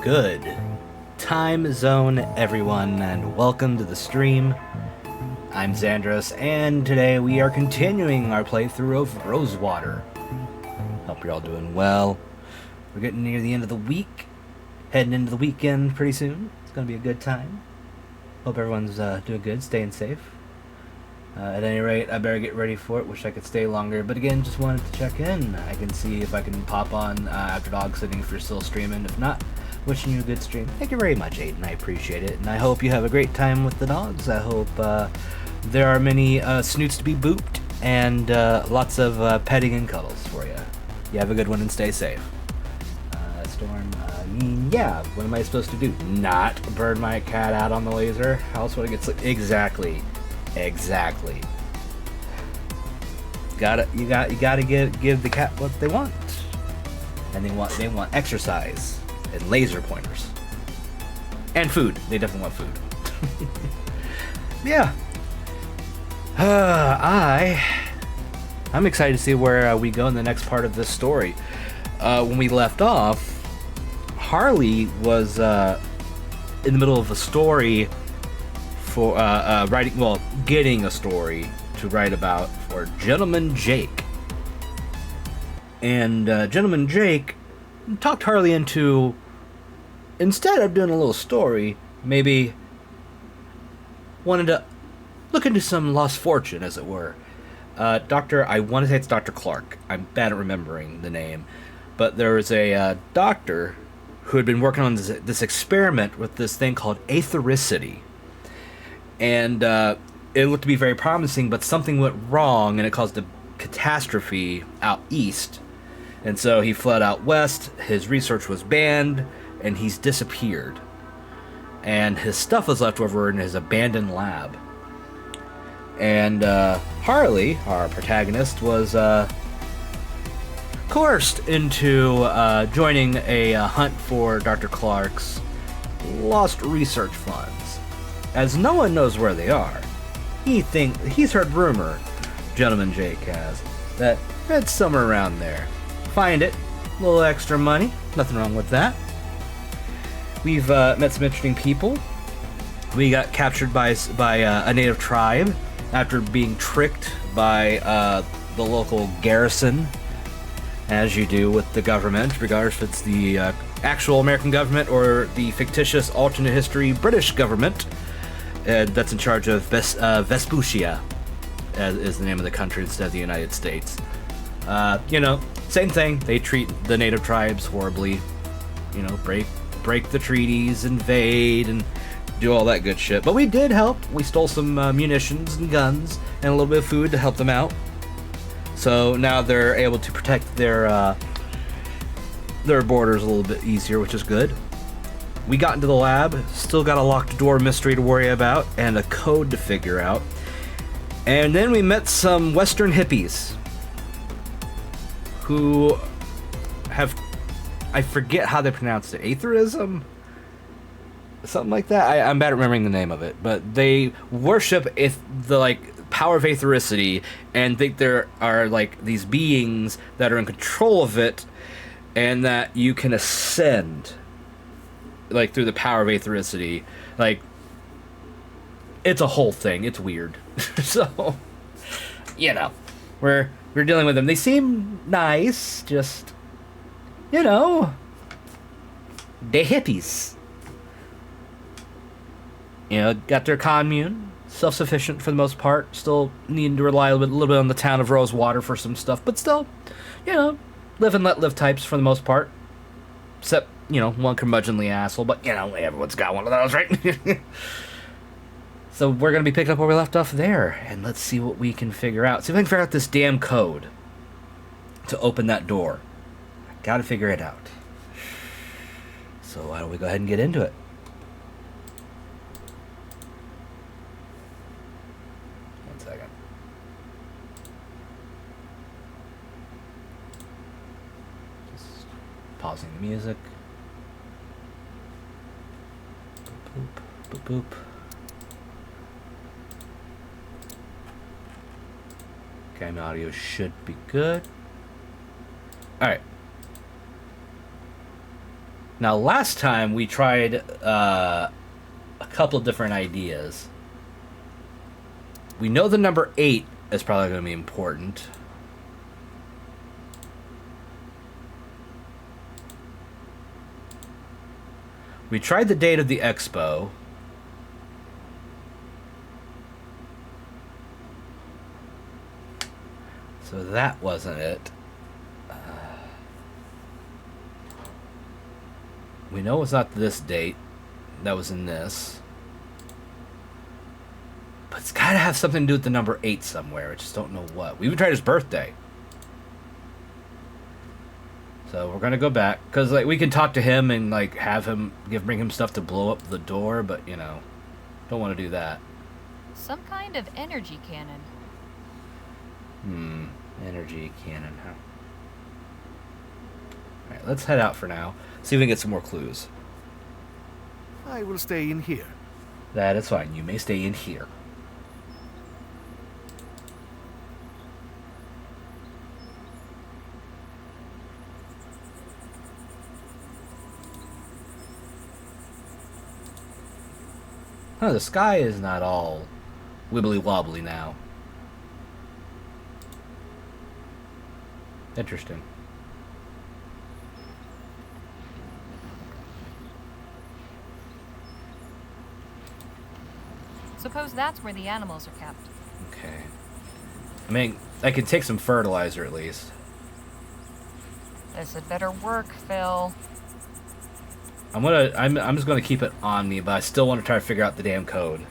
Good time zone, everyone, and welcome to the stream. I'm Xandros, and today we are continuing our playthrough of Rosewater. Hope you're all doing well. We're getting near the end of the week, heading into the weekend pretty soon. It's gonna be a good time. Hope everyone's doing good, staying safe. At any rate, I better get ready for it. Wish I could stay longer, but again, just wanted to check in. I can see if I can pop on after dog sitting if you're still streaming. If not, wishing you a good stream. Thank you very much, Aiden. I appreciate it, and I hope you have a great time with the dogs. I hope there are many snoots to be booped and lots of petting and cuddles for you. You have a good one and stay safe. Storm, yeah, what am I supposed to do? Not burn my cat out on the laser? How else would I get sleep? Exactly. You gotta give the cat what they want. And they want exercise and laser pointers. And food. They definitely want food. Yeah. I'm excited to see where we go in the next part of this story. When we left off, Harley was in the middle of a story for getting a story to write about for Gentleman Jake. And Gentleman Jake talked Harley into, instead of doing a little story, maybe wanted to look into some lost fortune, as it were. I want to say it's Dr. Clark. I'm bad at remembering the name. But there was a doctor who had been working on this experiment with this thing called aethericity. And it looked to be very promising, but something went wrong, and it caused a catastrophe out east. And so he fled out west, his research was banned, and he's disappeared. And his stuff was left over in his abandoned lab. And Harley, our protagonist, was coerced into joining a hunt for Dr. Clark's lost research funds. As no one knows where they are, he's heard rumor, Gentleman Jake has, that it's somewhere around there. Find it, a little extra money, nothing wrong with that. We've met some interesting people. We got captured by a native tribe after being tricked by the local garrison, as you do with the government, regardless if it's the actual American government or the fictitious alternate history British government that's in charge of Vespuccia, is the name of the country instead of the United States. Same thing. They treat the native tribes horribly. Break the treaties, invade, and do all that good shit. But we did help. We stole some munitions and guns and a little bit of food to help them out. So now they're able to protect their borders a little bit easier, which is good. We got into the lab, still got a locked door mystery to worry about, and a code to figure out. And then we met some Western hippies who have, I forget how they pronounced it, atheism? Something like that. I'm bad at remembering the name of it, but they worship the power of aethericity and think there are these beings that are in control of it, and that you can ascend through the power of aethericity. It's a whole thing. It's weird. So we're dealing with them. They seem nice, just they're hippies. Got their commune, self-sufficient for the most part, still needing to rely a little bit on the town of Rosewater for some stuff, but still, live and let live types for the most part. Except, one curmudgeonly asshole, but, everyone's got one of those, right? So we're going to be picking up where we left off there, and let's see what we can figure out. See if I can figure out this damn code to open that door. Gotta figure it out. So why don't we go ahead and get into it? Pausing the music. Boop, boop, boop, boop. Okay, my audio should be good. Alright. Now, last time we tried a couple different ideas. We know the number 8 is probably going to be important. We tried the date of the expo. So that wasn't it. We know it's not this date. That was in this. But it's got to have something to do with the number 8 somewhere. I just don't know what. We even tried his birthday. So we're going to go back. Because like, we can talk to him and like have him bring him stuff to blow up the door. But, you know, don't want to do that. Some kind of energy cannon. Energy cannon, huh? Alright, let's head out for now. See if we can get some more clues. I will stay in here. That is fine. You may stay in here. Huh, the sky is not all wibbly wobbly now. Interesting. Suppose that's where the animals are kept. Okay. I mean, I could take some fertilizer at least. This had better work, Phil. I'm just gonna keep it on me, but I still want to try to figure out the damn code.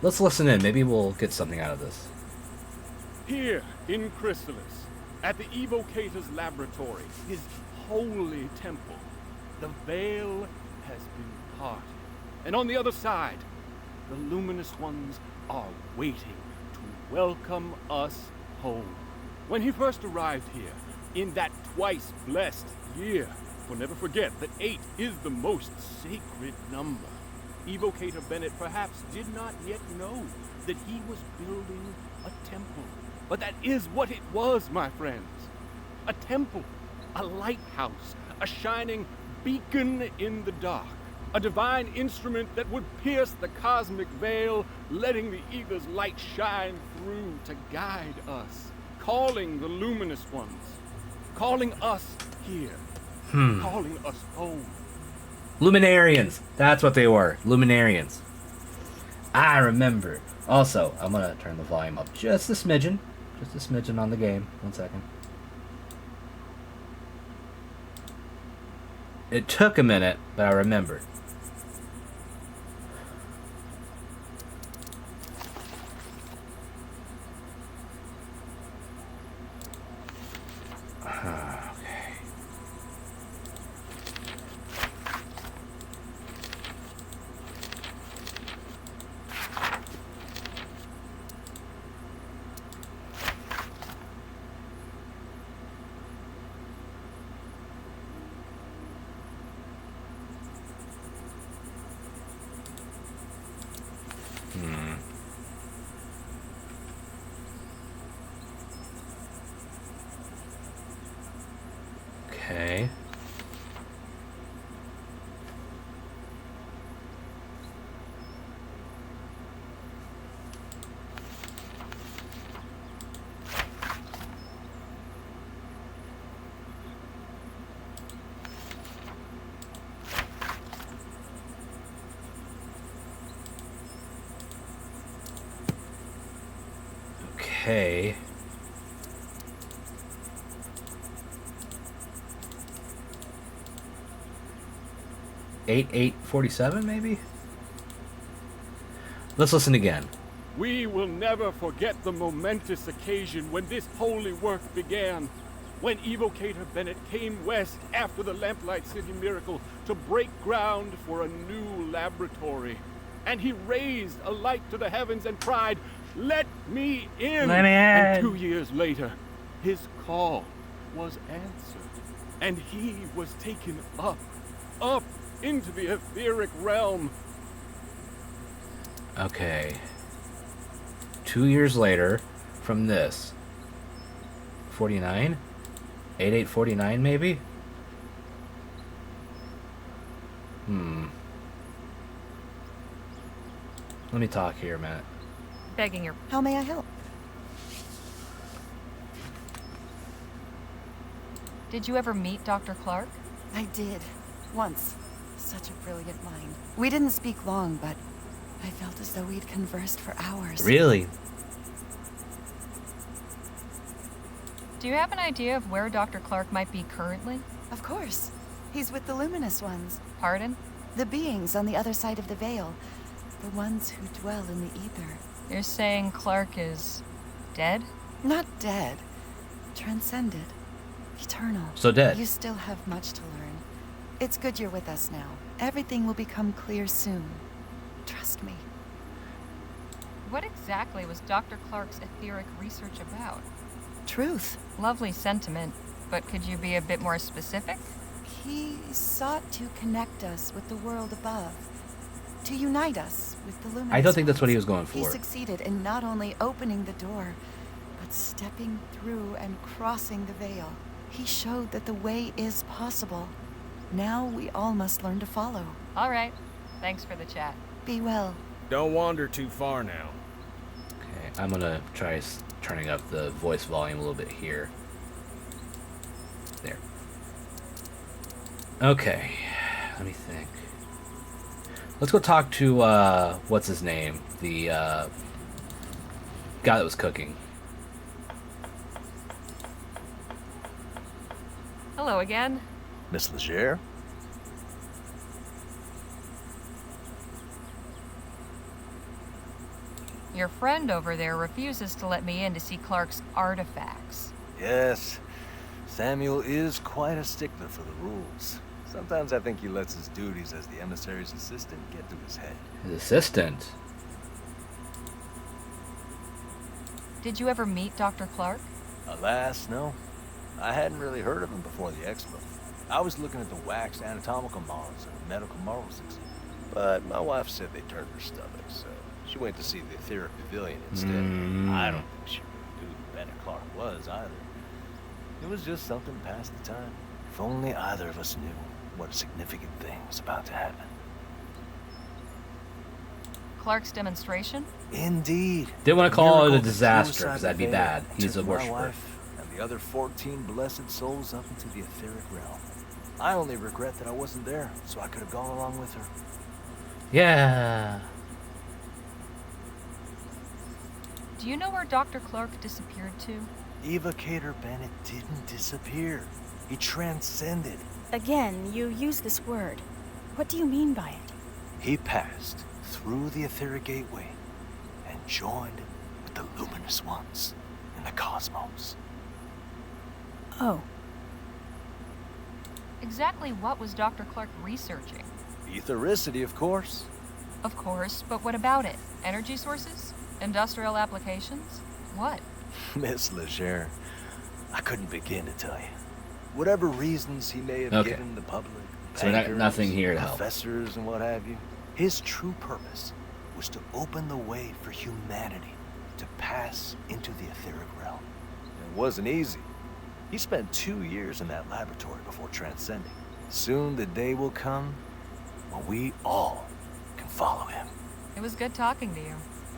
Let's listen in. Maybe we'll get something out of this. Here in Chrysalis, at the Evocator's laboratory, his holy temple, the veil has been parted. And on the other side, the luminous ones are waiting to welcome us home. When he first arrived here, in that twice blessed year, for never forget that 8 is the most sacred number, Evocator Bennett perhaps did not yet know that he was building a temple. But that is what it was, my friends. A temple, a lighthouse, a shining beacon in the dark, a divine instrument that would pierce the cosmic veil, letting the ether's light shine through to guide us, calling the luminous ones, calling us here, calling us home. Luminarians. That's what they were. Luminarians. I remember. Also, I'm going to turn the volume up just a smidgen. Just a smidgen on the game. 1 second. It took a minute, but I remembered. Okay. Okay. 8847 maybe? Let's listen again. We will never forget the momentous occasion when this holy work began. When Evocator Bennett came west after the Lamplight City miracle to break ground for a new laboratory. And he raised a light to the heavens and cried, "Let me in!" Let me in. And 2 years later, his call was answered. And he was taken up into the etheric realm. Okay. 2 years later from this. 49? 8849 maybe? Let me talk here a minute. Begging your. How may I help? Did you ever meet Dr. Clark? I did. Once. Such a brilliant mind. We didn't speak long, but I felt as though we'd conversed for hours. Really? Do you have an idea of where Dr. Clark might be currently? Of course. He's with the luminous ones. Pardon? The beings on the other side of the veil. The ones who dwell in the ether. You're saying Clark is dead? Not dead. Transcended. Eternal. So dead. You still have much to learn. It's good you're with us now. Everything will become clear soon. Trust me. What exactly was Dr. Clark's etheric research about? Truth. Lovely sentiment, but could you be a bit more specific? He sought to connect us with the world above. To unite us with the luminous I don't think that's what he ones. was going He for. succeeded in not only opening the door, but stepping through and crossing the veil. He showed that the way is possible. Now we all must learn to follow. All right. Thanks for the chat. Be well. Don't wander too far now. Okay, I'm gonna try turning up the voice volume a little bit here. There. Okay, let me think. Let's go talk to, what's his name? The, guy that was cooking. Hello again. Miss Leger? Your friend over there refuses to let me in to see Clark's artifacts. Yes, Samuel is quite a stickler for the rules. Sometimes I think he lets his duties as the emissary's assistant get to his head. His assistant. Did you ever meet Dr. Clark? Alas, no. I hadn't really heard of him before the expo. I was looking at the wax anatomical models and medical models exhibit. But my wife said they turned her stomach, so she went to see the etheric pavilion instead. I don't think she really knew who Bennett Clark was either. It was just something to pass the time. If only either of us knew what a significant thing was about to happen. Clark's demonstration? Indeed. Didn't want to call it a Miracle disaster, suicide because that'd be veil bad. He's took a my worshiper. wife and the other 14 blessed souls up into the etheric realm. I only regret that I wasn't there, so I could have gone along with her. Yeah. Do you know where Dr. Clark disappeared to? Eva Cater Bennett didn't disappear. He transcended. Again, you use this word. What do you mean by it? He passed through the etheric gateway and joined with the luminous ones in the cosmos. Oh, Exactly what was Dr. Clark researching? Ethericity, of course. Of course, but what about it? Energy sources? Industrial applications? What? Miss Leger, I couldn't begin to tell you. Whatever reasons he may have Okay. given the public, So we got bankers, nothing here to help. professors and what have you, his true purpose was to open the way for humanity to pass into the etheric realm. It wasn't easy. He spent 2 years in that laboratory before transcending. Soon the day will come when we all can follow him. It was good talking to you.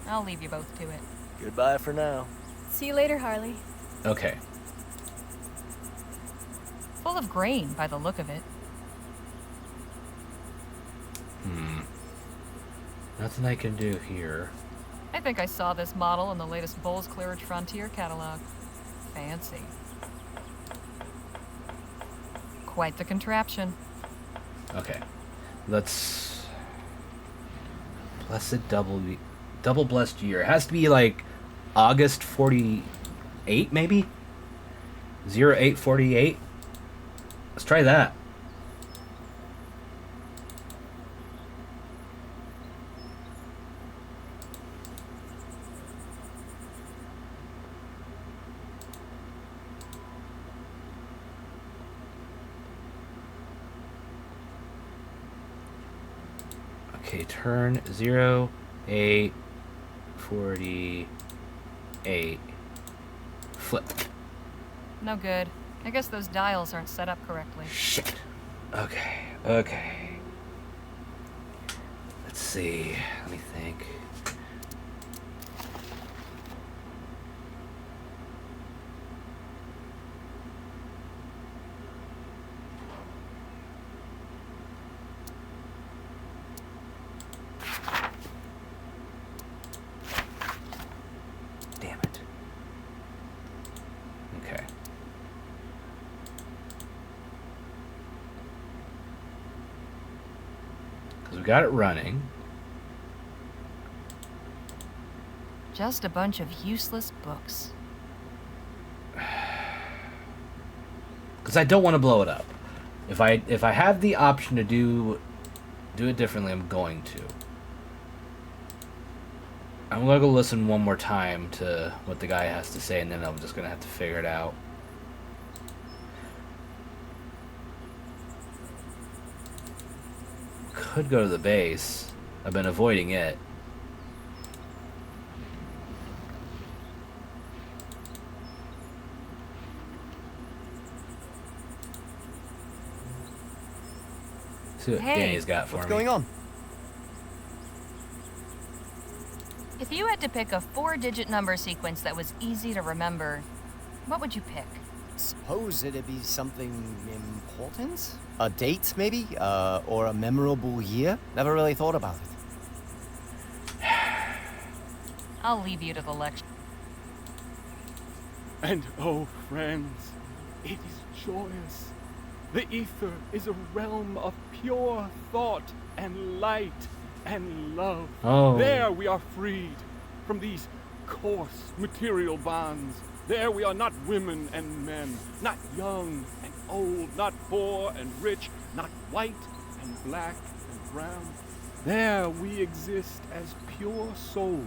I'll leave you both to it. Goodbye for now. see you later, Harley. Okay. Full of grain by the look of it. Nothing I can do here. I think I saw this model in the latest Bowls Clearage Frontier catalog. Fancy. Quite the contraption. Okay. Let's... Blessed double blessed year. It has to be like August 48, maybe? 0848? Let's try that. Okay, turn 0848. Flip. No good. I guess those dials aren't set up correctly. Shit. Okay. Let's see. Let me think. Damn it. Okay. Because we got it running. Just a bunch of useless books. Because I don't want to blow it up. If I have the option to do it differently, I'm going to. I'm gonna go listen one more time to what the guy has to say, and then I'm just gonna have to figure it out. Could go to the base. I've been avoiding it. See what Hey, Danny's got for me. What's going on? If you had to pick a 4-digit number sequence that was easy to remember, what would you pick? Suppose it'd be something important? A date, maybe? Or a memorable year? Never really thought about it. I'll leave you to the lecture. And oh, friends, it is joyous. The ether is a realm of pure thought and light and love. Oh. There we are freed from these coarse material bonds. There we are not women and men, not young and old, not poor and rich, not white and black and brown. There we exist as pure souls,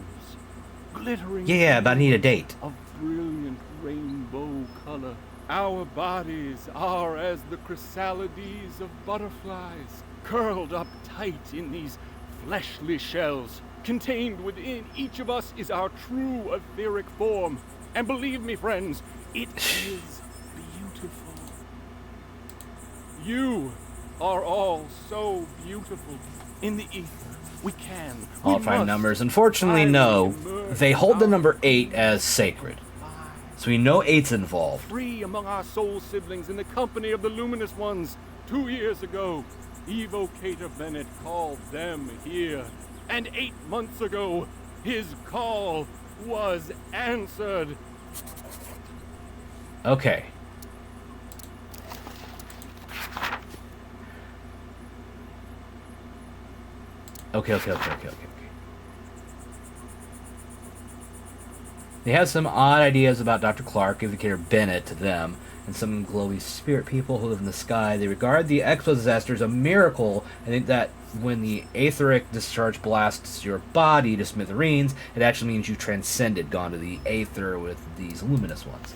glittering Yeah, but I need a date. of brilliant rainbow color. Our bodies are as the chrysalides of butterflies, curled up tight in these fleshly shells. Contained within each of us is our true etheric form. And believe me, friends, it is beautiful. You are all so beautiful. In the ether, we can. All we prime must numbers. Unfortunately, no. emerge They hold the out number of 8 as sacred. So we know 8's involved. Free among our soul siblings in the company of the luminous ones. 2 years ago, Evocator Bennett called them here. And 8 months ago, his call was answered. Okay. Okay. They have some odd ideas about Dr. Clark, Evocator Bennett to them, and some glowy spirit people who live in the sky. They regard the Expo disaster as a miracle, and think that when the aetheric discharge blasts your body to smithereens, it actually means you transcended, gone to the aether with these luminous ones.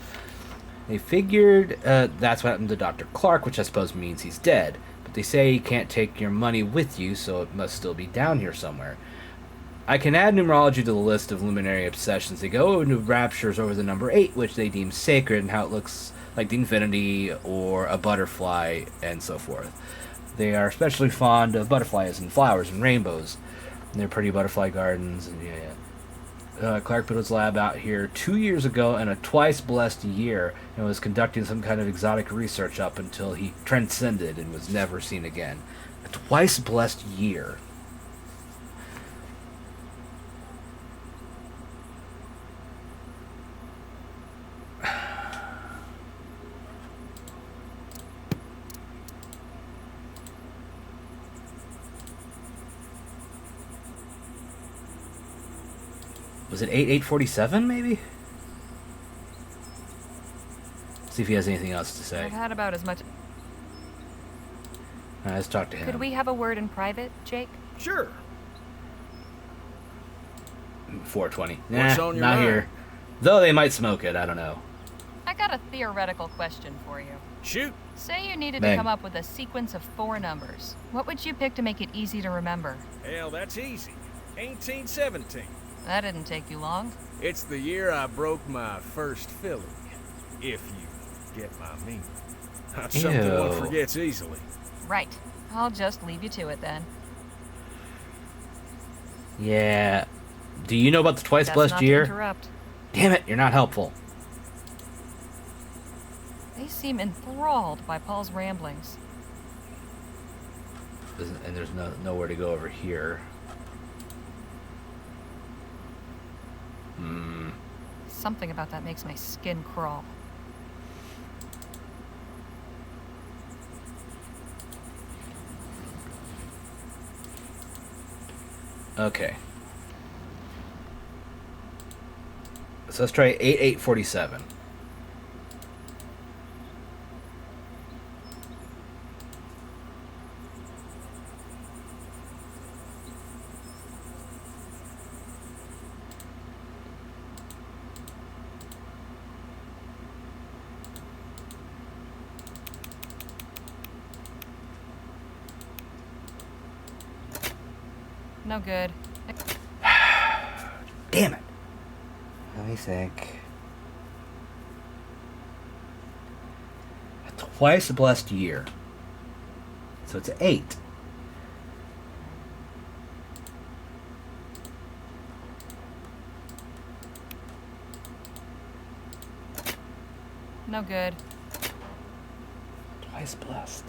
They figured that's what happened to Dr. Clark, which I suppose means he's dead. But they say you can't take your money with you, so it must still be down here somewhere. I can add numerology to the list of luminary obsessions. They go into raptures over the number 8, which they deem sacred, and how it looks like the infinity or a butterfly and so forth. They are especially fond of butterflies and flowers and rainbows. And they're pretty butterfly gardens, and Clark built his lab out here 2 years ago in a twice blessed year, and was conducting some kind of exotic research up until he transcended and was never seen again. A twice blessed year. Was it 8/8/47 maybe? See if he has anything else to say. I've had about as much. Let's talk to him. Could we have a word in private, Jake? Sure. 420. What's Nah, on your not mind? here. Though they might smoke it, I don't know. I got a theoretical question for you. Shoot. Say you needed Bang. to come up with a sequence of 4 numbers. What would you pick to make it easy to remember? Hell, that's easy. 1817. That didn't take you long. It's the year I broke my first filly, if you get my meaning. Not something one Ew. forgets easily. Right. I'll just leave you to it then. Yeah. Do you know about the twice Best blessed not to year? interrupt. Damn it, you're not helpful. They seem enthralled by Paul's ramblings. And there's nowhere to go over here. Something about that makes my skin crawl. Okay. So let's try 8847. No good. Damn it. Let me think. A twice blessed year. So it's 8. No good. Twice blessed.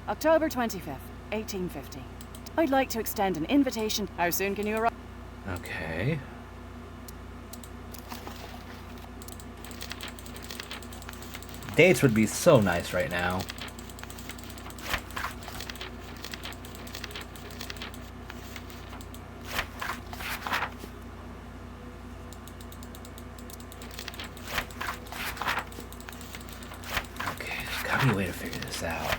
October 25th, 1850. I'd like to extend an invitation. How soon can you arrive? Okay. Dates would be so nice right now. Okay, there's gotta be a way to figure this out.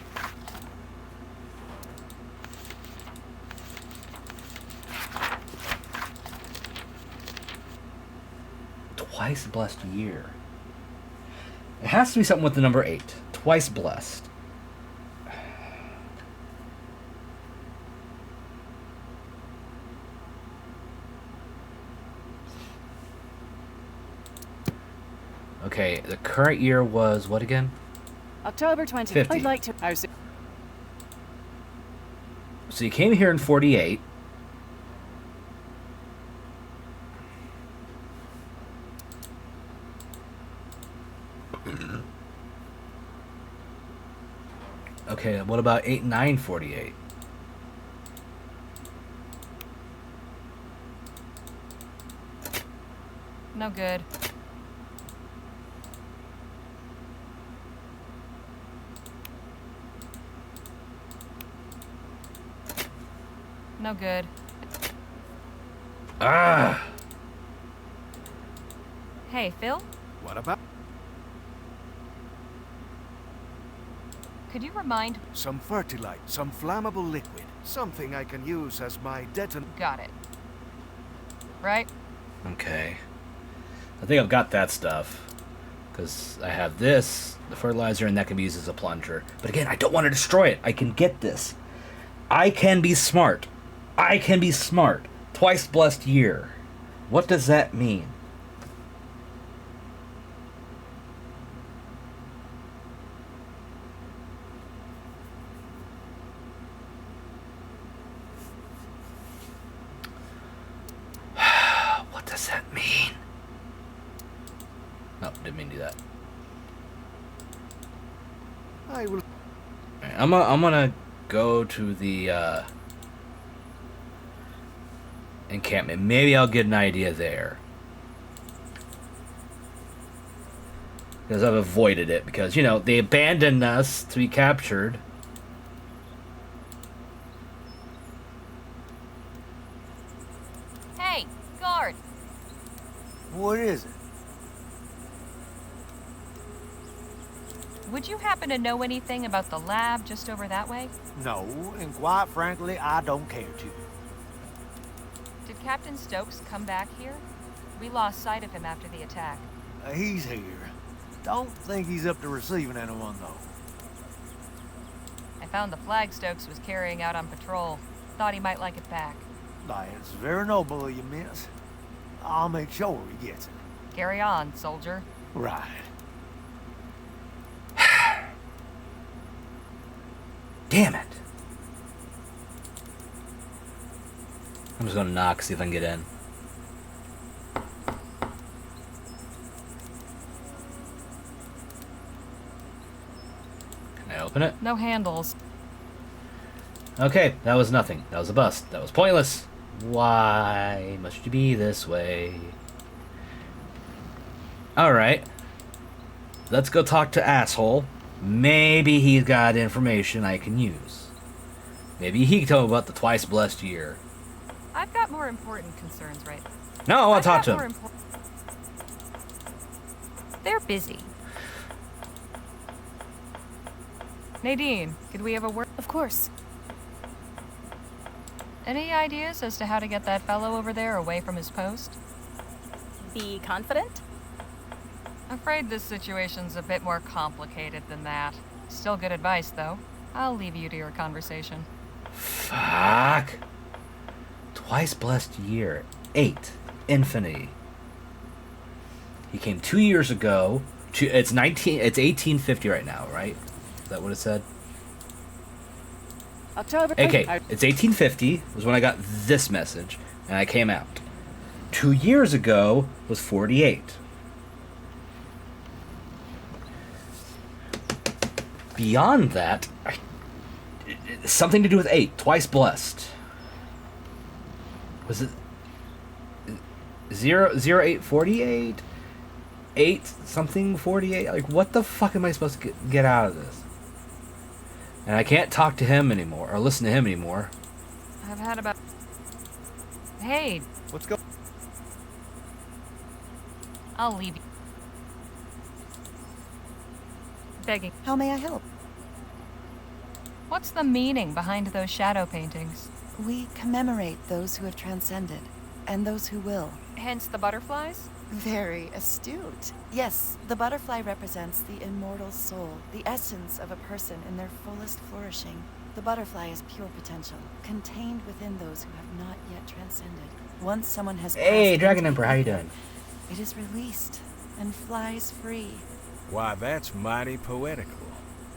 Twice blessed year. It has to be something with the number 8. Twice blessed. Okay, the current year was what again? October 20th. 50. I'd like to. How soon? So you came here in 48. Okay, what about 8948? No good. No good. Ah! Hey, Phil? What about Could you remind... some fertilite, some flammable liquid, something I can use as my detonator? Got it. Right? Okay. I think I've got that stuff. Because I have this, the fertilizer, and that can be used as a plunger. But again, I don't want to destroy it. I can get this. I can be smart. I can be smart. Twice blessed year. What does that mean? What does that mean? No, didn't mean to do that. I will. I'm gonna go to the encampment. Maybe I'll get an idea there. Because I've avoided it because, you know, they abandoned us to be captured. Hey, guard! What is it? Would you happen to know anything about the lab just over that way? No, and quite frankly, I don't care to. Did Captain Stokes come back here? We lost sight of him after the attack. He's here. Don't think he's up to receiving anyone, though. I found the flag Stokes was carrying out on patrol. Thought he might like it back. It's very noble of you, miss. I'll make sure he gets it. Carry on, soldier. Right. Damn it. I'm just gonna knock, see if I can get in. Can I open it? No handles. Okay, that was nothing. That was a bust. That was pointless. Why must you be this way? Alright. Let's go talk to asshole. Maybe he's got information I can use. Maybe he can tell me about the twice blessed year. I've got more important concerns right now. No, I want to talk to him. They're busy. Nadine, could we have a word? Of course. Any ideas as to how to get that fellow over there away from his post? Be confident? Afraid this situation's a bit more complicated than that. Still good advice, though. I'll leave you to your conversation. Fuck. Twice blessed year. 8. Infinity. He came 2 years ago. It's 1850 right now, right? Is that what it said? October. Okay, it's 1850 was when I got this message, and I came out. 2 years ago was 48. Beyond that, something to do with 8. Twice blessed. Was it 0848? 8 something 48? Like, what the fuck am I supposed to get out of this? And I can't talk to him anymore, or listen to him anymore. I've had about... Hey. What's going? I'll leave you. Begging. How may I help? What's the meaning behind those shadow paintings? We commemorate those who have transcended, and those who will. Hence the butterflies? Very astute. Yes, the butterfly represents the immortal soul, the essence of a person in their fullest flourishing. The butterfly is pure potential, contained within those who have not yet transcended. Once someone has Hey, passed Dragon into Emperor, how you ether, doing? it is released and flies free. Why, that's mighty poetical.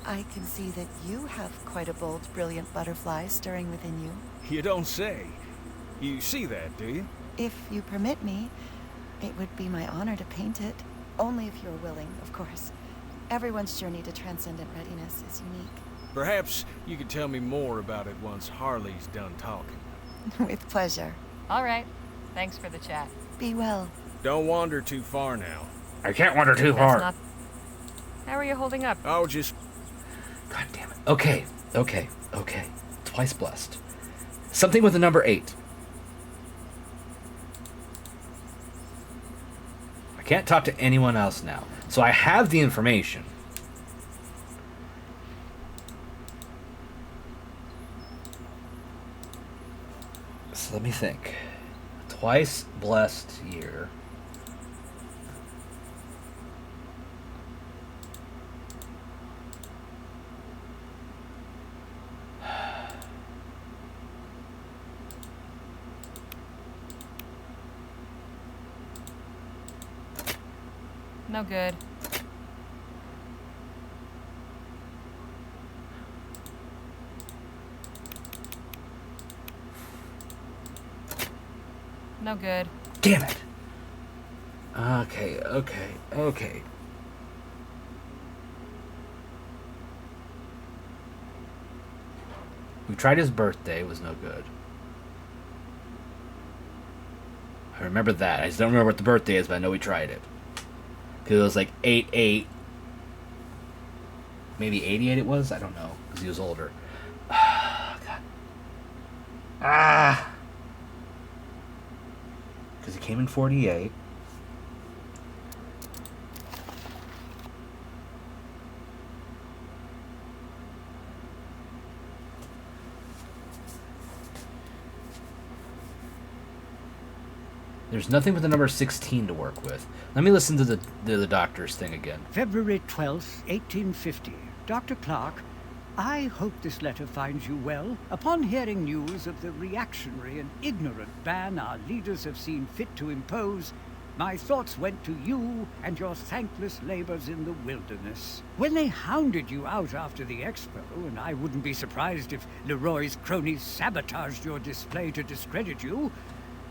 I can see that you have quite a bold, brilliant butterfly stirring within you. You don't say. You see that, do you? If you permit me, it would be my honor to paint it. Only if you're willing, of course. Everyone's journey to transcendent readiness is unique. Perhaps you could tell me more about it once Harley's done talking. With pleasure. All right. Thanks for the chat. Be well. Don't wander too far now. I can't wander too That's far. not... How are you holding up? I'll just... God damn it. Okay. Twice blessed. Something with the number 8. I can't talk to anyone else now. So I have the information. So let me think. Twice blessed year. No good. No good. Damn it. Okay. We tried his birthday, it was no good. I remember that. I just don't remember what the birthday is, but I know we tried it. Because it was like 88. Maybe 88 it was? I don't know. Because he was older. God. Because he came in 48. There's nothing with the number 16 to work with. Let me listen to the doctor's thing again. February 12th, 1850. Dr. Clark, I hope this letter finds you well. Upon hearing news of the reactionary and ignorant ban our leaders have seen fit to impose, my thoughts went to you and your thankless labors in the wilderness. When they hounded you out after the expo, and I wouldn't be surprised if Leroy's cronies sabotaged your display to discredit you,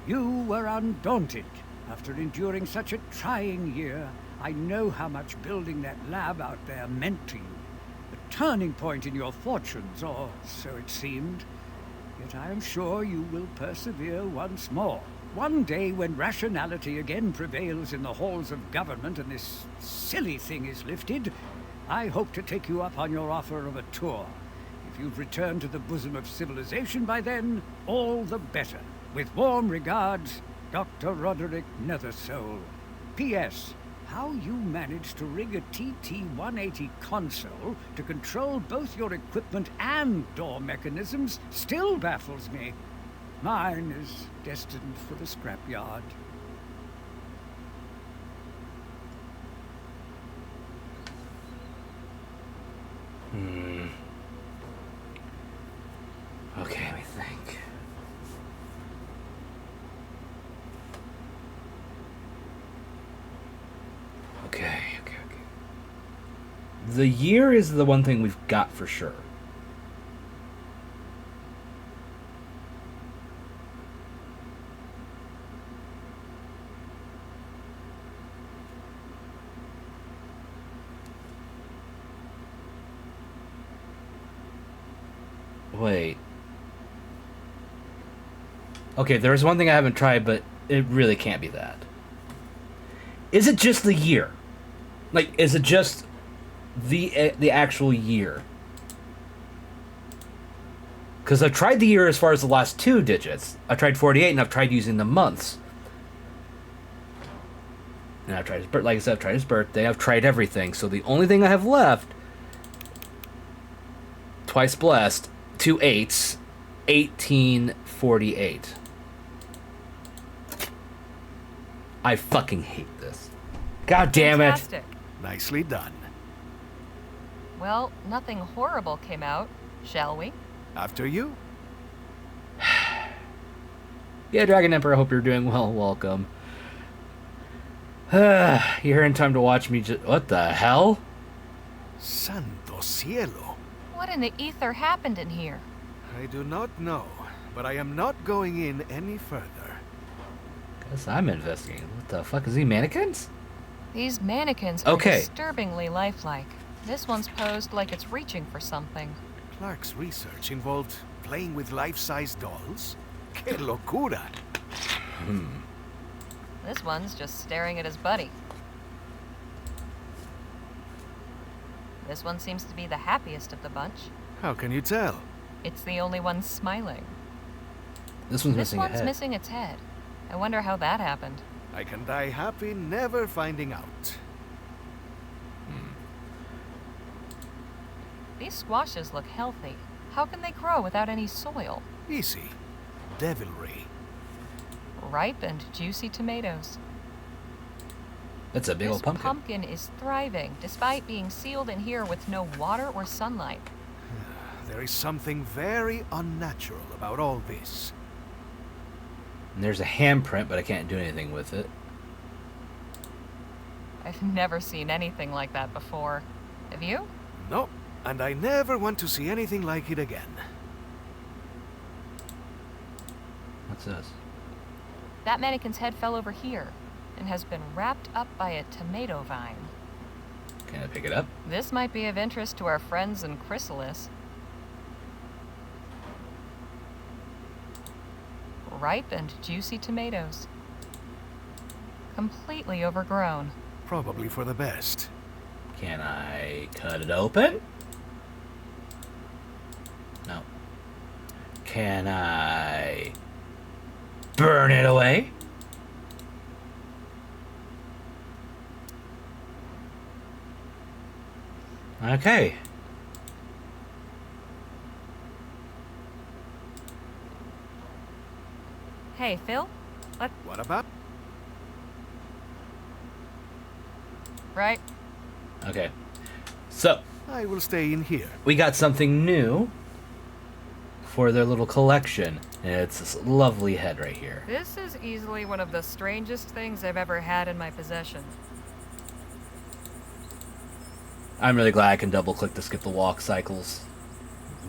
you were undaunted. After enduring such a trying year, I know how much building that lab out there meant to you. A turning point in your fortunes, or so it seemed. Yet I am sure you will persevere once more. One day when rationality again prevails in the halls of government and this silly thing is lifted, I hope to take you up on your offer of a tour. If you've returned to the bosom of civilization by then, all the better. With warm regards, Dr. Roderick Nethersoul. P.S. How you managed to rig a TT-180 console to control both your equipment and door mechanisms still baffles me. Mine is destined for the scrapyard. Okay, let me think. Okay. The year is the one thing we've got for sure. Wait. Okay, there's one thing I haven't tried, but it really can't be that. Is it just the year? Like, is it just the actual year? Because I've tried the year as far as the last 2 digits. I tried 48, and I've tried using the months. And I've tried his birthday. Like I said, I've tried his birthday. I've tried everything. So the only thing I have left, twice blessed, 2 8s, 1848. I fucking hate this. God damn it. Fantastic. Nicely done. Well, nothing horrible came out, shall we? After you? Yeah, Dragon Emperor, I hope you're doing well. Welcome. You're here in time to watch me just... What the hell? Santo cielo. What in the ether happened in here? I do not know, but I am not going in any further. Guess I'm investigating. What the fuck is he, mannequins? These mannequins are disturbingly lifelike. This one's posed like it's reaching for something. Clark's research involved playing with life-size dolls? Que locura! This one's just staring at his buddy. This one seems to be the happiest of the bunch. How can you tell? It's the only one smiling. This one's missing a head. This one's missing its head. I wonder how that happened. I can die happy never finding out. These squashes look healthy. How can they grow without any soil? Easy. Devilry. Ripe and juicy tomatoes. That's a big old pumpkin. This pumpkin is thriving, despite being sealed in here with no water or sunlight. There is something very unnatural about all this. And there's a handprint, but I can't do anything with it. I've never seen anything like that before. Have you? No, and I never want to see anything like it again. What's this? That mannequin's head fell over here and has been wrapped up by a tomato vine. Can I pick it up? This might be of interest to our friends in Chrysalis. Ripe and juicy tomatoes. Completely overgrown. Probably for the best. Can I cut it open? No. Can I burn it away? Okay. Hey, Phil? What about? Right. Okay. So, I will stay in here. We got something new for their little collection. And it's this lovely head right here. This is easily one of the strangest things I've ever had in my possession. I'm really glad I can double-click to skip the walk cycles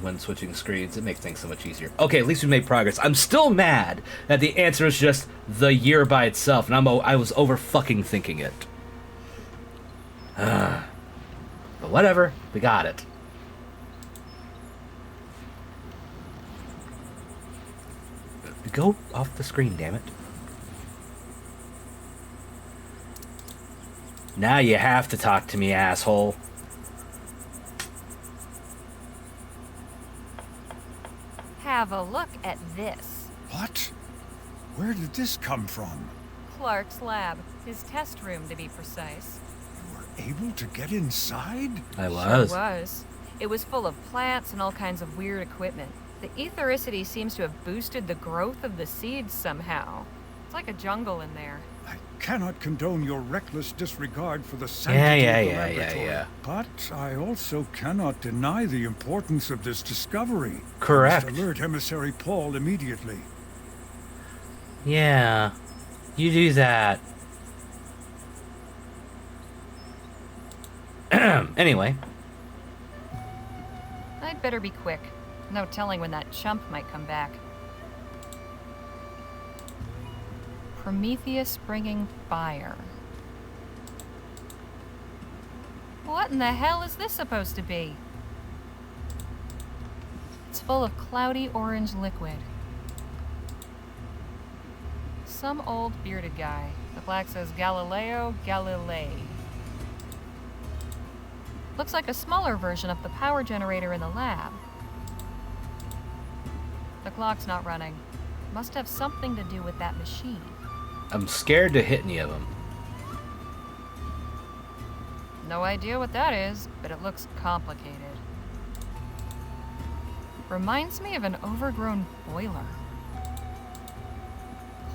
when switching screens. It makes things so much easier. Okay, at least we made progress. I'm still mad that the answer is just the year by itself, and I was over-fucking-thinking it. But whatever, we got it. Go off the screen, damn it. Now you have to talk to me, asshole. Have a look at this. What? Where did this come from? Clark's lab. His test room, to be precise. You were able to get inside? I was. Sure was. It was full of plants and all kinds of weird equipment. The ethericity seems to have boosted the growth of the seeds somehow. It's like a jungle in there. I cannot condone your reckless disregard for the sanctity of the laboratory. But I also cannot deny the importance of this discovery. Correct. I must alert Emissary Paul immediately. Yeah, you do that. Anyway. I'd better be quick. No telling when that chump might come back. Prometheus bringing fire. What in the hell is this supposed to be? It's full of cloudy orange liquid. Some old bearded guy. The plaque says Galileo Galilei. Looks like a smaller version of the power generator in the lab. The clock's not running. Must have something to do with that machine. I'm scared to hit any of them. No idea what that is, but it looks complicated. Reminds me of an overgrown boiler.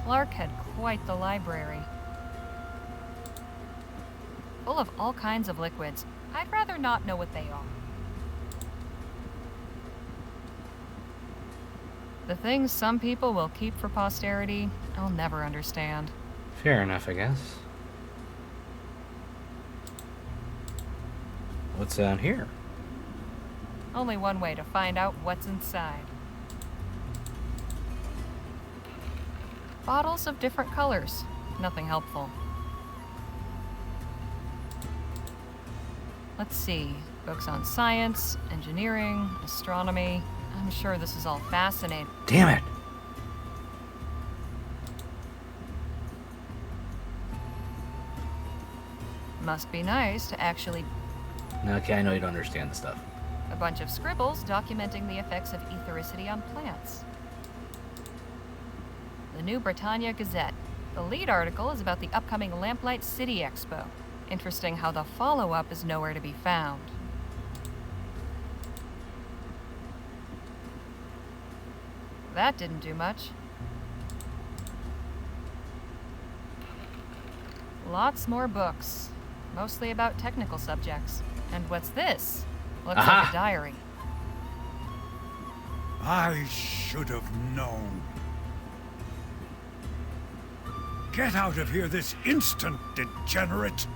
Clark had quite the library. Full of all kinds of liquids. I'd rather not know what they are. The things some people will keep for posterity, I'll never understand. Fair enough, I guess. What's down here? Only one way to find out what's inside. Bottles of different colors. Nothing helpful. Let's see. Books on science, engineering, astronomy. I'm sure this is all fascinating. Damn it! Must be nice to actually... Okay, I know you don't understand the stuff. A bunch of scribbles documenting the effects of ethericity on plants. The New Britannia Gazette. The lead article is about the upcoming Lamplight City Expo. Interesting how the follow-up is nowhere to be found. That didn't do much. Lots more books. Mostly about technical subjects. And what's this? Looks like a diary. I should have known. Get out of here this instant, degenerate!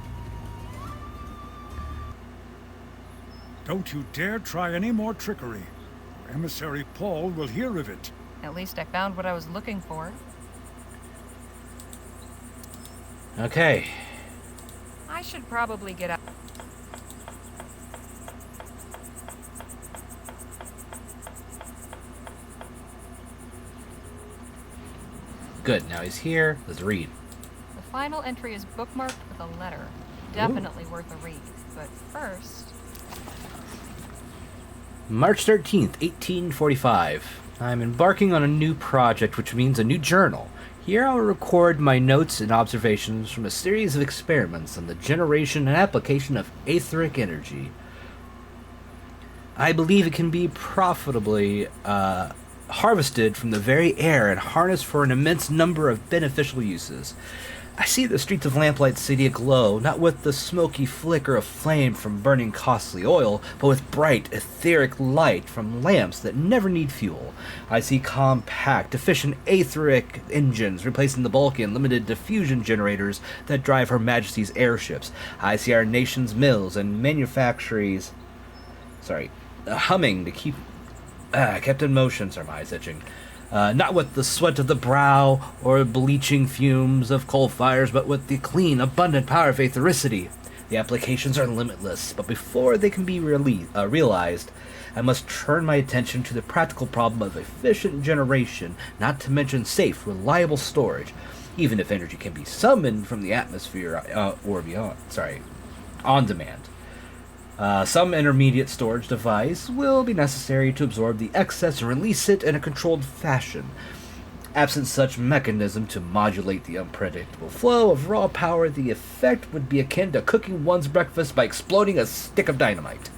Don't you dare try any more trickery, or Emissary Paul will hear of it. At least I found what I was looking for. Okay. I should probably get out. Good, now he's here. Let's read. The final entry is bookmarked with a letter. Definitely worth a read. But first... March 13th, 1845. I'm embarking on a new project, which means a new journal. Here I'll record my notes and observations from a series of experiments on the generation and application of etheric energy. I believe it can be profitably harvested from the very air and harnessed for an immense number of beneficial uses. I see the streets of Lamplight City aglow, not with the smoky flicker of flame from burning costly oil, but with bright, etheric light from lamps that never need fuel. I see compact, efficient etheric engines replacing the bulky and limited diffusion generators that drive Her Majesty's airships. I see our nation's mills and manufactories, humming to keep kept in motion. Sorry, my eyes itching. Not with the sweat of the brow or bleaching fumes of coal fires, but with the clean, abundant power of aethericity. The applications are limitless, but before they can be realized, I must turn my attention to the practical problem of efficient generation, not to mention safe, reliable storage, even if energy can be summoned from the atmosphere or beyond. On demand. Some intermediate storage device will be necessary to absorb the excess and release it in a controlled fashion. Absent such mechanism to modulate the unpredictable flow of raw power, the effect would be akin to cooking one's breakfast by exploding a stick of dynamite.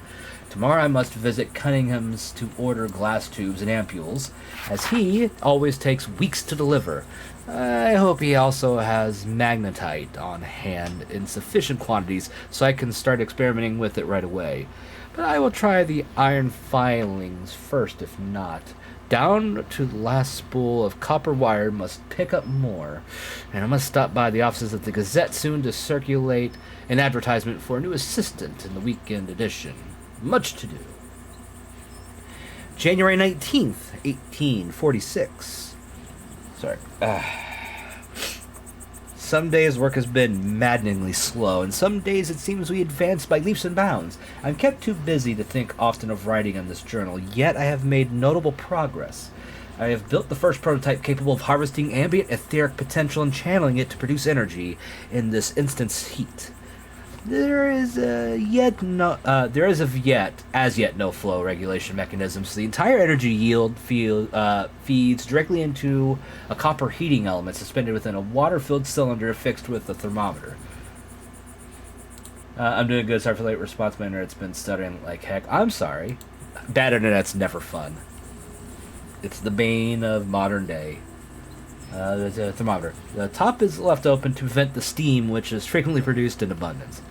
Tomorrow I must visit Cunningham's to order glass tubes and ampules, as he always takes weeks to deliver. I hope he also has magnetite on hand in sufficient quantities so I can start experimenting with it right away. But I will try the iron filings first if not. Down to the last spool of copper wire must pick up more, and I must stop by the offices of the Gazette soon to circulate an advertisement for a new assistant in the weekend edition. Much to do. January 19th, 1846. Some days work has been maddeningly slow, and some days it seems we advance by leaps and bounds. I'm kept too busy to think often of writing in this journal, yet I have made notable progress. I have built the first prototype capable of harvesting ambient etheric potential and channeling it to produce energy in this instance heat. There is as yet no flow regulation mechanism, so the entire energy yield feeds directly into a copper heating element suspended within a water-filled cylinder fixed with a thermometer. I'm doing good. Sorry for late response. My internet's been stuttering like heck. I'm sorry. Bad internet's never fun. It's the bane of modern day. The thermometer. The top is left open to prevent the steam, which is frequently produced in abundance.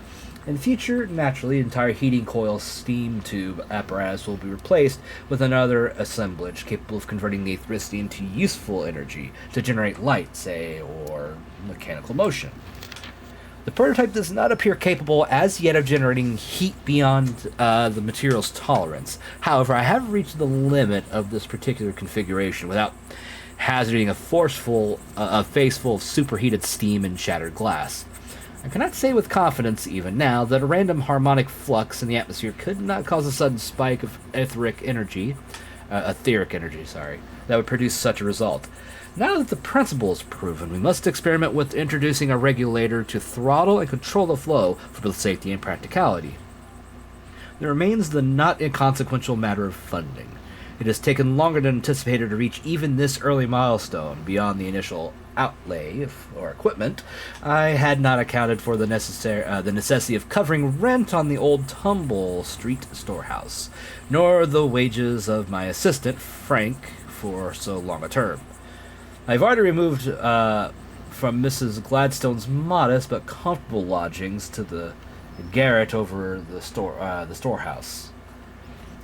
In the future, naturally, the entire heating coil steam tube apparatus will be replaced with another assemblage capable of converting the aethericity into useful energy to generate light, say, or mechanical motion. The prototype does not appear capable as yet of generating heat beyond the material's tolerance. However, I have reached the limit of this particular configuration without hazarding a face full of superheated steam and shattered glass. I cannot say with confidence, even now, that a random harmonic flux in the atmosphere could not cause a sudden spike of etheric energy, that would produce such a result. Now that the principle is proven, we must experiment with introducing a regulator to throttle and control the flow for both safety and practicality. There remains the not inconsequential matter of funding. It has taken longer than anticipated to reach even this early milestone. Beyond the initial outlay for equipment, I had not accounted for the necessity of covering rent on the old Tumble Street storehouse, nor the wages of my assistant, Frank, for so long a term. I've already removed from Mrs. Gladstone's modest but comfortable lodgings to the garret over the storehouse.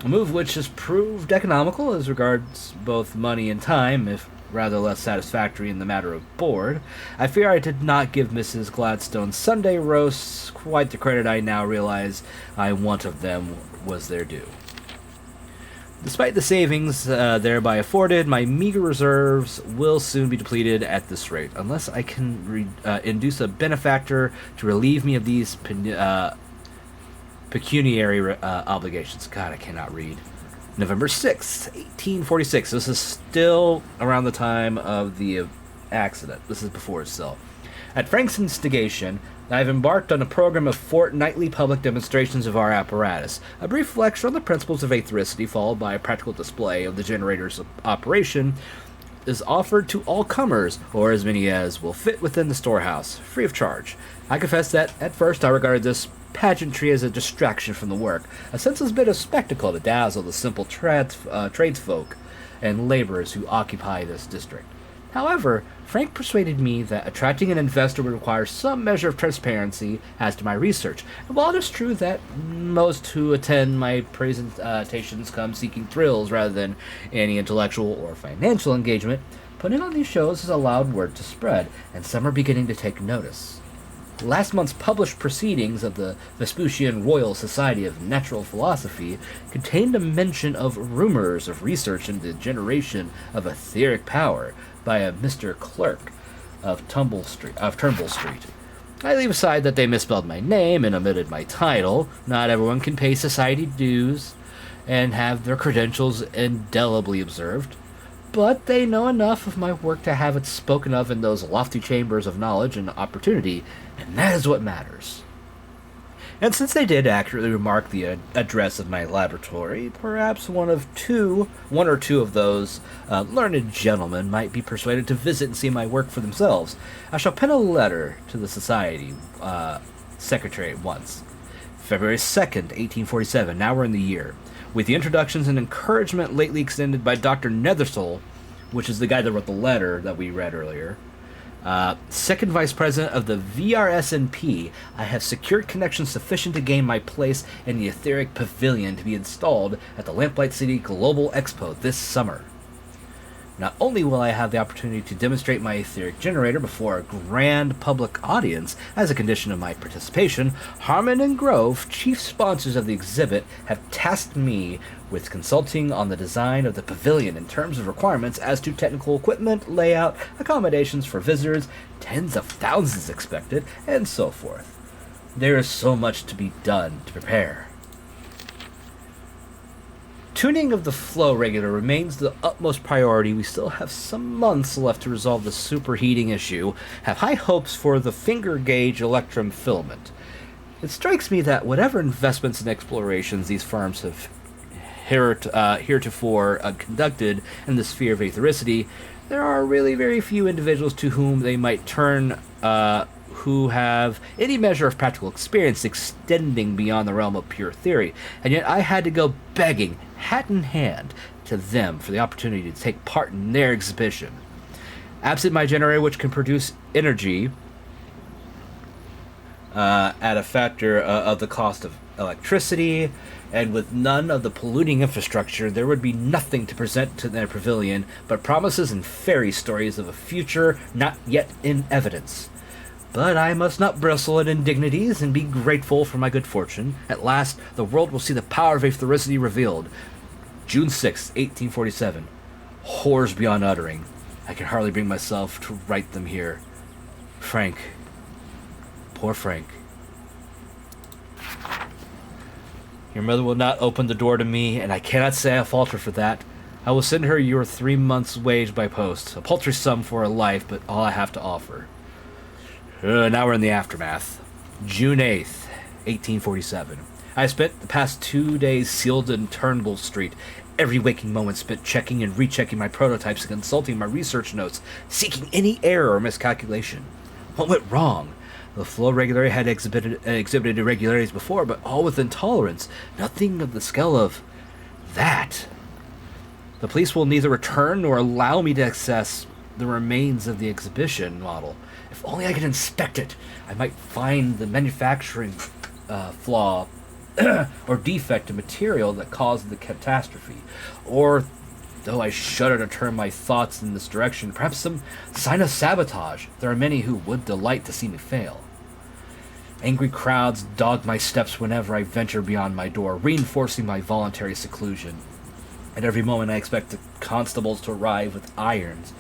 A move which has proved economical as regards both money and time, if rather less satisfactory in the matter of board. I fear I did not give Mrs. Gladstone's Sunday roasts quite the credit I now realize I want of them was their due. Despite the savings thereby afforded, my meager reserves will soon be depleted at this rate, unless I can induce a benefactor to relieve me of these pecuniary obligations. God, I cannot read. November 6th, 1846. This is still around the time of the accident. This is before itself. At Frank's instigation, I have embarked on a program of fortnightly public demonstrations of our apparatus. A brief lecture on the principles of aethericity, followed by a practical display of the generator's operation, is offered to all comers, or as many as will fit within the storehouse, free of charge. I confess that, at first, I regarded this pageantry as a distraction from the work, a senseless bit of spectacle to dazzle the simple tradesfolk and laborers who occupy this district. However, Frank persuaded me that attracting an investor would require some measure of transparency as to my research. And while it is true that most who attend my presentations come seeking thrills rather than any intellectual or financial engagement, putting on these shows has allowed word to spread, and some are beginning to take notice. Last month's published proceedings of the Vespucian Royal Society of Natural Philosophy contained a mention of rumors of research into the generation of etheric power by a Mr. Clerk of Turnbull Street. I leave aside that they misspelled my name and omitted my title. Not everyone can pay society dues and have their credentials indelibly observed, but they know enough of my work to have it spoken of in those lofty chambers of knowledge and opportunity, and that is what matters. And since they did accurately remark the address of my laboratory, perhaps one or two of those learned gentlemen might be persuaded to visit and see my work for themselves. I shall pen a letter to the Society Secretary at once. February 2nd, 1847, now we're in the year. With the introductions and encouragement lately extended by Dr. Nethersole, which is the guy that wrote the letter that we read earlier, second vice president of the VRSNP, I have secured connections sufficient to gain my place in the etheric pavilion to be installed at the Lamplight City Global Expo this summer. Not only will I have the opportunity to demonstrate my etheric generator before a grand public audience as a condition of my participation, Harmon and Grove, chief sponsors of the exhibit, have tasked me with consulting on the design of the pavilion in terms of requirements as to technical equipment, layout, accommodations for visitors, tens of thousands expected, and so forth. There is so much to be done to prepare. Tuning of the flow regulator remains the utmost priority. We still have some months left to resolve the superheating issue. Have high hopes for the finger gauge electrum filament. It strikes me that whatever investments and explorations these firms have heretofore conducted in the sphere of aethericity, there are really very few individuals to whom they might turn who have any measure of practical experience extending beyond the realm of pure theory, and yet I had to go begging, hat in hand, to them for the opportunity to take part in their exhibition. Absent my generator, which can produce energy at a factor of the cost of electricity, and with none of the polluting infrastructure, there would be nothing to present to their pavilion but promises and fairy stories of a future not yet in evidence. But I must not bristle at indignities and be grateful for my good fortune. At last, the world will see the power of aethericity revealed. June 6, 1847. Horrors beyond uttering. I can hardly bring myself to write them here. Frank. Poor Frank. Your mother will not open the door to me, and I cannot say I falter for that. I will send her your 3 months' wage by post. A paltry sum for a life, but all I have to offer. Now we're in the aftermath. June 8th, 1847. I spent the past 2 days sealed in Turnbull Street, every waking moment spent checking and rechecking my prototypes and consulting my research notes, seeking any error or miscalculation. What went wrong? The flow regulator had exhibited irregularities before, but all with intolerance. Nothing of the scale of that. The police will neither return nor allow me to access the remains of the exhibition model. If only I could inspect it, I might find the manufacturing flaw or defect in material that caused the catastrophe. Or, though I shudder to turn my thoughts in this direction, perhaps some sign of sabotage. There are many who would delight to see me fail. Angry crowds dog my steps whenever I venture beyond my door, reinforcing my voluntary seclusion. At every moment I expect the constables to arrive with irons.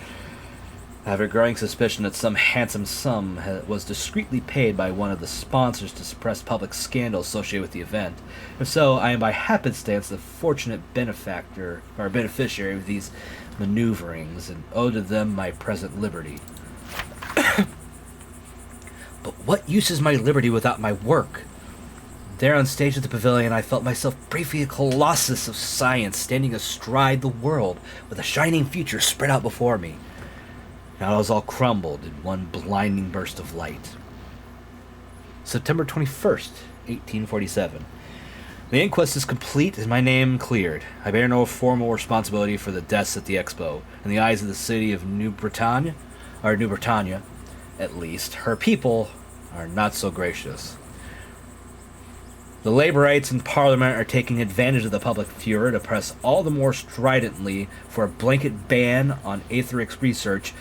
I have a growing suspicion that some handsome sum was discreetly paid by one of the sponsors to suppress public scandal associated with the event. If so, I am by happenstance the fortunate benefactor or beneficiary of these maneuverings, and owe to them my present liberty. But what use is my liberty without my work? There on stage at the pavilion, I felt myself briefly a colossus of science standing astride the world, with a shining future spread out before me. Now it was all crumbled in one blinding burst of light. September 21st, 1847. The inquest is complete and my name cleared. I bear no formal responsibility for the deaths at the Expo. In the eyes of the city of New Britannia, at least, her people are not so gracious. The Laborites in Parliament are taking advantage of the public furor to press all the more stridently for a blanket ban on Aetherix research,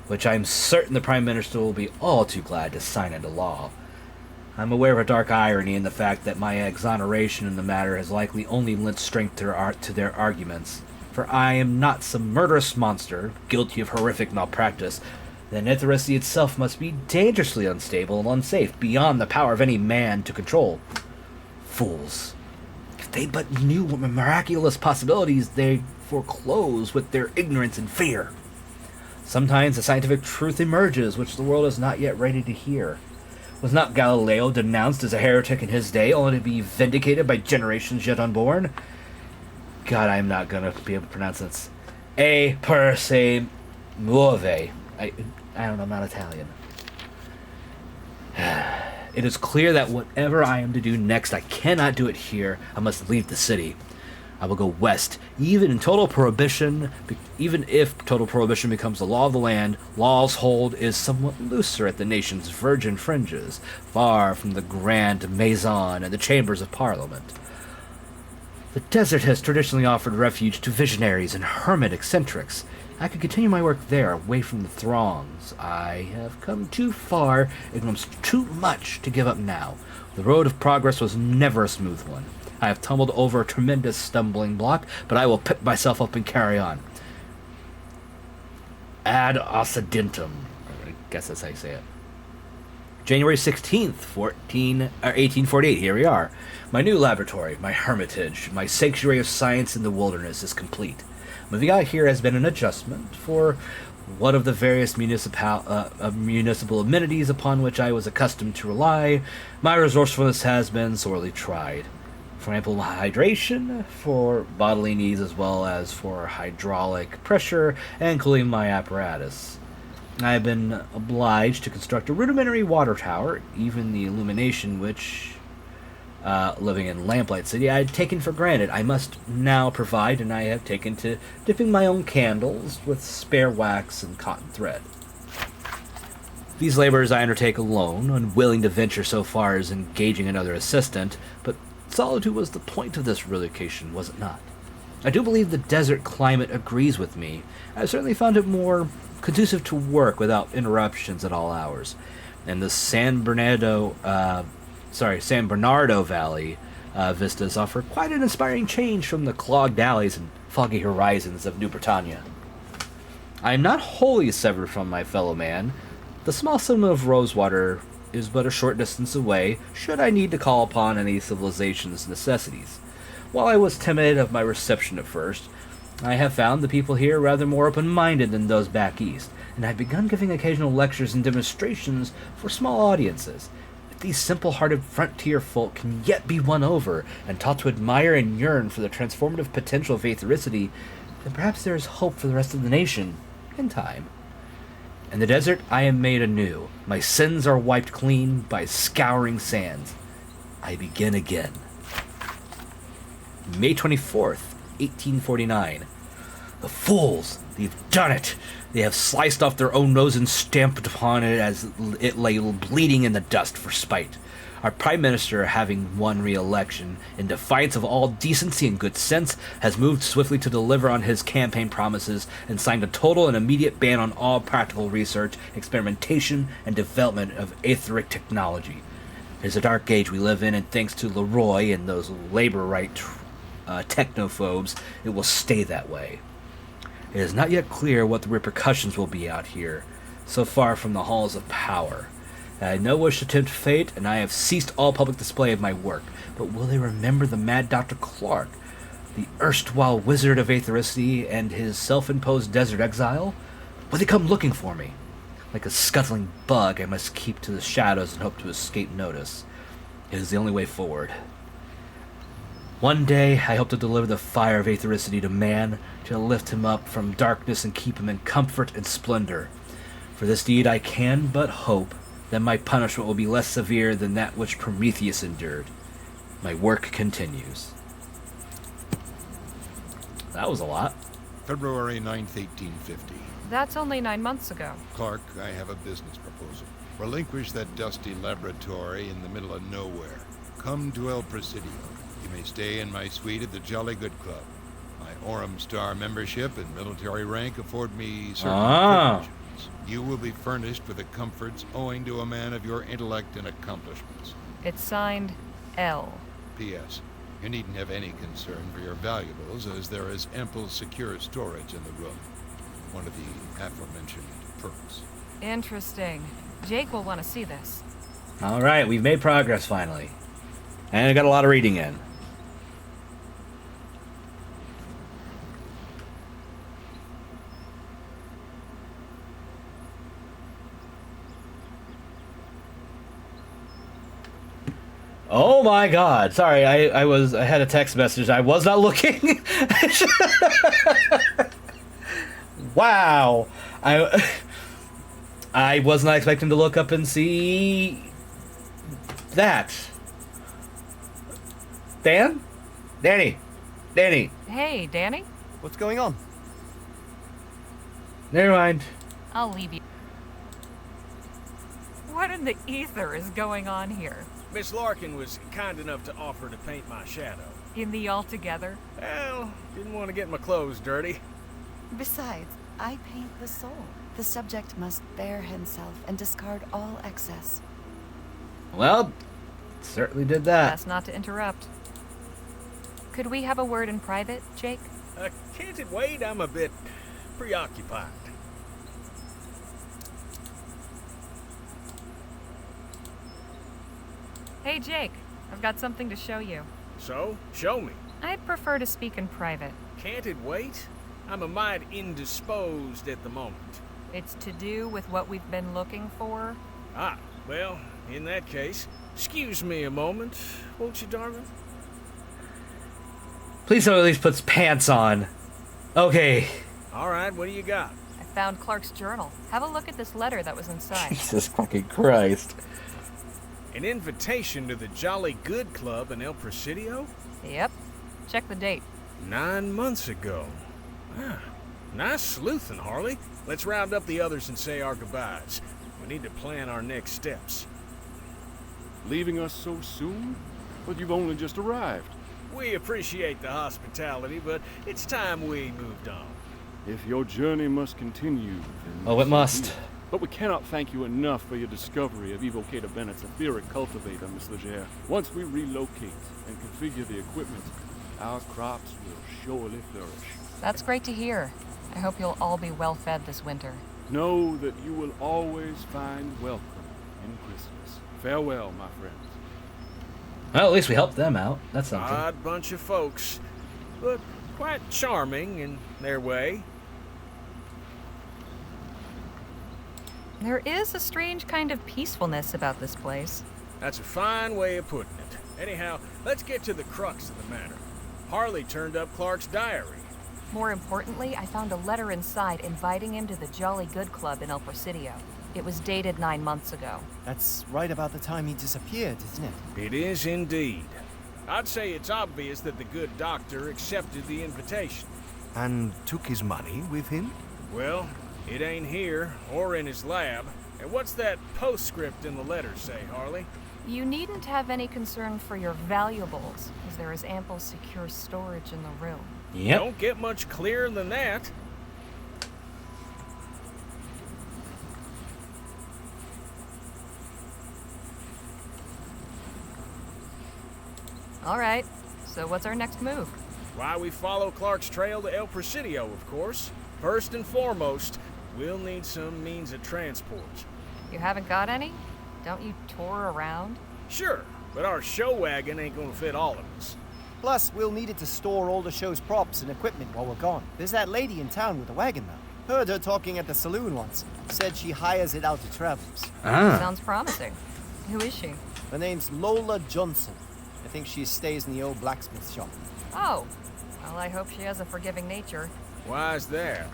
which I'm certain the Prime Minister will be all too glad to sign into law. I'm aware of a dark irony in the fact that my exoneration in the matter has likely only lent strength to their arguments, for I am not some murderous monster, guilty of horrific malpractice. Then Aethericity itself must be dangerously unstable and unsafe, beyond the power of any man to control. Fools. If they but knew what miraculous possibilities they'd foreclose with their ignorance and fear. Sometimes a scientific truth emerges which the world is not yet ready to hear. Was not Galileo denounced as a heretic in his day, only to be vindicated by generations yet unborn? God, I'm not going to be able to pronounce this. E per se muove. I don't know, I'm not Italian. It is clear that whatever I am to do next, I cannot do it here. I must leave the city. I will go west, even if total prohibition becomes the law of the land. Law's hold is somewhat looser at the nation's virgin fringes, far from the grand maison and the chambers of Parliament. The desert has traditionally offered refuge to visionaries and hermit eccentrics. I could continue my work there, away from the throngs. I have come too far and almost too much to give up now. The road of progress was never a smooth one. I have tumbled over a tremendous stumbling block, but I will pick myself up and carry on. Ad occidentum. I guess that's how you say it. January 16th, 1848. Here we are. My new laboratory, my hermitage, my sanctuary of science in the wilderness is complete. Moving out here has been an adjustment for one of the various municipal amenities upon which I was accustomed to rely. My resourcefulness has been sorely tried. For ample hydration, for bodily needs, as well as for hydraulic pressure and cooling my apparatus. I have been obliged to construct a rudimentary water tower, even the illumination which, living in Lamplight City, I had taken for granted. I must now provide, and I have taken to dipping my own candles with spare wax and cotton thread. These labors I undertake alone, unwilling to venture so far as engaging another assistant, but solitude was the point of this relocation, was it not? I do believe the desert climate agrees with me. I've certainly found it more conducive to work without interruptions at all hours. And the San Bernardo Valley vistas offer quite an inspiring change from the clogged alleys and foggy horizons of New Britannia. I am not wholly severed from my fellow man. The small settlement of Rosewater is but a short distance away, should I need to call upon any civilization's necessities. While I was timid of my reception at first, I have found the people here rather more open-minded than those back east, and I've begun giving occasional lectures and demonstrations for small audiences. If these simple-hearted frontier folk can yet be won over and taught to admire and yearn for the transformative potential of Aethericity, then perhaps there is hope for the rest of the nation, in time. In the desert, I am made anew. My sins are wiped clean by scouring sands. I begin again. May 24th, 1849. The fools! They've done it! They have sliced off their own nose and stamped upon it as it lay bleeding in the dust for spite. Our Prime Minister, having won re-election, in defiance of all decency and good sense, has moved swiftly to deliver on his campaign promises and signed a total and immediate ban on all practical research, experimentation, and development of etheric technology. It is a dark age we live in, and thanks to Leroy and those labor-right technophobes, it will stay that way. It is not yet clear what the repercussions will be out here, so far from the halls of power. I had no wish to tempt fate, and I have ceased all public display of my work. But will they remember the mad Dr. Clark, the erstwhile wizard of Aethericity, and his self-imposed desert exile? Will they come looking for me? Like a scuttling bug, I must keep to the shadows and hope to escape notice. It is the only way forward. One day, I hope to deliver the fire of Aethericity to man, to lift him up from darkness and keep him in comfort and splendor. For this deed I can but hope that my punishment will be less severe than that which Prometheus endured. My work continues. That was a lot. February 9th, 1850. That's only 9 months ago. Clark, I have a business proposal. Relinquish that dusty laboratory in the middle of nowhere. Come to El Presidio. You may stay in my suite at the Jolly Good Club. My Orem Star membership and military rank afford me certain privileges. You will be furnished with the comforts owing to a man of your intellect and accomplishments. It's signed L. P.S. You needn't have any concern for your valuables, as there is ample secure storage in the room. One of the aforementioned perks. Interesting. Jake will want to see this. All right, we've made progress finally. And I got a lot of reading in. Oh my god. Sorry, I had a text message. I was not looking. Wow. I was not expecting to look up and see that. Dan? Danny. Hey, Danny? What's going on? Never mind. I'll leave you. What in the ether is going on here? Miss Larkin was kind enough to offer to paint my shadow. In the altogether? Well, didn't want to get my clothes dirty. Besides, I paint the soul. The subject must bear himself and discard all excess. Well, certainly did that. Best not to interrupt. Could we have a word in private, Jake? Can't it wait? I'm a bit preoccupied. Hey, Jake. I've got something to show you. So, show me. I'd prefer to speak in private. Can't it wait? I'm a mite indisposed at the moment. It's to do with what we've been looking for. Ah, well, in that case, excuse me a moment, won't you, darling? Please don't at least put pants on. Okay. All right, what do you got? I found Clark's journal. Have a look at this letter that was inside. Jesus fucking Christ. An invitation to the Jolly Good Club in El Presidio? Yep. Check the date. 9 months ago. Ah, nice sleuthing, Harley. Let's round up the others and say our goodbyes. We need to plan our next steps. Leaving us so soon? But you've only just arrived. We appreciate the hospitality, but it's time we moved on. If your journey must continue, then Oh, it must. But we cannot thank you enough for your discovery of Evocator Bennett's etheric cultivator, Miss Legere. Once we relocate and configure the equipment, our crops will surely flourish. That's great to hear. I hope you'll all be well fed this winter. Know that you will always find welcome in Christmas. Farewell, my friends. Well, at least we helped them out. That's something. Odd bunch of folks, but quite charming in their way. There is a strange kind of peacefulness about this place. That's a fine way of putting it. Anyhow, let's get to the crux of the matter. Harley turned up Clark's diary. More importantly, I found a letter inside inviting him to the Jolly Good Club in El Presidio. It was dated 9 months ago. That's right about the time he disappeared, isn't it? It is indeed. I'd say it's obvious that the good doctor accepted the invitation. And took his money with him? Well, it ain't here, or in his lab. And what's that postscript in the letter say, Harley? You needn't have any concern for your valuables, as there is ample secure storage in the room. Yep. Don't get much clearer than that. All right, so what's our next move? Why we follow Clark's trail to El Presidio, of course. First and foremost, we'll need some means of transport. You haven't got any? Don't you tour around? Sure, but our show wagon ain't gonna fit all of us. Plus, we'll need it to store all the show's props and equipment while we're gone. There's that lady in town with the wagon now. Heard her talking at the saloon once. Said she hires it out to travelers. Sounds promising. Who is she? Her name's Lola Johnson. I think she stays in the old blacksmith shop. Oh, well, I hope she has a forgiving nature. Why's that?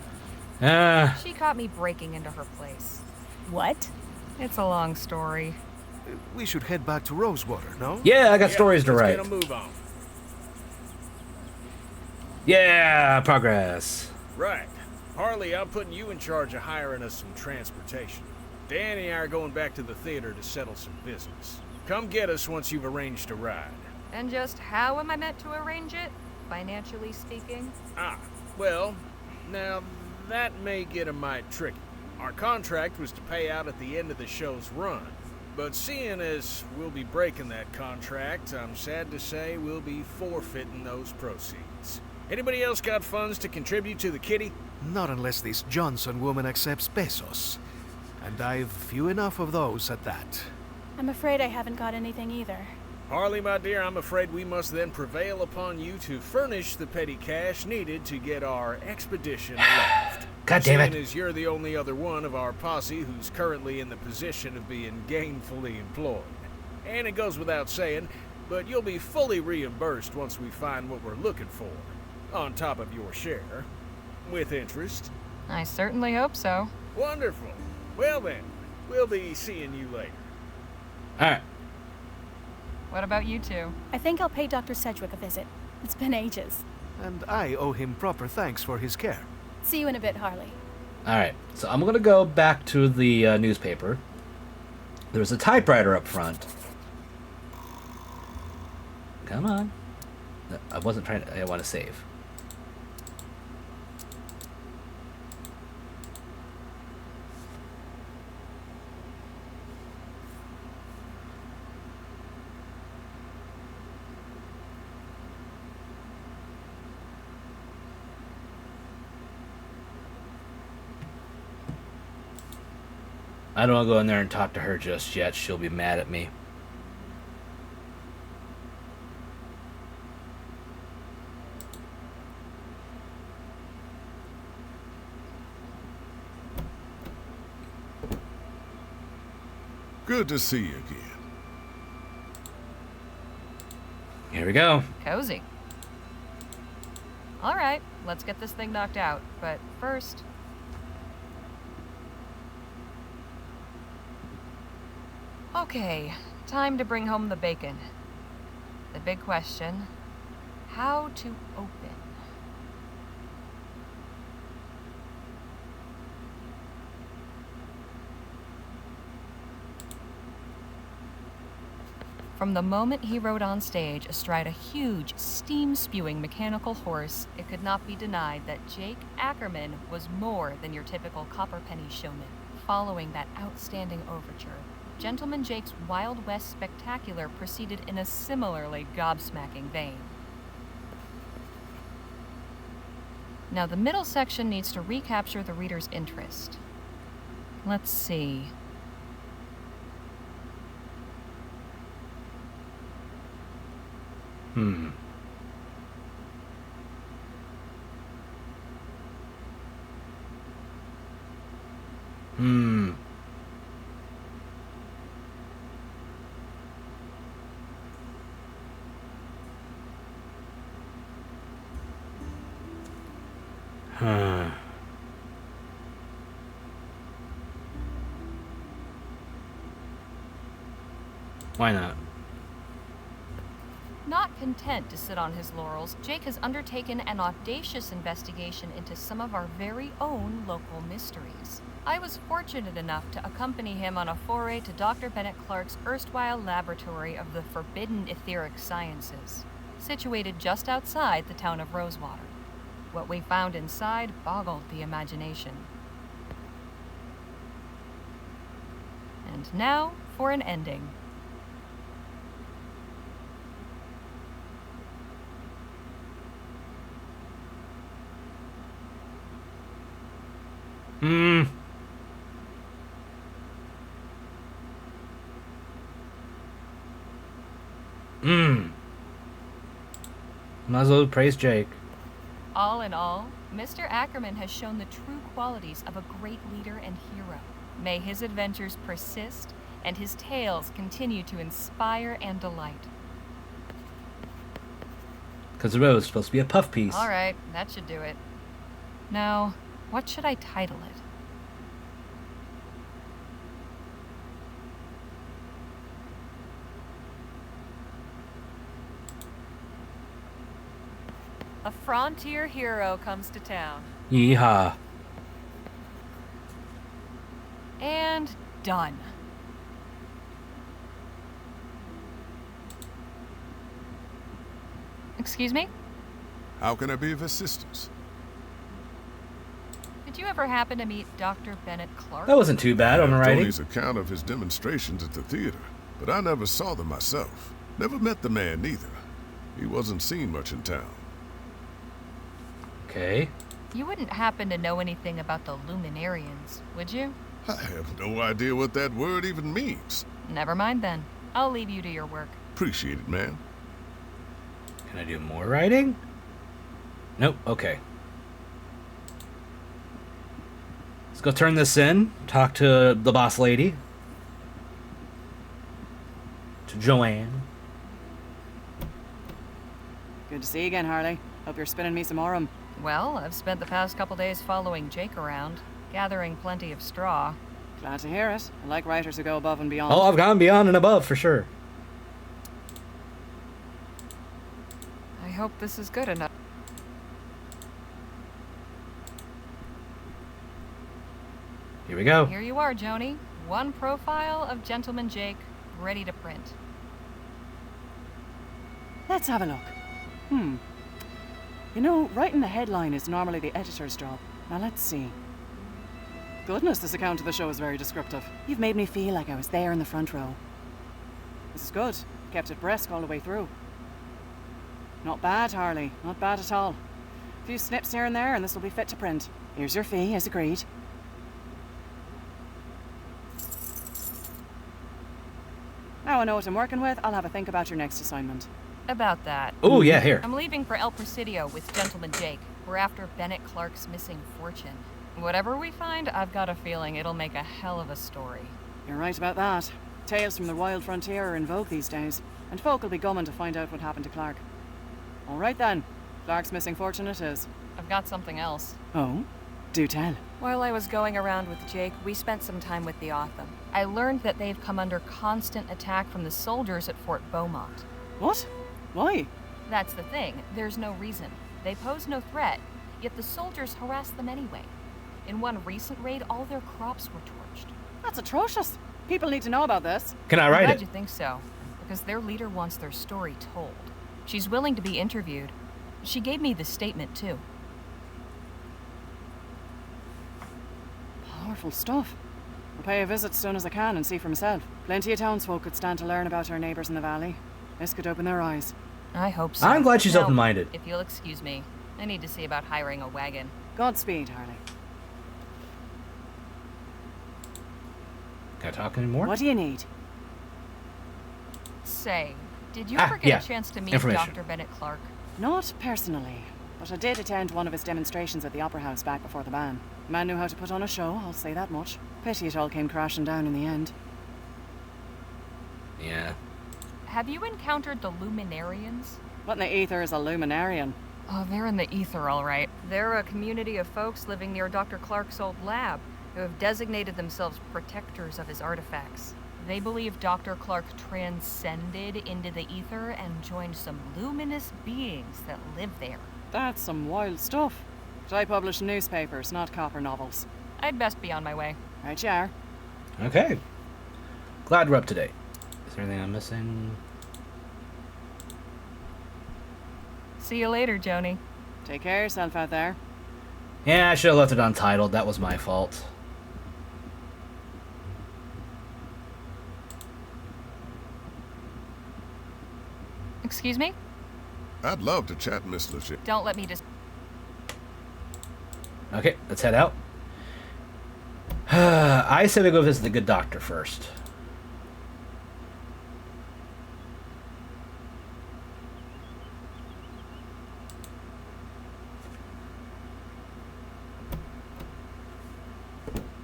She caught me breaking into her place. What? It's a long story. We should head back to Rosewater, no? Yeah, I got stories to write. Let's get a move on. Yeah, progress. Right. Harley, I'm putting you in charge of hiring us some transportation. Dan and I are going back to the theater to settle some business. Come get us once you've arranged a ride. And just how am I meant to arrange it, financially speaking? Well, now that may get a mite tricky. Our contract was to pay out at the end of the show's run, but seeing as we'll be breaking that contract, I'm sad to say we'll be forfeiting those proceeds. Anybody else got funds to contribute to the kitty? Not unless this Johnson woman accepts pesos. And I've few enough of those at that. I'm afraid I haven't got anything either. Harley, my dear, I'm afraid we must then prevail upon you to furnish the petty cash needed to get our expedition aloft. God damn it. Seeing as you're the only other one of our posse who's currently in the position of being gainfully employed. And it goes without saying, but you'll be fully reimbursed once we find what we're looking for. On top of your share. With interest. I certainly hope so. Wonderful. Well then, we'll be seeing you later. Alright. What about you two? I think I'll pay Dr. Sedgwick a visit. It's been ages. And I owe him proper thanks for his care. See you in a bit, Harley. Alright, so I'm gonna go back to the newspaper. There's a typewriter up front. Come on. I wasn't trying to... I want to save. I don't want to go in there and talk to her just yet. She'll be mad at me. Good to see you again. Here we go. Cozy. All right, let's get this thing knocked out. But first... Okay, time to bring home the bacon. The big question, how to open? From the moment he rode on stage astride a huge, steam-spewing mechanical horse, it could not be denied that Jake Ackerman was more than your typical copperpenny showman. Following that outstanding overture, Gentleman Jake's Wild West Spectacular proceeded in a similarly gobsmacking vein. Now the middle section needs to recapture the reader's interest. Let's see. Hmm. Huh. Why not? Not content to sit on his laurels, Jake has undertaken an audacious investigation into some of our very own local mysteries. I was fortunate enough to accompany him on a foray to Dr. Bennett Clark's erstwhile laboratory of the forbidden etheric sciences, situated just outside the town of Rosewater. What we found inside boggled the imagination. And now for an ending. Might as well praise Jake. All in all, Mr. Ackerman has shown the true qualities of a great leader and hero. May his adventures persist and his tales continue to inspire and delight. Because the road is supposed to be a puff piece. All right, that should do it. Now, what should I title it? A frontier hero comes to town. Yeehaw. And done. Excuse me? How can I be of assistance? Did you ever happen to meet Dr. Bennett Clark? That wasn't too bad on the writing. Tony's account of his demonstrations at the theater, but I never saw them myself. Never met the man neither. He wasn't seen much in town. Okay. You wouldn't happen to know anything about the Luminarians, would you? I have no idea what that word even means. Never mind then. I'll leave you to your work. Appreciate it, man. Can I do more writing? Nope. Okay. Let's go turn this in. Talk to the boss lady. To Joanne. Good to see you again, Harley. Hope you're spinning me some Orem. Well, I've spent the past couple days following Jake around, gathering plenty of straw. Glad to hear it. I like writers who go above and beyond. Oh, I've gone beyond and above for sure. I hope this is good enough. Here we go. Here you are, Joni. One profile of Gentleman Jake, ready to print. Let's have a look. You know, writing the headline is normally the editor's job. Now let's see. Goodness, this account of the show is very descriptive. You've made me feel like I was there in the front row. This is good. Kept it brisk all the way through. Not bad, Harley. Not bad at all. A few snips here and there, and this will be fit to print. Here's your fee, as agreed. Now I know what I'm working with, I'll have a think about your next assignment. About that. Oh, yeah, here. I'm leaving for El Presidio with Gentleman Jake. We're after Bennett Clark's missing fortune. Whatever we find, I've got a feeling it'll make a hell of a story. You're right about that. Tales from the wild frontier are in vogue these days, and folk will be gumming to find out what happened to Clark. All right then. Clark's missing fortune it is. I've got something else. Oh? Do tell. While I was going around with Jake, we spent some time with the Otham. I learned that they've come under constant attack from the soldiers at Fort Beaumont. What? Why? That's the thing. There's no reason. They pose no threat, yet the soldiers harass them anyway. In one recent raid, all their crops were torched. That's atrocious. People need to know about this. Can I write I'm glad it? you think so, because their leader wants their story told. She's willing to be interviewed. She gave me the statement, too. Powerful stuff. I'll pay a visit as soon as I can and see for myself. Plenty of townsfolk could stand to learn about our neighbours in the valley. This could open their eyes. I hope so. I'm glad she's Now, open-minded. If you'll excuse me, I need to see about hiring a wagon. Godspeed, Harley. Can I talk anymore? What do you need? Say, did you ever get a chance to meet Dr. Bennett Clark? Not personally, but I did attend one of his demonstrations at the Opera House back before the ban. The man knew how to put on a show, I'll say that much. Pity it all came crashing down in the end. Yeah. Have you encountered the Luminarians? What in the ether is a Luminarian? Oh, they're in the ether, all right. They're a community of folks living near Dr. Clark's old lab who have designated themselves protectors of his artifacts. They believe Dr. Clark transcended into the ether and joined some luminous beings that live there. That's some wild stuff. But I publish newspapers, not copper novels. I'd best be on my way. Right you are. Okay. Glad we're up to date. Is there anything I'm missing? See you later, Joni. Take care of yourself out there. Yeah, I should have left it untitled. That was my fault. Excuse me? I'd love to chat, Miss Lucia. Don't let me just... Okay, let's head out. I say we go visit the good doctor first.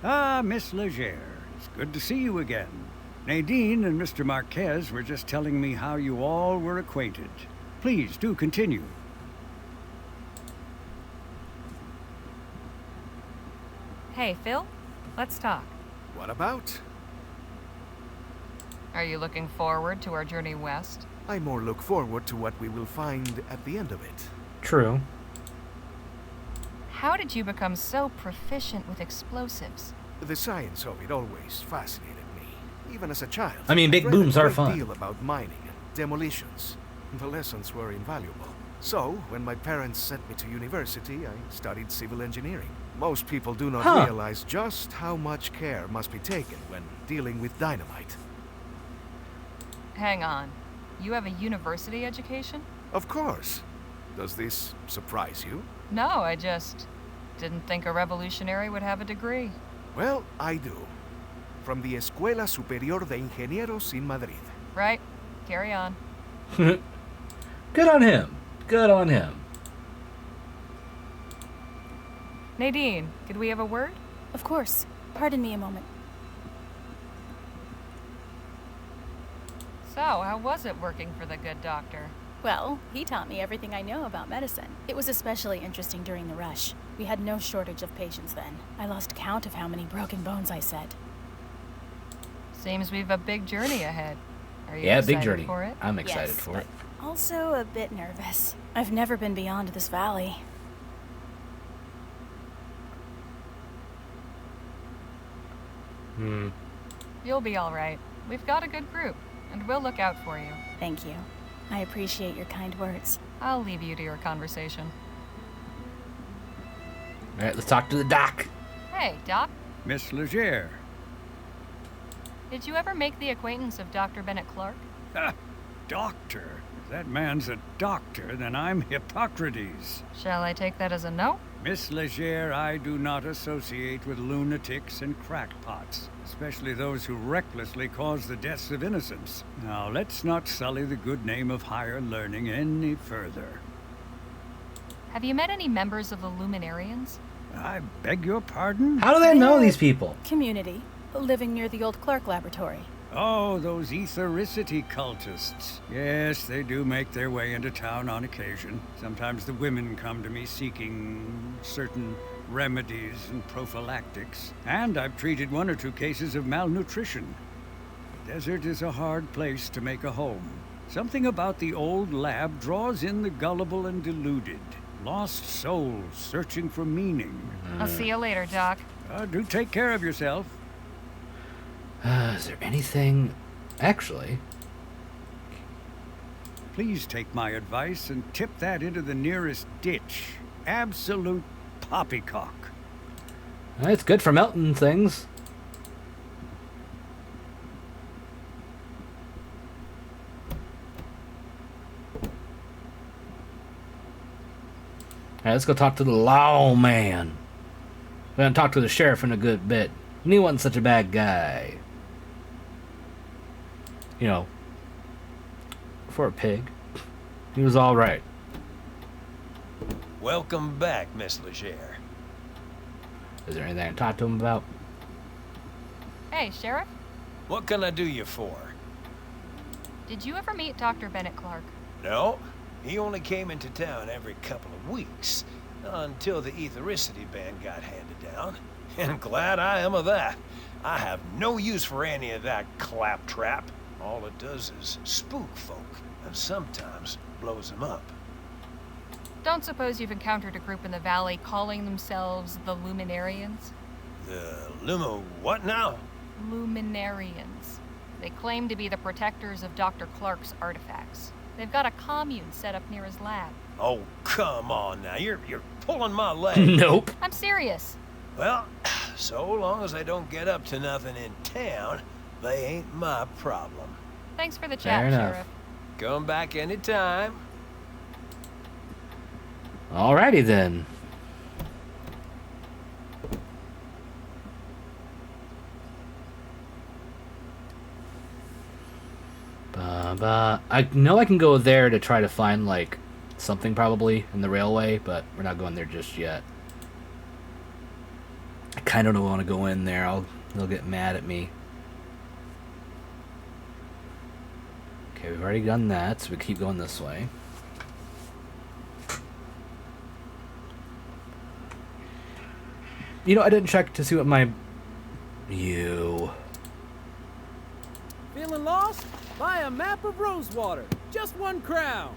Ah, Miss Leger, it's good to see you again. Nadine and Mr. Marquez were just telling me how you all were acquainted. Please do continue. Hey, Phil? Let's talk. What about? Are you looking forward to our journey west? I more look forward to what we will find at the end of it. True. How did you become so proficient with explosives? The science of it always fascinated me, even as a child. I mean, big booms are fun. I read a great deal about mining and demolitions. The lessons were invaluable. So, when my parents sent me to university, I studied civil engineering. Most people do not realize just how much care must be taken when dealing with dynamite. Hang on. You have a university education? Of course. Does this surprise you? No, I just didn't think a revolutionary would have a degree. Well, I do. From the Escuela Superior de Ingenieros in Madrid. Right. Carry on. Good on him. Good on him. Nadine, could we have a word? Of course. Pardon me a moment. So, how was it working for the good doctor? Well, he taught me everything I know about medicine. It was especially interesting during the rush. We had no shortage of patients then. I lost count of how many broken bones I set. Seems we've a big journey ahead. Are you big excited journey. for it? I'm excited for it. Also a bit nervous. I've never been beyond this valley. You'll be all right. We've got a good group, and we'll look out for you. Thank you. I appreciate your kind words. I'll leave you to your conversation. All right, let's talk to the doc. Hey, Doc. Miss Legere. Did you ever make the acquaintance of Dr. Bennett Clark? Doctor? If that man's a doctor, then I'm Hippocrates. Shall I take that as a no? Miss Legere, I do not associate with lunatics and crackpots, especially those who recklessly cause the deaths of innocents. Now, let's not sully the good name of higher learning any further. Have you met any members of the Luminarians? I beg your pardon? How do they know these people? Community, living near the old Clark laboratory. Oh, those ethericity cultists. Yes, they do make their way into town on occasion. Sometimes the women come to me seeking certain remedies and prophylactics. And I've treated 1 or 2 cases of malnutrition. The desert is a hard place to make a home. Something about the old lab draws in the gullible and deluded. Lost souls searching for meaning. I'll see you later, Doc. Do take care of yourself. Is there anything... Actually... Please take my advice and tip that into the nearest ditch. Absolute poppycock. It's good for melting things. Alright, let's go talk to the lawman. We haven't talked to the sheriff in a good bit. And he wasn't such a bad guy. You know, for a pig, he was all right. Welcome back, Miss Legere. Is there anything I can talk to him about? Hey, Sheriff. What can I do you for? Did you ever meet Dr. Bennett Clark? No, he only came into town every couple of weeks, until the ethericity ban got handed down. And glad I am of that. I have no use for any of that claptrap. All it does is spook folk, and sometimes blows them up. Don't suppose you've encountered a group in the valley calling themselves the Luminarians? The Lumo what now? Luminarians. They claim to be the protectors of Dr. Clark's artifacts. They've got a commune set up near his lab. Oh, come on now. You're pulling my leg. Nope. I'm serious. Well, so long as I don't get up to nothing in town, they ain't my problem. Thanks for the chat, Fair enough. Sheriff. Come back anytime. Alrighty then. I know I can go there to try to find, like, something probably in the railway, but we're not going there just yet. I kind of don't want to go in there. They'll get mad at me. Okay, we've already done that, so we keep going this way. You know, I didn't check to see what my... Feeling lost? Buy a map of Rosewater. Just 1 crown.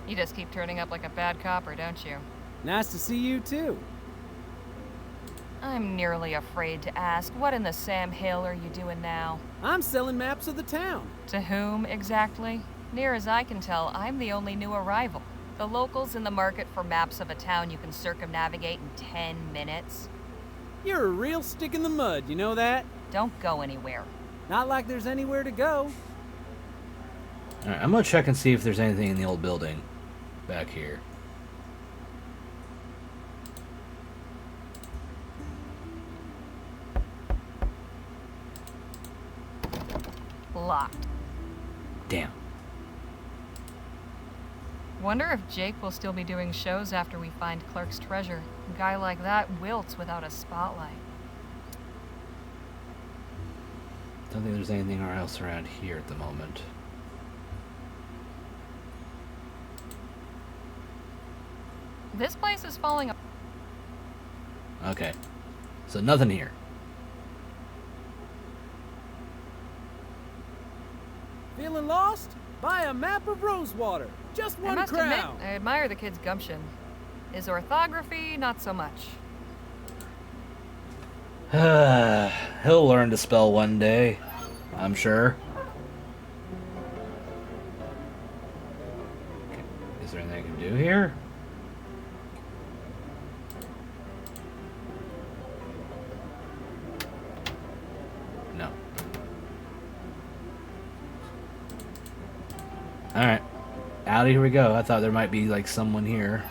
You just keep turning up like a bad copper, don't you? Nice to see you, too. I'm nearly afraid to ask, what in the Sam Hill are you doing now? I'm selling maps of the town. To whom, exactly? Near as I can tell, I'm the only new arrival. The locals in the market for maps of a town you can circumnavigate in 10 minutes. You're a real stick in the mud, you know that? Don't go anywhere. Not like there's anywhere to go. Alright, I'm gonna check and see if there's anything in the old building back here. Locked. Damn. Wonder if Jake will still be doing shows after we find Clark's treasure. A guy like that wilts without a spotlight. Don't think there's anything else around here at the moment. This place is falling apart. Okay. So nothing here. Feeling lost? Buy a map of Rosewater. Just one I must crown. admit, I admire the kid's gumption. His orthography, not so much. He'll learn to spell one day, I'm sure. Is there anything I can do here? No. Alright. Out of here we go. I thought there might be like someone here.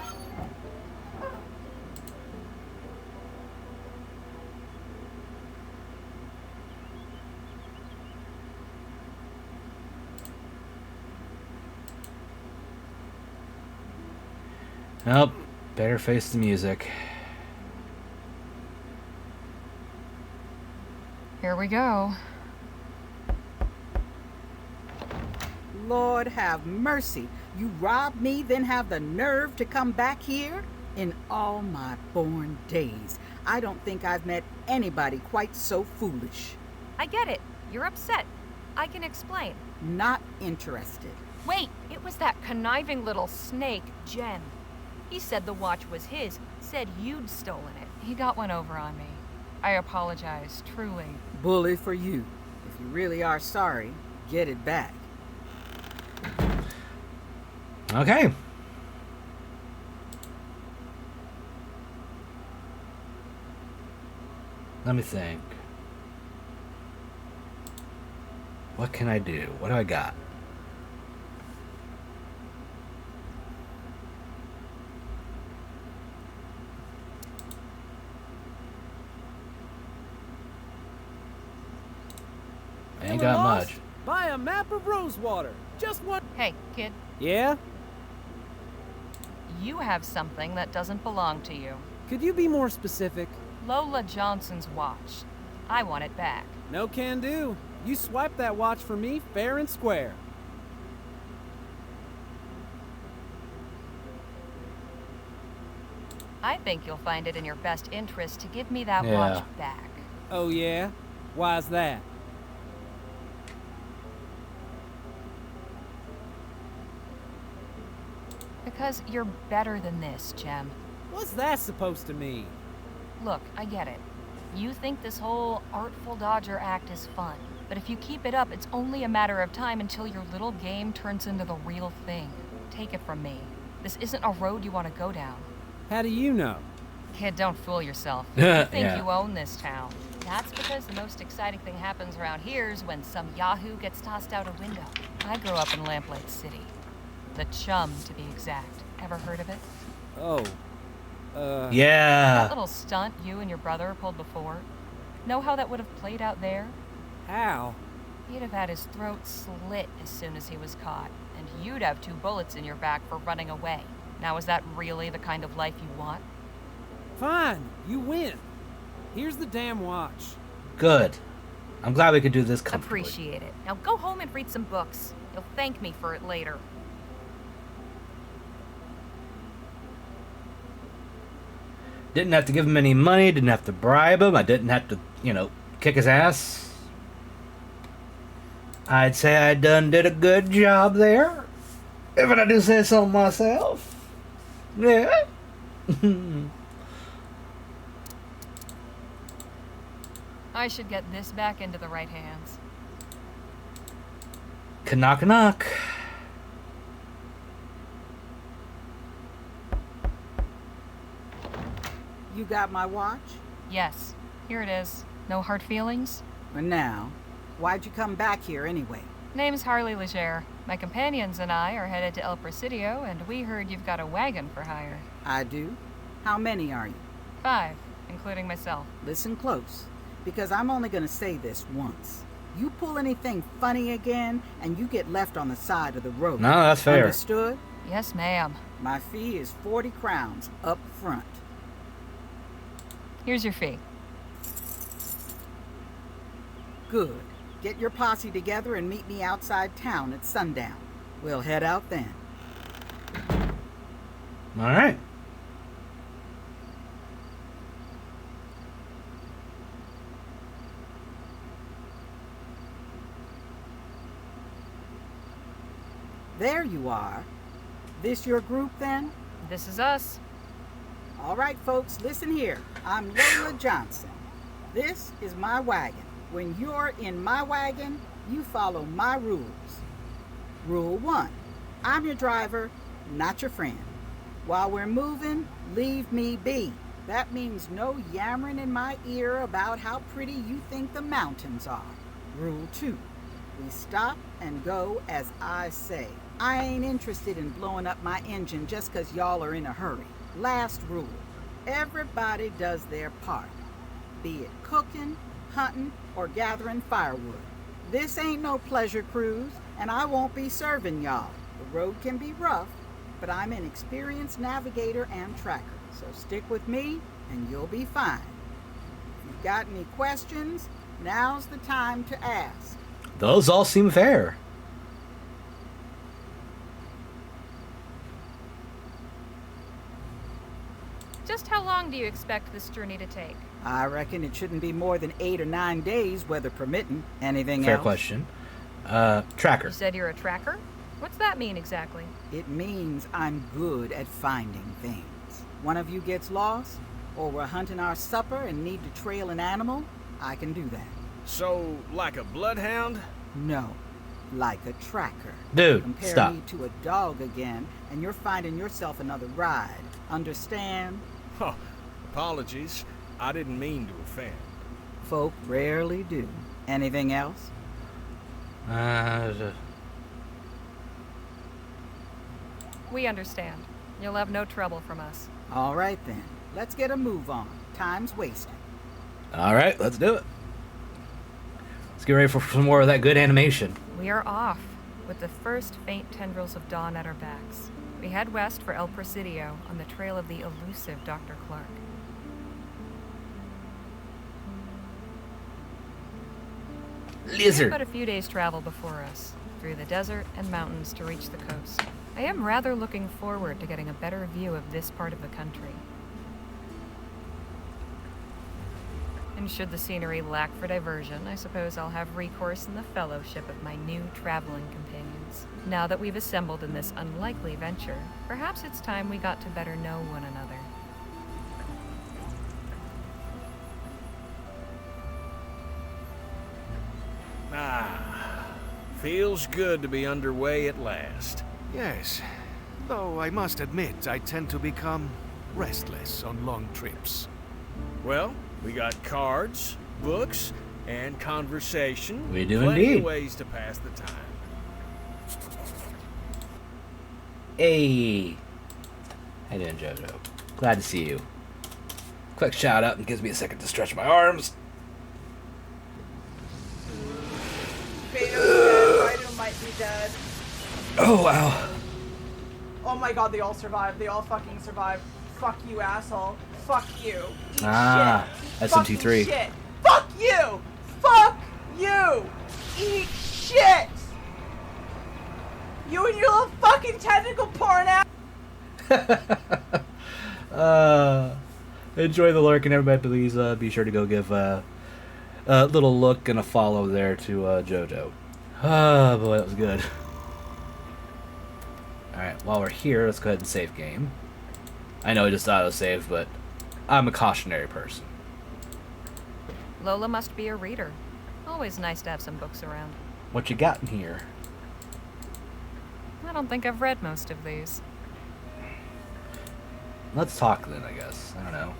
Nope. Better face the music. Here we go. Lord have mercy. You robbed me, then have the nerve to come back here? In all my born days, I don't think I've met anybody quite so foolish. I get it. You're upset. I can explain. Not interested. Wait, it was that conniving little snake, Jem. He said the watch was his, said you'd stolen it. He got one over on me. I apologize, truly. Bully for you. If you really are sorry, get it back. Okay. Let me think. What can I do? What do I got? I ain't got much. Buy a map of Rosewater. Just one. Hey, kid. Yeah? You have something that doesn't belong to you. Could you be more specific? Lola Johnson's watch. I want it back. No can do. You swiped that watch for me fair and square. I think you'll find it in your best interest to give me that Yeah. watch back. Oh yeah? Why's that? Because you're better than this, Jem. What's that supposed to mean? Look, I get it. You think this whole Artful Dodger act is fun. But if you keep it up, it's only a matter of time until your little game turns into the real thing. Take it from me. This isn't a road you want to go down. How do you know? Kid, don't fool yourself. You think Yeah. you own this town. That's because the most exciting thing happens around here is when some yahoo gets tossed out a window. I grew up in Lamplight City. The Chum, to be exact. Ever heard of it? Oh. Yeah. That little stunt you and your brother pulled before. Know how that would have played out there? How? He'd have had his throat slit as soon as he was caught, and you'd have 2 bullets in your back for running away. Now, is that really the kind of life you want? Fine, you win. Here's the damn watch. Good. I'm glad we could do this comfortably. Appreciate it. Now go home and read some books. You'll thank me for it later. Didn't have to give him any money, didn't have to bribe him, I didn't have to, kick his ass. Mm-hmm. I'd say I did a good job there. If I do say so myself. Yeah. I should get this back into the right hands. Knock knock. You got my watch? Yes, here it is. No hard feelings? Well, now, why'd you come back here anyway? Name's Harley Leger. My companions and I are headed to El Presidio, and we heard you've got a wagon for hire. I do? How many are you? 5, including myself. Listen close, because I'm only gonna say this once. You pull anything funny again, and you get left on the side of the road. No, that's fair. Understood? Yes, ma'am. My fee is 40 crowns up front. Here's your fee. Good. Get your posse together and meet me outside town at sundown. We'll head out then. All right. There you are. This your group then? This is us. All right, folks, listen here. I'm Lola Johnson. This is my wagon. When you're in my wagon, you follow my rules. Rule 1. I'm your driver, not your friend. While we're moving, leave me be. That means no yammering in my ear about how pretty you think the mountains are. Rule 2. We stop and go as I say. I ain't interested in blowing up my engine just 'cause y'all are in a hurry. Last rule. Everybody does their part. Be it cooking, hunting, or gathering firewood. This ain't no pleasure cruise, and I won't be serving y'all. The road can be rough, but I'm an experienced navigator and tracker, so stick with me and you'll be fine. If you've got any questions, now's the time to ask. Those all seem fair. Just how long do you expect this journey to take? I reckon it shouldn't be more than 8 or 9 days, weather permitting. Anything Fair else? question. Tracker. You said you're a tracker? What's that mean exactly? It means I'm good at finding things. One of you gets lost, or we're hunting our supper and need to trail an animal, I can do that. So, like a bloodhound? No, like a tracker. Dude, Compare stop. me to a dog again, and you're finding yourself another ride. Understand? Oh, apologies. I didn't mean to offend. Folk rarely do. Anything else? We understand. You'll have no trouble from us. All right then. Let's get a move on. Time's wasting. All right, let's do it. Let's get ready for some more of that good animation. We are off, with the first faint tendrils of dawn at our backs. We head west for El Presidio on the trail of the elusive Dr. Clark. We have but a few days' travel before us, through the desert and mountains to reach the coast. I am rather looking forward to getting a better view of this part of the country. And should the scenery lack for diversion, I suppose I'll have recourse in the fellowship of my new traveling companions. Now that we've assembled in this unlikely venture, perhaps it's time we got to better know one another. Ah, feels good to be underway at last. Yes, though I must admit I tend to become restless on long trips. Well, we got cards, books, and conversation. We do Plenty indeed. of ways to pass the time. Hey. How you doing, JoJo? Glad to see you. Quick shout out and gives me a second to stretch my arms. Rhino might be dead. Oh, wow. Oh my god, they all survived. They all fucking survived. Fuck you, asshole. Fuck you. Eat Ah, shit. SM23. Fucking shit. Fuck you! Fuck you! Eat shit! You and your little fucking tentacle porn ass! Enjoy the lurk, and everybody please be sure to go give a little look and a follow there to JoJo. Oh boy, that was good. Alright, while we're here, let's go ahead and save game. I know it just auto-saved, but I'm a cautionary person. Lola must be a reader. Always nice to have some books around. What you got in here? I don't think I've read most of these. Let's talk then, I guess. I don't know.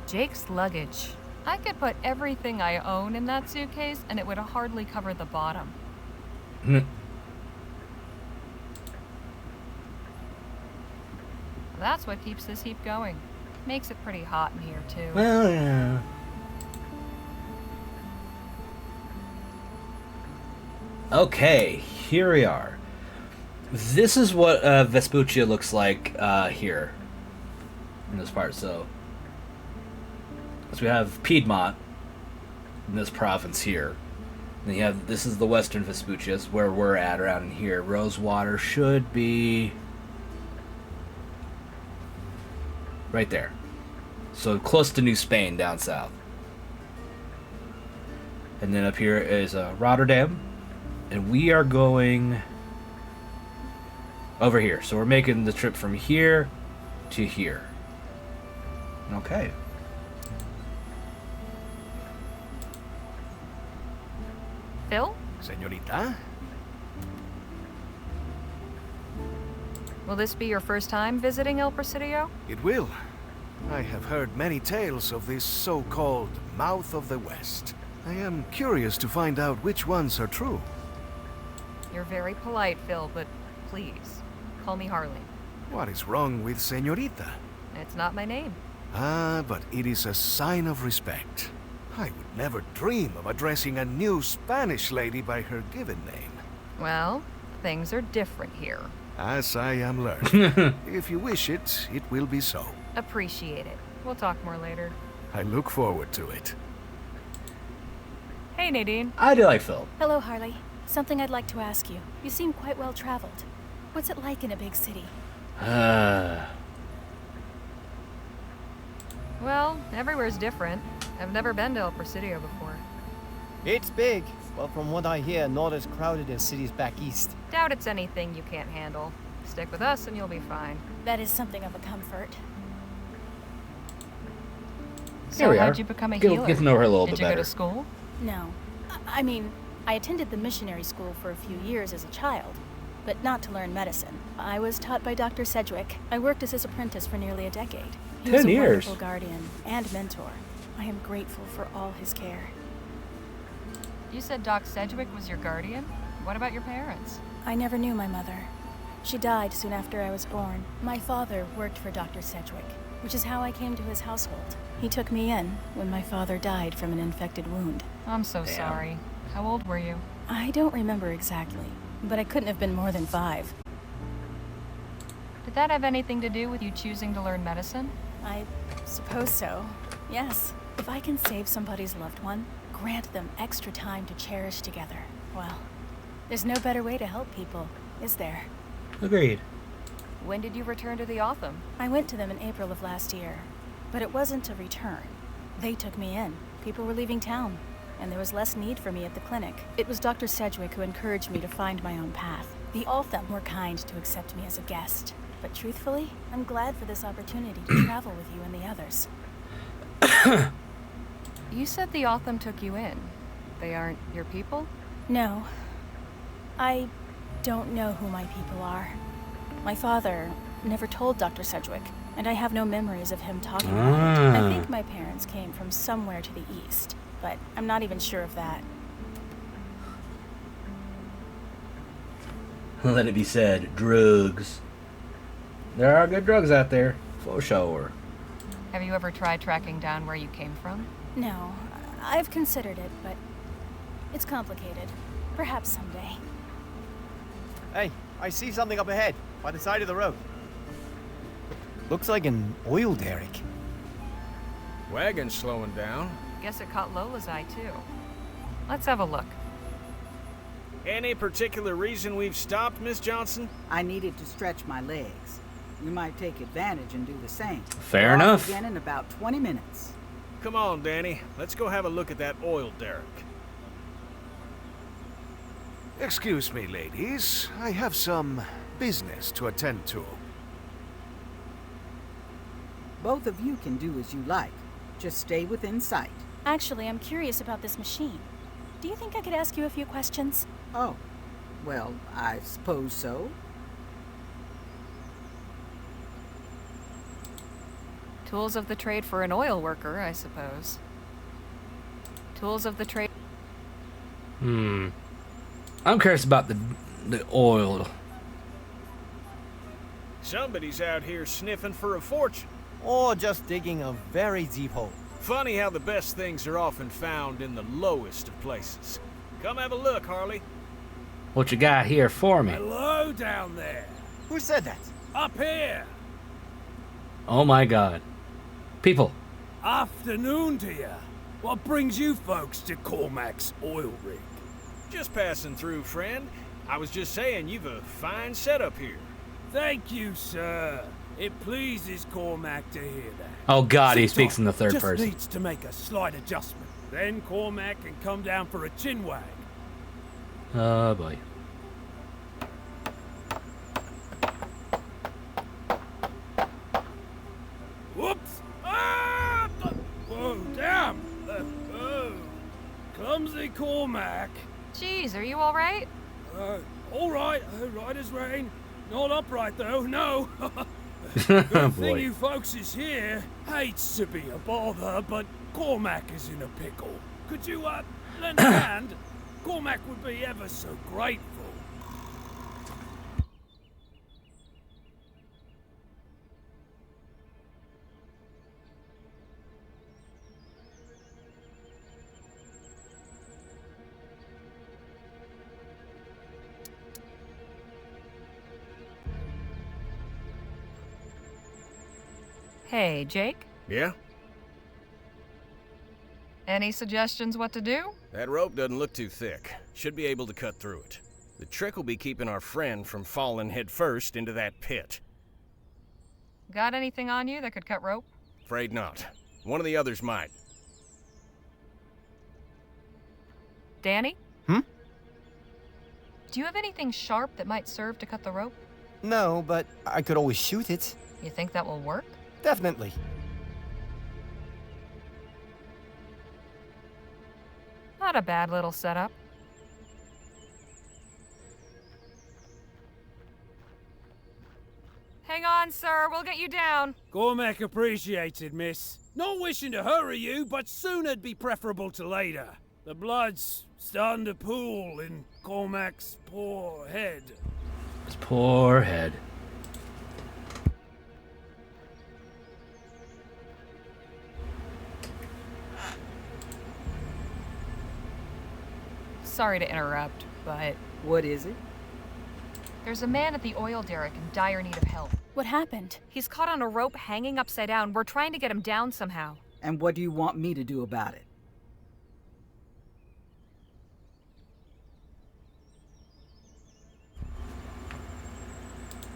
Jake's luggage. I could put everything I own in that suitcase and it would hardly cover the bottom. That's what keeps this heap going. Makes it pretty hot in here, too. Well, yeah. Okay, here we are. This is what Vespuccia looks like here in this part. So we have Piedmont in this province here. And you have, this is the Western Vespuccia, where we're at around here. Rosewater should be right there. So close to New Spain down south. And then up here is Rotterdam. And we are going over here. So we're making the trip from here to here. Okay. Phil? Señorita? Will this be your first time visiting El Presidio? It will. I have heard many tales of this so-called Mouth of the West. I am curious to find out which ones are true. You're very polite, Phil, but please, call me Harley. What is wrong with Señorita? It's not my name. Ah, but it is a sign of respect. I would never dream of addressing a new Spanish lady by her given name. Well, things are different here. As I am learning. If you wish it, it will be so. Appreciate it. We'll talk more later. I look forward to it. Hey, Nadine. I do like Phil. Hello, Harley. Something I'd like to ask you. You seem quite well traveled. What's it like in a big city? Well, everywhere's different. I've never been to El Presidio before. It's big. Well, from what I hear, not as crowded as cities back east. Doubt it's anything you can't handle. Stick with us and you'll be fine. That is something of a comfort. So how'd you become a healer? Get to know her a little bit Did you better. go to school? No. I mean, I attended the missionary school for a few years as a child, but not to learn medicine. I was taught by Dr. Sedgwick. I worked as his apprentice for nearly a decade. He was 10 a years. wonderful guardian and mentor. I am grateful for all his care. You said Doc Sedgwick was your guardian? What about your parents? I never knew my mother. She died soon after I was born. My father worked for Dr. Sedgwick, which is how I came to his household. He took me in when my father died from an infected wound. I'm so sorry. How old were you? I don't remember exactly, but I couldn't have been more than 5. Did that have anything to do with you choosing to learn medicine? I suppose so. Yes. If I can save somebody's loved one, grant them extra time to cherish together, well, there's no better way to help people, is there? Agreed. When did you return to the Otham? I went to them in April of last year, but it wasn't a return. They took me in. People were leaving town, and there was less need for me at the clinic. It was Dr. Sedgwick who encouraged me to find my own path. The Otham were kind to accept me as a guest, but truthfully, I'm glad for this opportunity to travel with you and the others. You said the Otham took you in. They aren't your people? No. I don't know who my people are. My father never told Dr. Sedgwick, and I have no memories of him talking about it. I think my parents came from somewhere to the east, but I'm not even sure of that. Let it be said, drugs. There are good drugs out there, for sure. Have you ever tried tracking down where you came from? No, I've considered it, but it's complicated. Perhaps someday. Hey, I see something up ahead, by the side of the road. Looks like an oil derrick. Wagon's slowing down. Guess it caught Lola's eye, too. Let's have a look. Any particular reason we've stopped, Miss Johnson? I needed to stretch my legs. You might take advantage and do the same. Fair We're off enough. Again in about 20 minutes. Come on, Danny. Let's go have a look at that oil derrick. Excuse me, ladies. I have some business to attend to. Both of you can do as you like. Just stay within sight. Actually, I'm curious about this machine. Do you think I could ask you a few questions? Oh, well, I suppose so. Tools of the trade for an oil worker, I suppose. Tools of the trade. I'm curious about the oil. Somebody's out here sniffing for a fortune. Or just digging a very deep hole. Funny how the best things are often found in the lowest of places. Come have a look, Harley. What you got here for me? Hello down there. Who said that? Up here. Oh my god. People. Afternoon to you. What brings you folks to Cormac's oil rig? Just passing through, friend. I was just saying you've a fine setup here. Thank you, sir. It pleases Cormac to hear that. Oh god, he Sit speaks tight. in the third Just person. needs to make a slight adjustment. Then Cormac can come down for a chin wag. Oh boy. Whoops! Ah! Whoa, damn! Oh. Clumsy Cormac. Jeez, are you alright? All right as rain. Not upright though, no. Oh, Good boy. thing you folks is here. Hates to be a bother, but Cormac is in a pickle. Could you, lend a hand? Cormac would be ever so grateful. Hey, Jake? Yeah? Any suggestions what to do? That rope doesn't look too thick. Should be able to cut through it. The trick will be keeping our friend from falling headfirst into that pit. Got anything on you that could cut rope? Afraid not. One of the others might. Danny? Hmm? Do you have anything sharp that might serve to cut the rope? No, but I could always shoot it. You think that will work? Definitely. Not a bad little setup. Hang on, sir. We'll get you down. Cormac appreciated, miss. Not wishing to hurry you, but sooner'd be preferable to later. The blood's starting to pool in Cormac's poor head. His poor head. Sorry to interrupt, but What is it? there's a man at the oil derrick in dire need of help. What happened? He's caught on a rope hanging upside down. We're trying to get him down somehow. And what do you want me to do about it?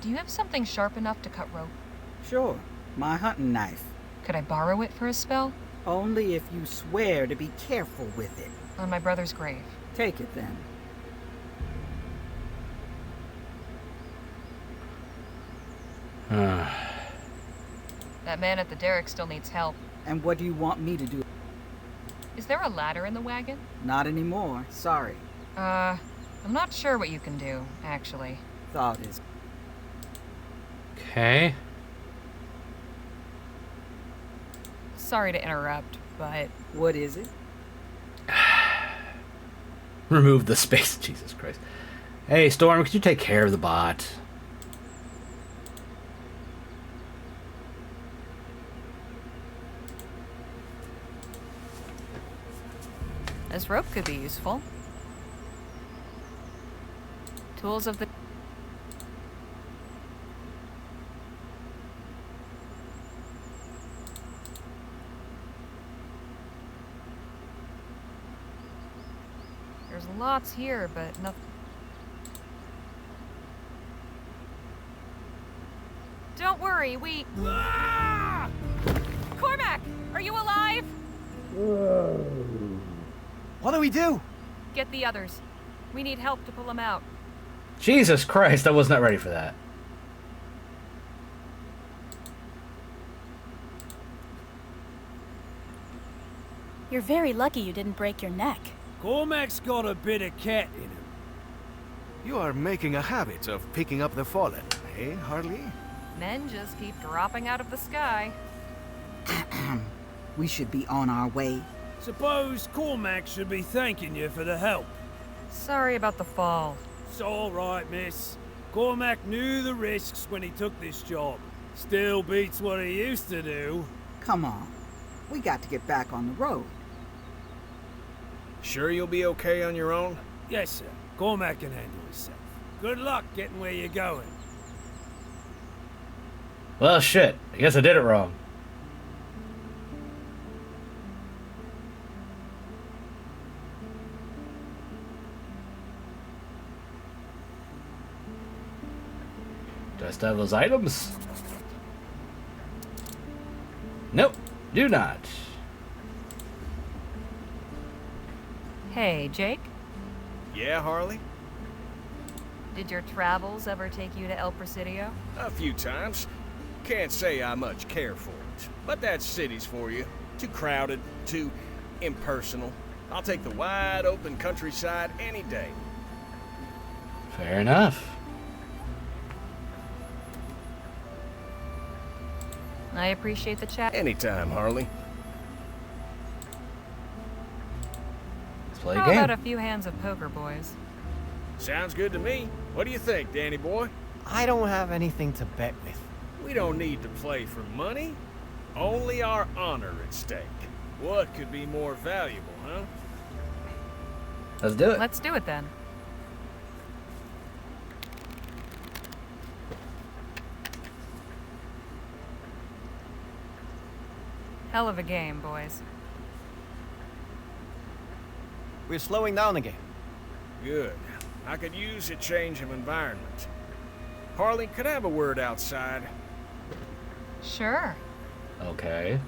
Do you have something sharp enough to cut rope? Sure, my hunting knife. Could I borrow it for a spell? Only if you swear to be careful with it. On my brother's grave. Take it then. That man at the derrick still needs help. And what do you want me to do? Is there a ladder in the wagon? Not anymore, sorry. I'm not sure what you can do, actually. Thought is. Okay. Sorry to interrupt, but... What is it? Remove the space. Jesus Christ. Hey, Storm, could you take care of the bot? This rope could be useful. Tools of the... There's lots here, but nothing... Don't worry, we... Ah! Cormac! Are you alive? What do we do? Get the others. We need help to pull him out. Jesus Christ, I was not ready for that. You're very lucky you didn't break your neck. Cormac's got a bit of cat in him. You are making a habit of picking up the fallen, eh, Harley? Men just keep dropping out of the sky. We should be on our way. Suppose Cormac should be thanking you for the help. Sorry about the fall. It's all right, miss. Cormac knew the risks when he took this job. Still beats what he used to do. Come on. We got to get back on the road. Sure you'll be okay on your own? Yes, sir. Cormac can handle himself. Good luck getting where you're going. Well, shit. I guess I did it wrong. Do I still have those items? Nope. Do not. Hey, Jake? Yeah, Harley? Did your travels ever take you to El Presidio? A few times. Can't say I much care for it. But that city's for you. Too crowded, too impersonal. I'll take the wide open countryside any day. Fair enough. I appreciate the chat. Anytime, Harley. Let's play a How game. about a few hands of poker, boys? Sounds good to me. What do you think, Danny boy? I don't have anything to bet with. We don't need to play for money. Only our honor at stake. What could be more valuable, huh? Let's do it. Let's do it then. Hell of a game, boys. We're slowing down again. Good. I could use a change of environment. Harley, could I have a word outside? Sure. Okay.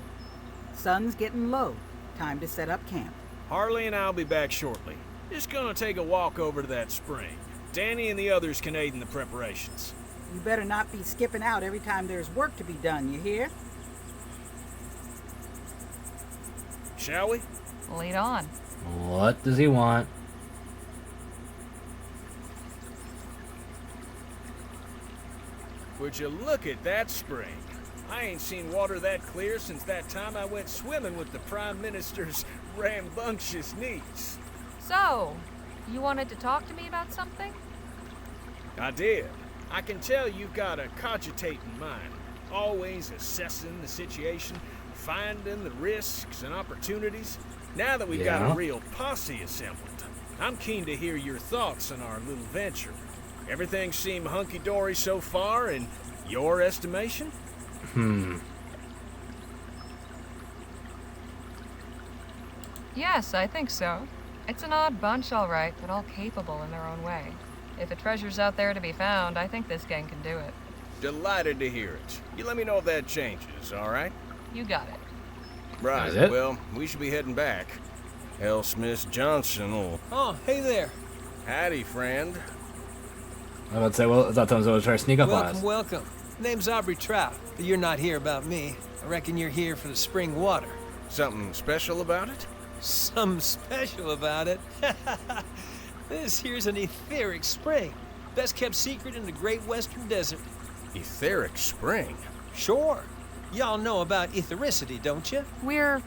Sun's getting low. Time to set up camp. Harley and I'll be back shortly. Just gonna take a walk over to that spring. Danny and the others can aid in the preparations. You better not be skipping out every time there's work to be done, you hear? Shall we? Lead on. What does he want? Would you look at that spring? I ain't seen water that clear since that time I went swimming with the Prime Minister's rambunctious niece. So, you wanted to talk to me about something? I did. I can tell you've got a cogitating mind, always assessing the situation, finding the risks and opportunities. Now that we've got a real posse assembled, I'm keen to hear your thoughts on our little venture. Everything seem hunky-dory so far, in your estimation? Yes, I think so. It's an odd bunch, all right, but all capable in their own way. If a treasure's out there to be found, I think this gang can do it. Delighted to hear it. You let me know if that changes, all right? You got it. Right, That is it? well, we should be heading back. L. Smith Johnson will... Oh, hey there. Howdy, friend. I was about to say, well, I thought someone was trying to sneak up on us. Welcome. Name's Aubrey Trout, but you're not here about me. I reckon you're here for the spring water. Something special about it? Something special about it? This here's an etheric spring. Best kept secret in the Great Western Desert. Etheric spring? Sure. Y'all know about ethericity, don't you? We're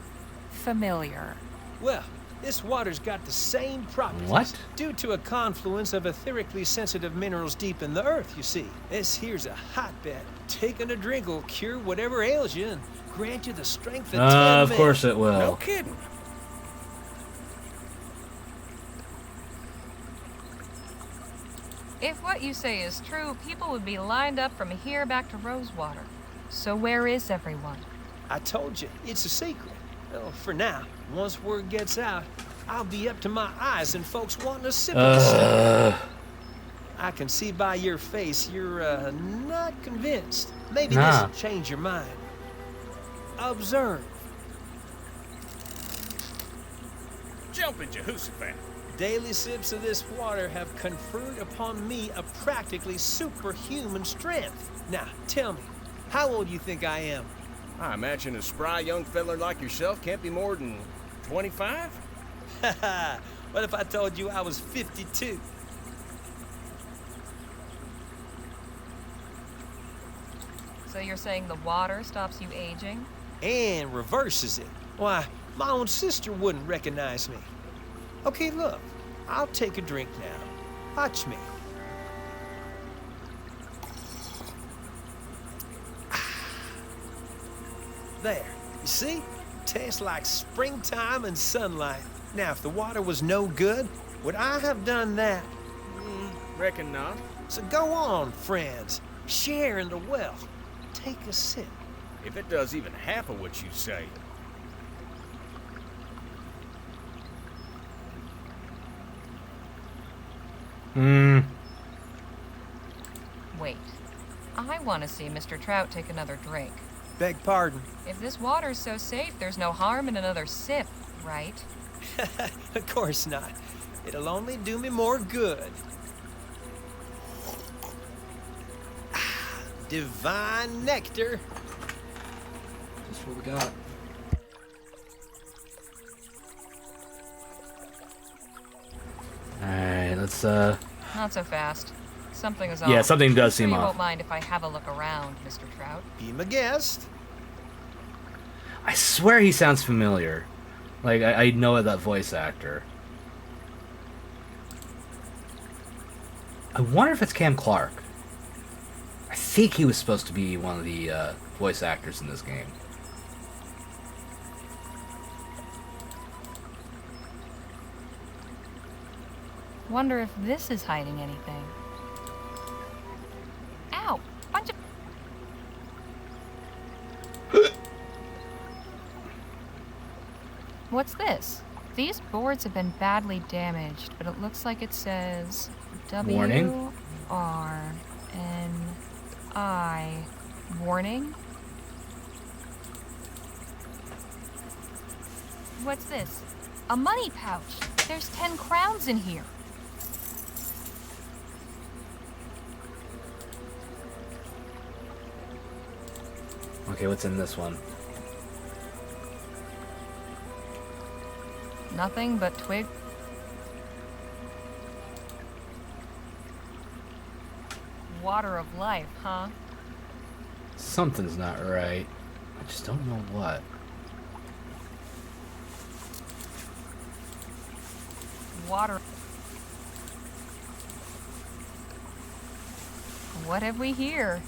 familiar. Well, this water's got the same properties. What? Due to a confluence of etherically sensitive minerals deep in the earth, you see. This here's a hotbed. Taking a drink will cure whatever ails you and grant you the strength of 10 men. Of course it will. No kidding. If what you say is true, people would be lined up from here back to Rosewater. So where is everyone? I told you, it's a secret. Well, for now. Once word gets out, I'll be up to my eyes in folks wanting a sip of the stuff. I can see by your face you're not convinced. Maybe this will change your mind. Observe. Jumping Jehoshaphat. Daily sips of this water have conferred upon me a practically superhuman strength. Now, tell me, how old do you think I am? I imagine a spry young feller like yourself can't be more than 25? What if I told you I was 52? So you're saying the water stops you aging? And reverses it. Why, my own sister wouldn't recognize me. Okay, look, I'll take a drink now. Watch me. There, you see? Tastes like springtime and sunlight. Now, if the water was no good, would I have done that? Reckon not. So go on, friends. Share in the wealth. Take a sip. If it does even half of what you say. Wait. I want to see Mr. Trout take another drink. Beg pardon? If this water's so safe, there's no harm in another sip, right? Of course not. It'll only do me more good. Divine nectar. That's what we got. Alright, let's Not so fast. Something is off. Yeah, something does Sure seem you off. won't mind if I have a look around, Mr. Trout. Be my guest. I swear he sounds familiar. Like, I know that voice actor. I wonder if it's Cam Clark. I think he was supposed to be one of the voice actors in this game. Wonder if this is hiding anything. Ow! Bunch of... What's this? These boards have been badly damaged, but it looks like it says Warning. W-R-N-I. Warning? What's this? A money pouch. There's 10 crowns in here. Okay, what's in this one? Nothing but twig. Water of life, huh? Something's not right. I just don't know what. Water. What have we here?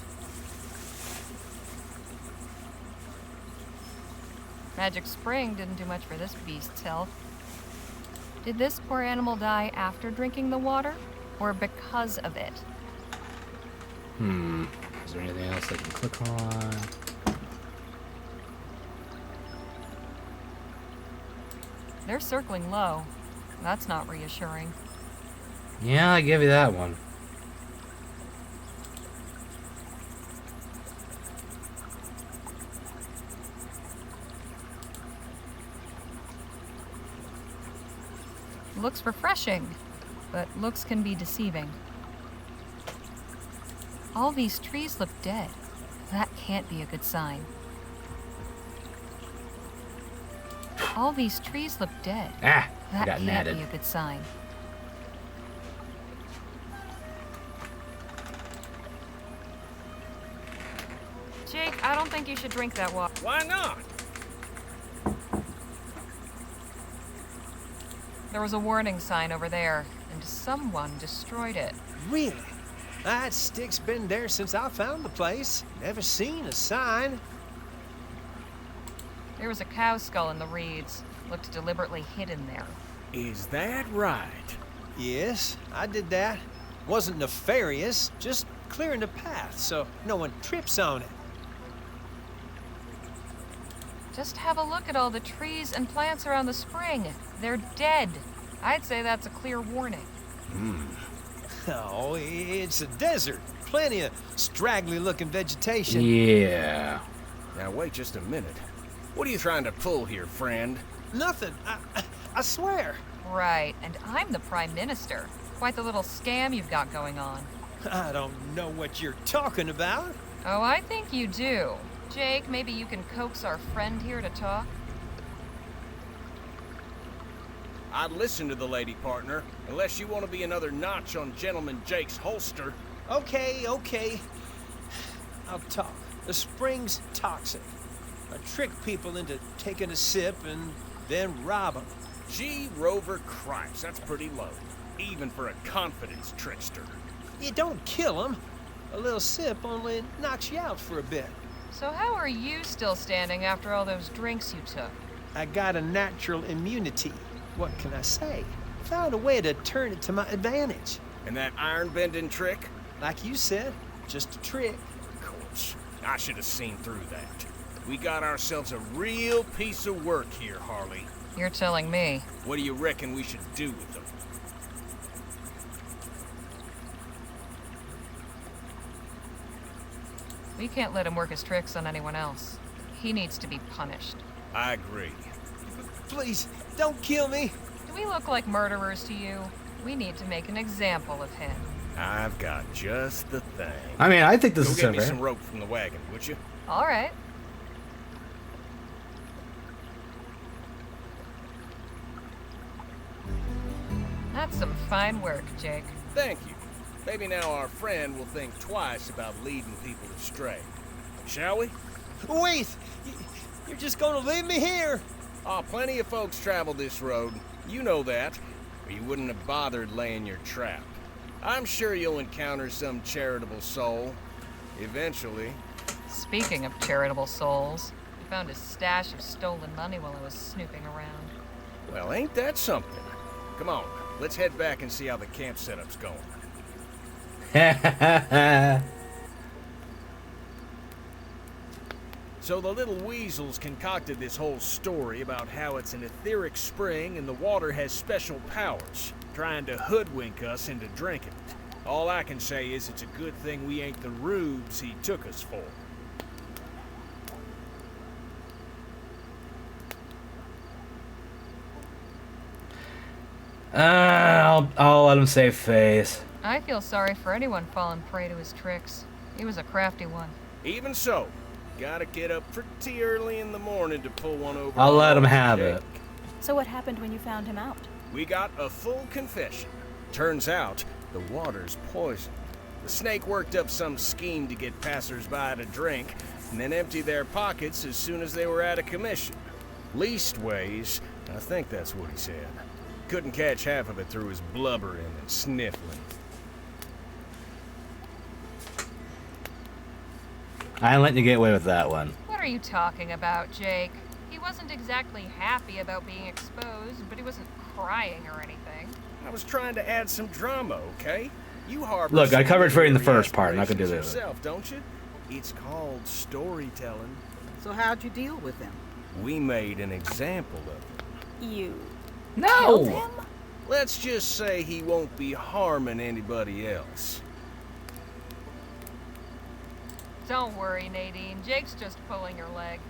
Magic Spring didn't do much for this beast's health. Did this poor animal die after drinking the water, or because of it? Is there anything else I can click on? They're circling low. That's not reassuring. Yeah, I give you that one. Looks refreshing, but looks can be deceiving. All these trees look dead. That can't be a good sign. All these trees look dead. Ah, I that got can't natted. be a good sign. Jake, I don't think you should drink that water. Why not? There was a warning sign over there, and someone destroyed it. Really? That stick's been there since I found the place. Never seen a sign. There was a cow skull in the reeds. Looked deliberately hidden there. Is that right? Yes, I did that. Wasn't nefarious, just clearing the path so no one trips on it. Just have a look at all the trees and plants around the spring. They're dead. I'd say that's a clear warning. Oh, it's a desert. Plenty of straggly-looking vegetation. Yeah. Now wait just a minute. What are you trying to pull here, friend? Nothing. I swear. Right, and I'm the Prime Minister. Quite the little scam you've got going on. I don't know what you're talking about. Oh, I think you do. Jake, maybe you can coax our friend here to talk? I'd listen to the lady, partner, unless you want to be another notch on Gentleman Jake's holster. Okay. I'll talk. The spring's toxic. I trick people into taking a sip and then rob them. Gee, Rover Cripes, that's pretty low. Even for a confidence trickster. You don't kill them. A little sip only knocks you out for a bit. So how are you still standing after all those drinks you took? I got a natural immunity. What can I say? Found a way to turn it to my advantage. And that iron-bending trick? Like you said, just a trick. Of course. I should have seen through that. We got ourselves a real piece of work here, Harley. You're telling me. What do you reckon we should do with them? We can't let him work his tricks on anyone else. He needs to be punished. I agree. Please, don't kill me. Do we look like murderers to you? We need to make an example of him. I've got just the thing. I mean, I think this is Go get me fair. some rope from the wagon, would you? All right. That's some fine work, Jake. Thank you. Maybe now our friend will think twice about leading people astray. Shall we? Wait! You're just gonna leave me here? Oh, plenty of folks travel this road. You know that, or you wouldn't have bothered laying your trap. I'm sure you'll encounter some charitable soul. Eventually. Speaking of charitable souls, I found a stash of stolen money while I was snooping around. Well, ain't that something? Come on, let's head back and see how the camp setup's going. So the little weasels concocted this whole story about how it's an etheric spring and the water has special powers, trying to hoodwink us into drinking it. All I can say is it's a good thing we ain't the rubes he took us for. I'll let him save face. I feel sorry for anyone falling prey to his tricks. He was a crafty one. Even so, gotta get up pretty early in the morning to pull one over. I'll let him have it. So what happened when you found him out? We got a full confession. Turns out, the water's poisoned. The snake worked up some scheme to get passers-by to drink, and then empty their pockets as soon as they were out of commission. Leastways, I think that's what he said. Couldn't catch half of it through his blubbering and sniffling. I ain't letting you get away with that one. What are you talking about, Jake? He wasn't exactly happy about being exposed, but he wasn't crying or anything. I was trying to add some drama, okay? You harbor. Look, I covered for you in the some first part. I'm not gonna do this. yourself, don't you? It's called storytelling. So how'd you deal with him? We made an example of him. You No. killed him? Let's just say he won't be harming anybody else. Don't worry, Nadine. Jake's just pulling your leg.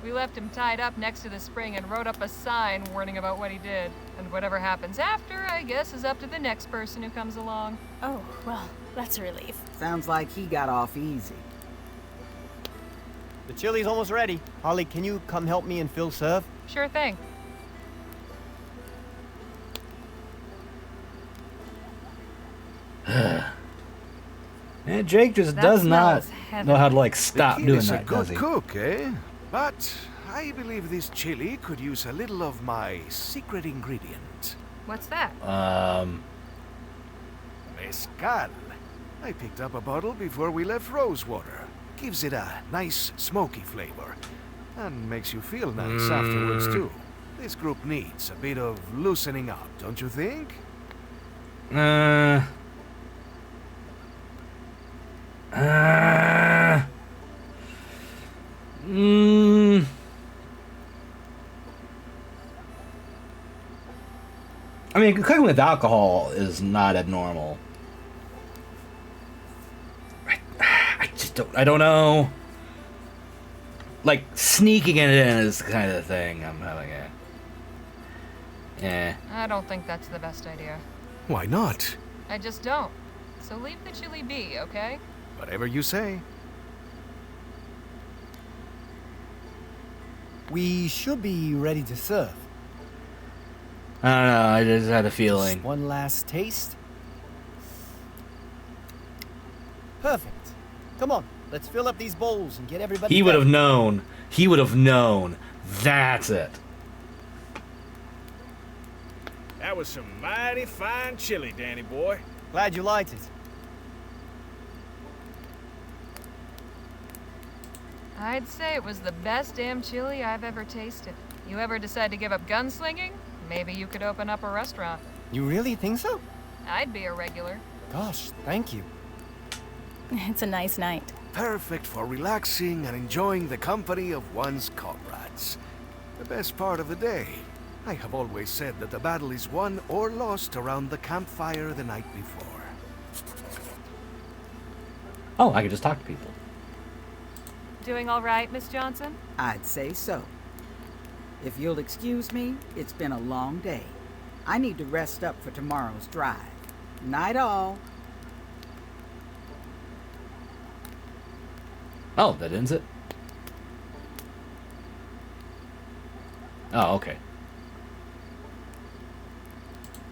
We left him tied up next to the spring and wrote up a sign warning about what he did. And whatever happens after, I guess, is up to the next person who comes along. Oh, well, that's a relief. Sounds like he got off easy. The chili's almost ready. Harley, can you come help me and Phil serve? Sure thing. And Jake just That does not smells heavenly. know how to, like, stop The kid doing is that, a good does he? cook, eh? But I believe this chili could use a little of my secret ingredient. What's that? Mezcal. I picked up a bottle before we left Rosewater. Gives it a nice smoky flavor. And makes you feel nice afterwards, too. This group needs a bit of loosening up, don't you think? I mean, cooking with alcohol is not abnormal. I just don't. I don't know. Like sneaking it in is the kind of thing I'm having. I don't think that's the best idea. Why not? I just don't. So leave the chili be, okay? Whatever you say. We should be ready to serve. I don't know, I just had a feeling. Just one last taste. Perfect. Come on, let's fill up these bowls and get everybody He would fed. have known. He would have known. That's it. That was some mighty fine chili, Danny boy. Glad you liked it. I'd say it was the best damn chili I've ever tasted. You ever decide to give up gunslinging? Maybe you could open up a restaurant. You really think so? I'd be a regular. Gosh, thank you. It's a nice night. Perfect for relaxing and enjoying the company of one's comrades. The best part of the day. I have always said that the battle is won or lost around the campfire the night before. Oh, I could just talk to people. Doing all right, Miss Johnson? I'd say so. If you'll excuse me, it's been a long day. I need to rest up for tomorrow's drive. Night all. Oh, that ends it? Oh, okay.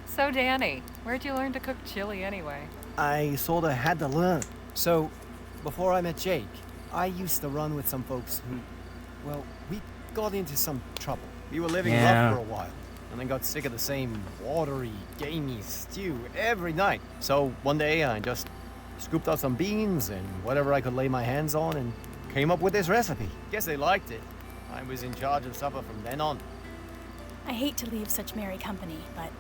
So, Danny, where'd you learn to cook chili anyway? I sorta had to learn. So, before I met Jake, I used to run with some folks who, well, we got into some trouble. We were living rough for a while, and then got sick of the same watery, gamey stew every night. So one day I just scooped out some beans and whatever I could lay my hands on and came up with this recipe. Guess they liked it. I was in charge of supper from then on. I hate to leave such merry company, but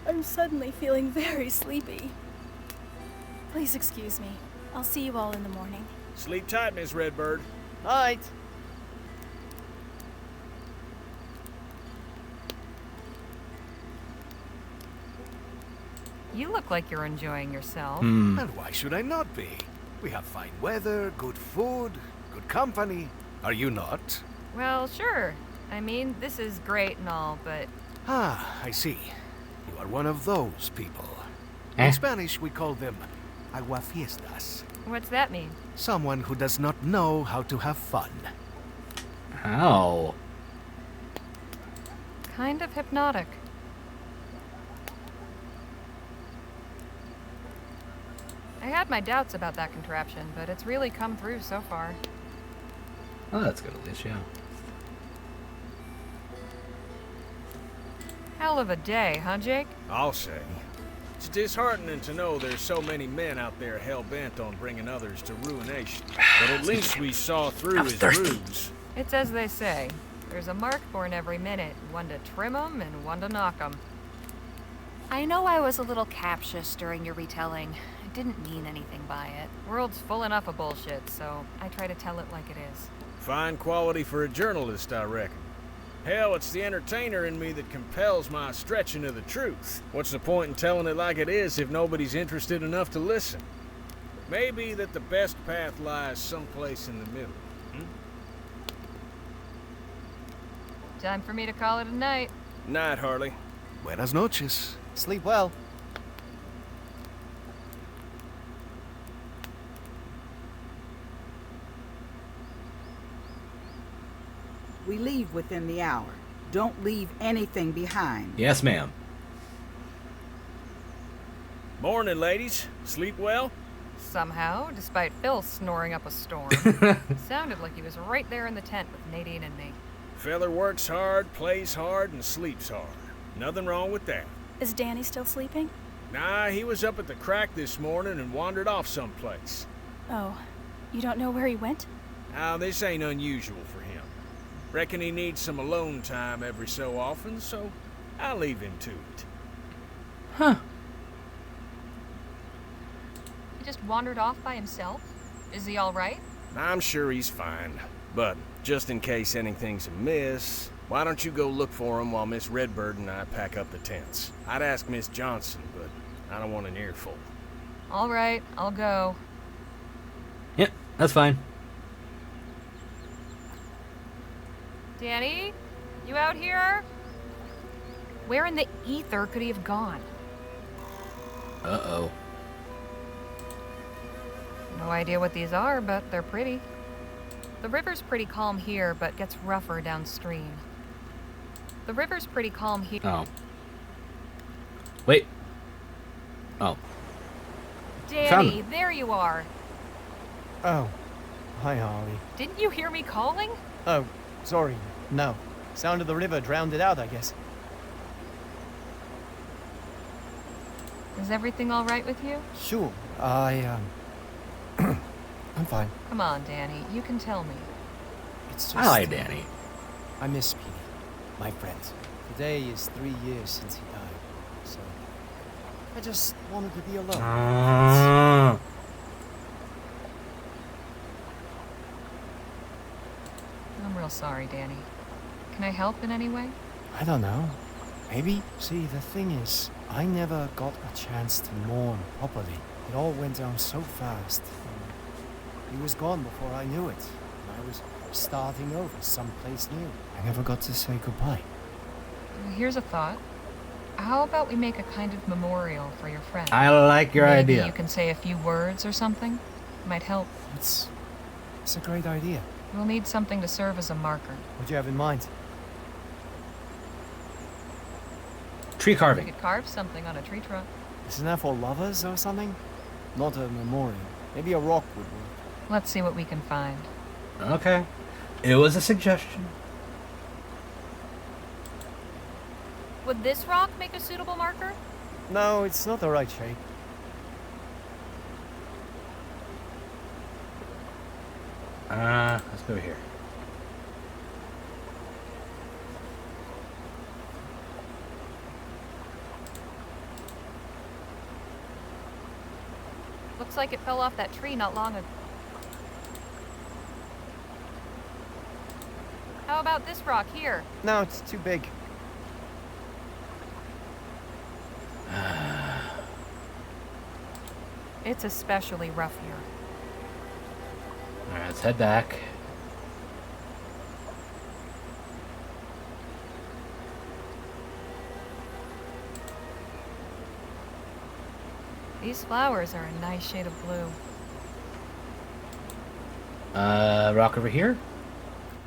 I'm suddenly feeling very sleepy. Please excuse me. I'll see you all in the morning. Sleep tight, Miss Redbird. Night. You look like you're enjoying yourself. And why should I not be? We have fine weather, good food, good company. Are you not? Well, sure. I mean, this is great and all, but... Ah, I see. You are one of those people. In Spanish, we call them aguafiestas. What's that mean? Someone who does not know how to have fun. How? Kind of hypnotic. I had my doubts about that contraption, but it's really come through so far. Oh, that's good at least, yeah. Hell of a day, huh, Jake? I'll say. It's disheartening to know there's so many men out there hell-bent on bringing others to ruination. But at least we saw through his ruse. It's as they say. There's a mark born every minute, one to trim 'em and one to knock 'em. I know I was a little captious during your retelling. I didn't mean anything by it. World's full enough of bullshit, so I try to tell it like it is. Fine quality for a journalist, I reckon. Hell, it's the entertainer in me that compels my stretching of the truth. What's the point in telling it like it is if nobody's interested enough to listen? Maybe that the best path lies someplace in the middle. Time for me to call it a night. Night, Harley. Buenas noches. Sleep well. We leave within the hour. Don't leave anything behind. Yes, ma'am. Morning, ladies. Sleep well? Somehow, despite Phil snoring up a storm. Sounded like he was right there in the tent with Nadine and me. Feller works hard, plays hard, and sleeps hard. Nothing wrong with that. Is Danny still sleeping? Nah, he was up at the crack this morning and wandered off someplace. Oh, you don't know where he went? Now, this ain't unusual for him. Reckon he needs some alone time every so often, so I'll leave him to it. Huh. He just wandered off by himself? Is he all right? I'm sure he's fine. But just in case anything's amiss, why don't you go look for him while Miss Redbird and I pack up the tents? I'd ask Miss Johnson, but I don't want an earful. All right, I'll go. Yep, that's fine. Danny? You out here? Where in the ether could he have gone? Uh-oh. No idea what these are, but they're pretty. The river's pretty calm here, but gets rougher downstream. The river's pretty calm here. Oh. Wait. Oh. Danny, there you are. Oh. Hi, Harley. Didn't you hear me calling? Oh, sorry. No. Sound of the river drowned it out, I guess. Is everything all right with you? Sure. I'm fine. Come on, Danny. You can tell me. It's just... I like Danny. I miss Petey, my friend. Today is 3 years since he died, so... I just wanted to be alone. I'm real sorry, Danny. Can I help in any way? I don't know. Maybe? See, the thing is, I never got a chance to mourn properly. It all went down so fast. He was gone before I knew it. And I was starting over someplace new. I never got to say goodbye. Here's a thought. How about we make a kind of memorial for your friend? I like your Maybe idea. You can say a few words or something. Might help. It's a great idea. We'll need something to serve as a marker. What do you have in mind? Tree carving. We could carve something on a tree trunk. Isn't that for lovers or something? Not a memorial. Maybe a rock would work. Let's see what we can find. Okay. It was a suggestion. Would this rock make a suitable marker? No, it's not the right shape. Let's go here. Looks like it fell off that tree not long ago. How about this rock here? No, it's too big. It's especially rough here. Alright, let's head back. These flowers are a nice shade of blue. Rock over here?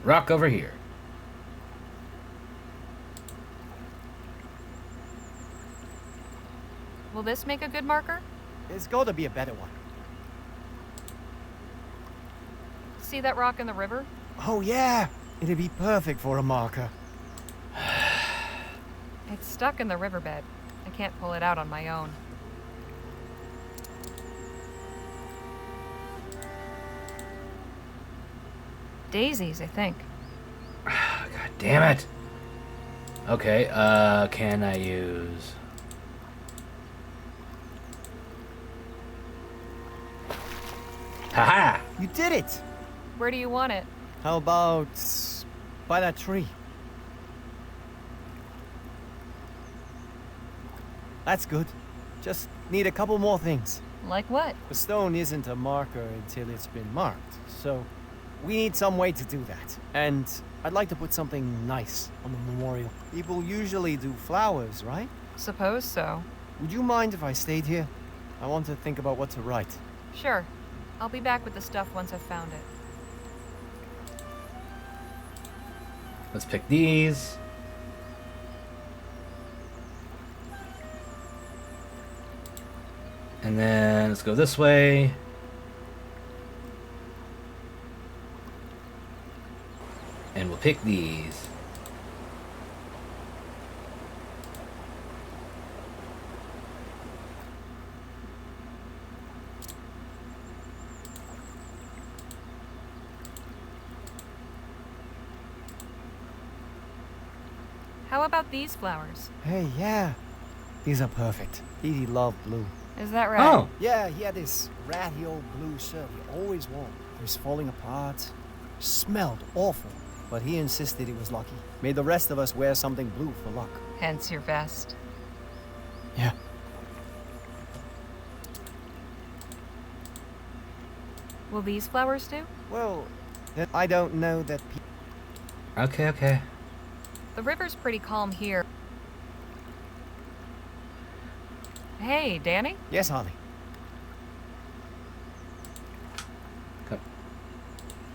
Rock over here. Will this make a good marker? There's got to be a better one. See that rock in the river? Oh, yeah. It'd be perfect for a marker. It's stuck in the riverbed. I can't pull it out on my own. Daisies, I think. God damn it. Okay, can I use... Haha! You did it! Where do you want it? How about by that tree? That's good. Just need a couple more things. Like what? The stone isn't a marker until it's been marked, so we need some way to do that. And I'd like to put something nice on the memorial. People usually do flowers, right? Suppose so. Would you mind if I stayed here? I want to think about what to write. Sure. I'll be back with the stuff once I've found it. Let's pick these. And then let's go this way. And we'll pick these. How about these flowers? Hey, yeah. These are perfect. Edie loved blue. Is that right? Oh! Yeah, he had this ratty old blue shirt he always wore. It was falling apart. Smelled awful. But he insisted it was lucky. Made the rest of us wear something blue for luck. Hence your vest. Yeah. Will these flowers do? Well, I don't know that Okay, okay. The river's pretty calm here. Hey, Danny? Yes, Holly.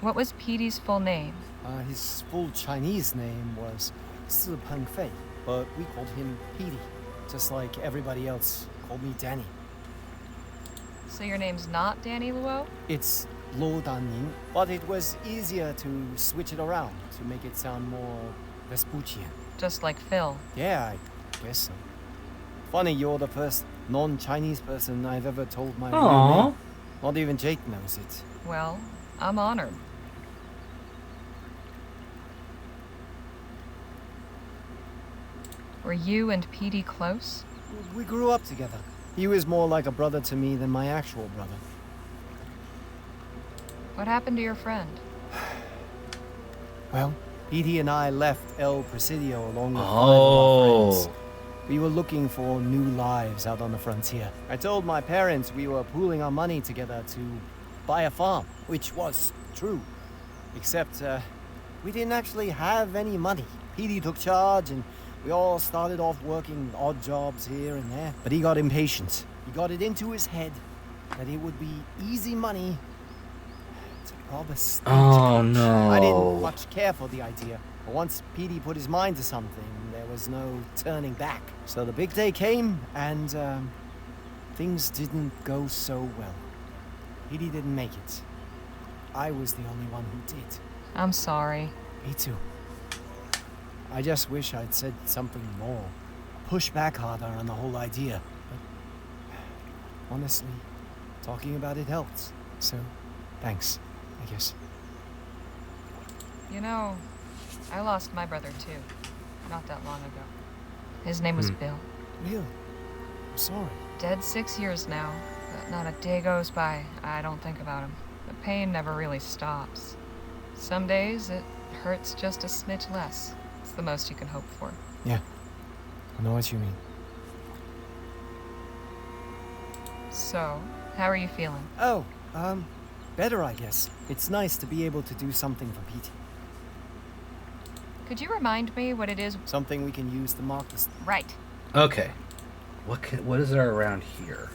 What was P.2's full name? His full Chinese name was Si Peng Fei, but we called him P.2, just like everybody else called me Danny. So your name's not Danny Luo? It's Luo Danning, but it was easier to switch it around to make it sound more Vespuccian. Just like Phil. Yeah, I guess so. Funny, you're the first non-Chinese person I've ever told my real name. Not even Jake knows it. Well, I'm honored. Were you and P.2 close? We grew up together. He was more like a brother to me than my actual brother. What happened to your friend? Well, P.2 and I left El Presidio along with 5 of our friends. We were looking for new lives out on the frontier. I told my parents we were pooling our money together to buy a farm, which was true. Except, we didn't actually have any money. P.2 took charge and we all started off working odd jobs here and there. But he got impatient. He got it into his head that it would be easy money to rob a stagecoach. Oh, no. I didn't much care for the idea. But once P.2 put his mind to something, there was no turning back. So the big day came, and things didn't go so well. P.2 didn't make it. I was the only one who did. I'm sorry. Me too. I just wish I'd said something more. Push back harder on the whole idea. But honestly, talking about it helps. So, thanks, I guess. You know, I lost my brother too. Not that long ago. His name was Bill. Really? I'm sorry. Dead 6 years now, but not a day goes by I don't think about him. The pain never really stops. Some days it hurts just a smidge less. It's the most you can hope for. Yeah, I know what you mean. So, how are you feeling? Oh, better, I guess. It's nice to be able to do something for P.2. Could you remind me what it is? Something we can use to mark this. Right. Okay. What is there around here?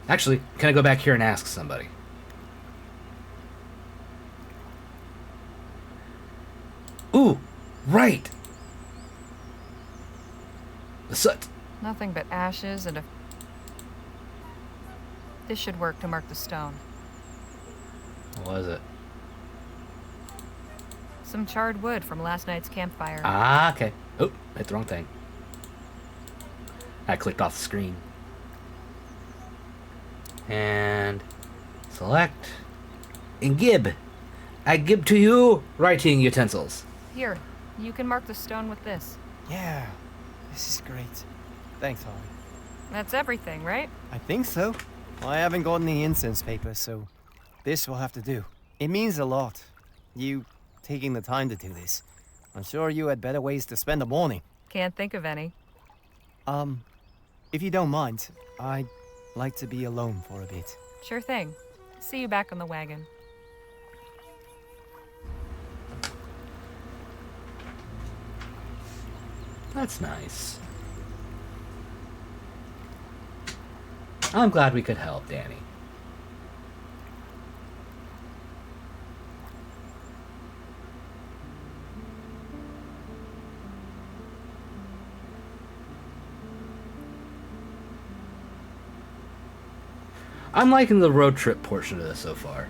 Actually, can I go back here and ask somebody? Ooh, right. The soot. Nothing but ashes and a... This should work to mark the stone. What was it? Some charred wood from last night's campfire. Ah, okay. Oh, hit the wrong thing. I clicked off the screen. And select and gib. I give to you writing utensils. Here, you can mark the stone with this. Yeah, this is great. Thanks, Holly. That's everything, right? I think so. Well, I haven't got any incense paper, so this will have to do. It means a lot. You taking the time to do this. I'm sure you had better ways to spend the morning. Can't think of any. If you don't mind, I'd like to be alone for a bit. Sure thing. See you back on the wagon. That's nice. I'm glad we could help, Danny. I'm liking the road trip portion of this so far.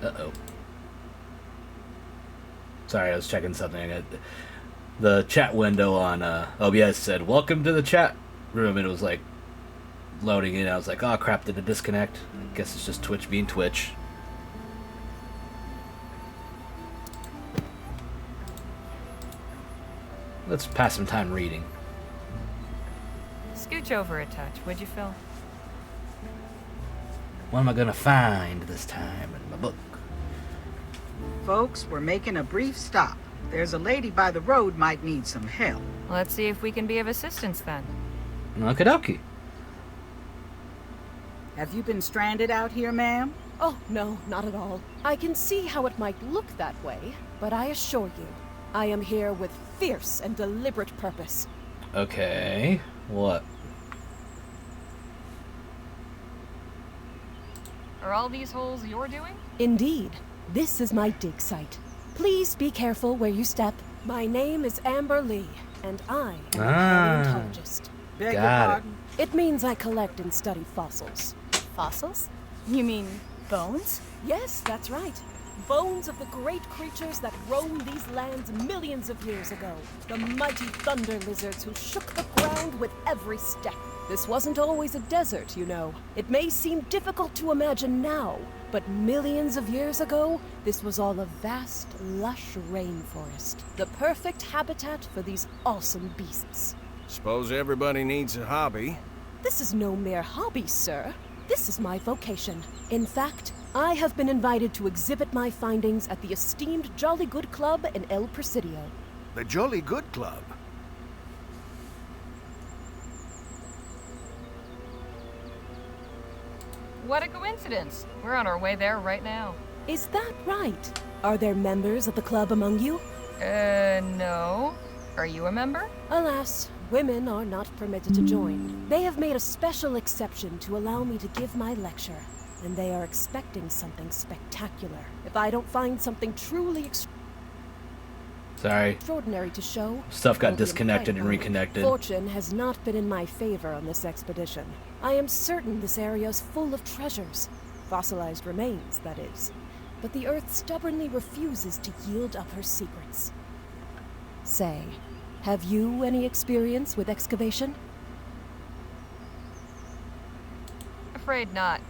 Uh-oh. Sorry, I was checking something. The chat window on OBS said, "Welcome to the chat room," and it was like loading in. I was like, "Oh crap, did it disconnect?" I guess it's just Twitch being Twitch. Let's pass some time reading. Scooch over a touch, would you, Phil? What am I gonna find this time in my book? Folks, we're making a brief stop. There's a lady by the road might need some help. Let's see if we can be of assistance then. Okie dokie. Have you been stranded out here, ma'am? Oh, no, not at all. I can see how it might look that way, but I assure you, I am here with fierce and deliberate purpose. Okay. What? Are all these holes your doing? Indeed. This is my dig site. Please be careful where you step. My name is Amber Lee, and I am a paleontologist. Beg your pardon? It means I collect and study fossils. Fossils? You mean bones? Yes, that's right. Bones of the great creatures that roamed these lands millions of years ago. The mighty thunder lizards who shook the ground with every step. This wasn't always a desert, you know. It may seem difficult to imagine now, but millions of years ago, this was all a vast, lush rainforest. The perfect habitat for these awesome beasts. Suppose everybody needs a hobby. This is no mere hobby, sir. This is my vocation. In fact, I have been invited to exhibit my findings at the esteemed Jolly Good Club in El Presidio. The Jolly Good Club? What a coincidence. We're on our way there right now. Is that right? Are there members of the club among you? No. Are you a member? Alas, women are not permitted to join. They have made a special exception to allow me to give my lecture, and they are expecting something spectacular. If I don't find something truly extraordinary to show, Stuff got I'll be disconnected and implied. reconnected. Fortune has not been in my favor on this expedition. I am certain this area is full of treasures. Fossilized remains, that is. But the Earth stubbornly refuses to yield up her secrets. Say, have you any experience with excavation? Afraid not.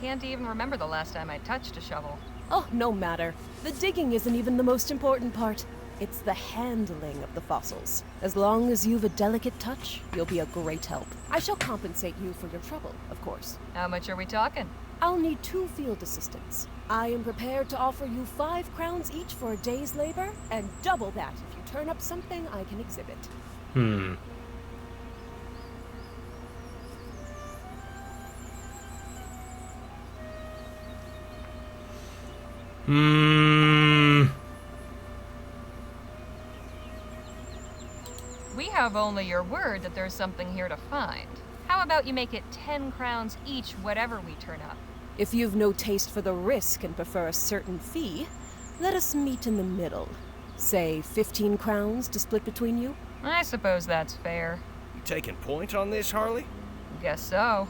Can't even remember the last time I touched a shovel. Oh, no matter. The digging isn't even the most important part. It's the handling of the fossils. As long as you've a delicate touch, you'll be a great help. I shall compensate you for your trouble, of course. How much are we talking? I'll need 2 field assistants. I am prepared to offer you 5 crowns each for a day's labor, and double that if you turn up something I can exhibit. We have only your word that there's something here to find. How about you make it 10 crowns each, whatever we turn up? If you've no taste for the risk and prefer a certain fee, let us meet in the middle. Say 15 crowns to split between you? I suppose that's fair. You taking point on this, Harley? Guess so.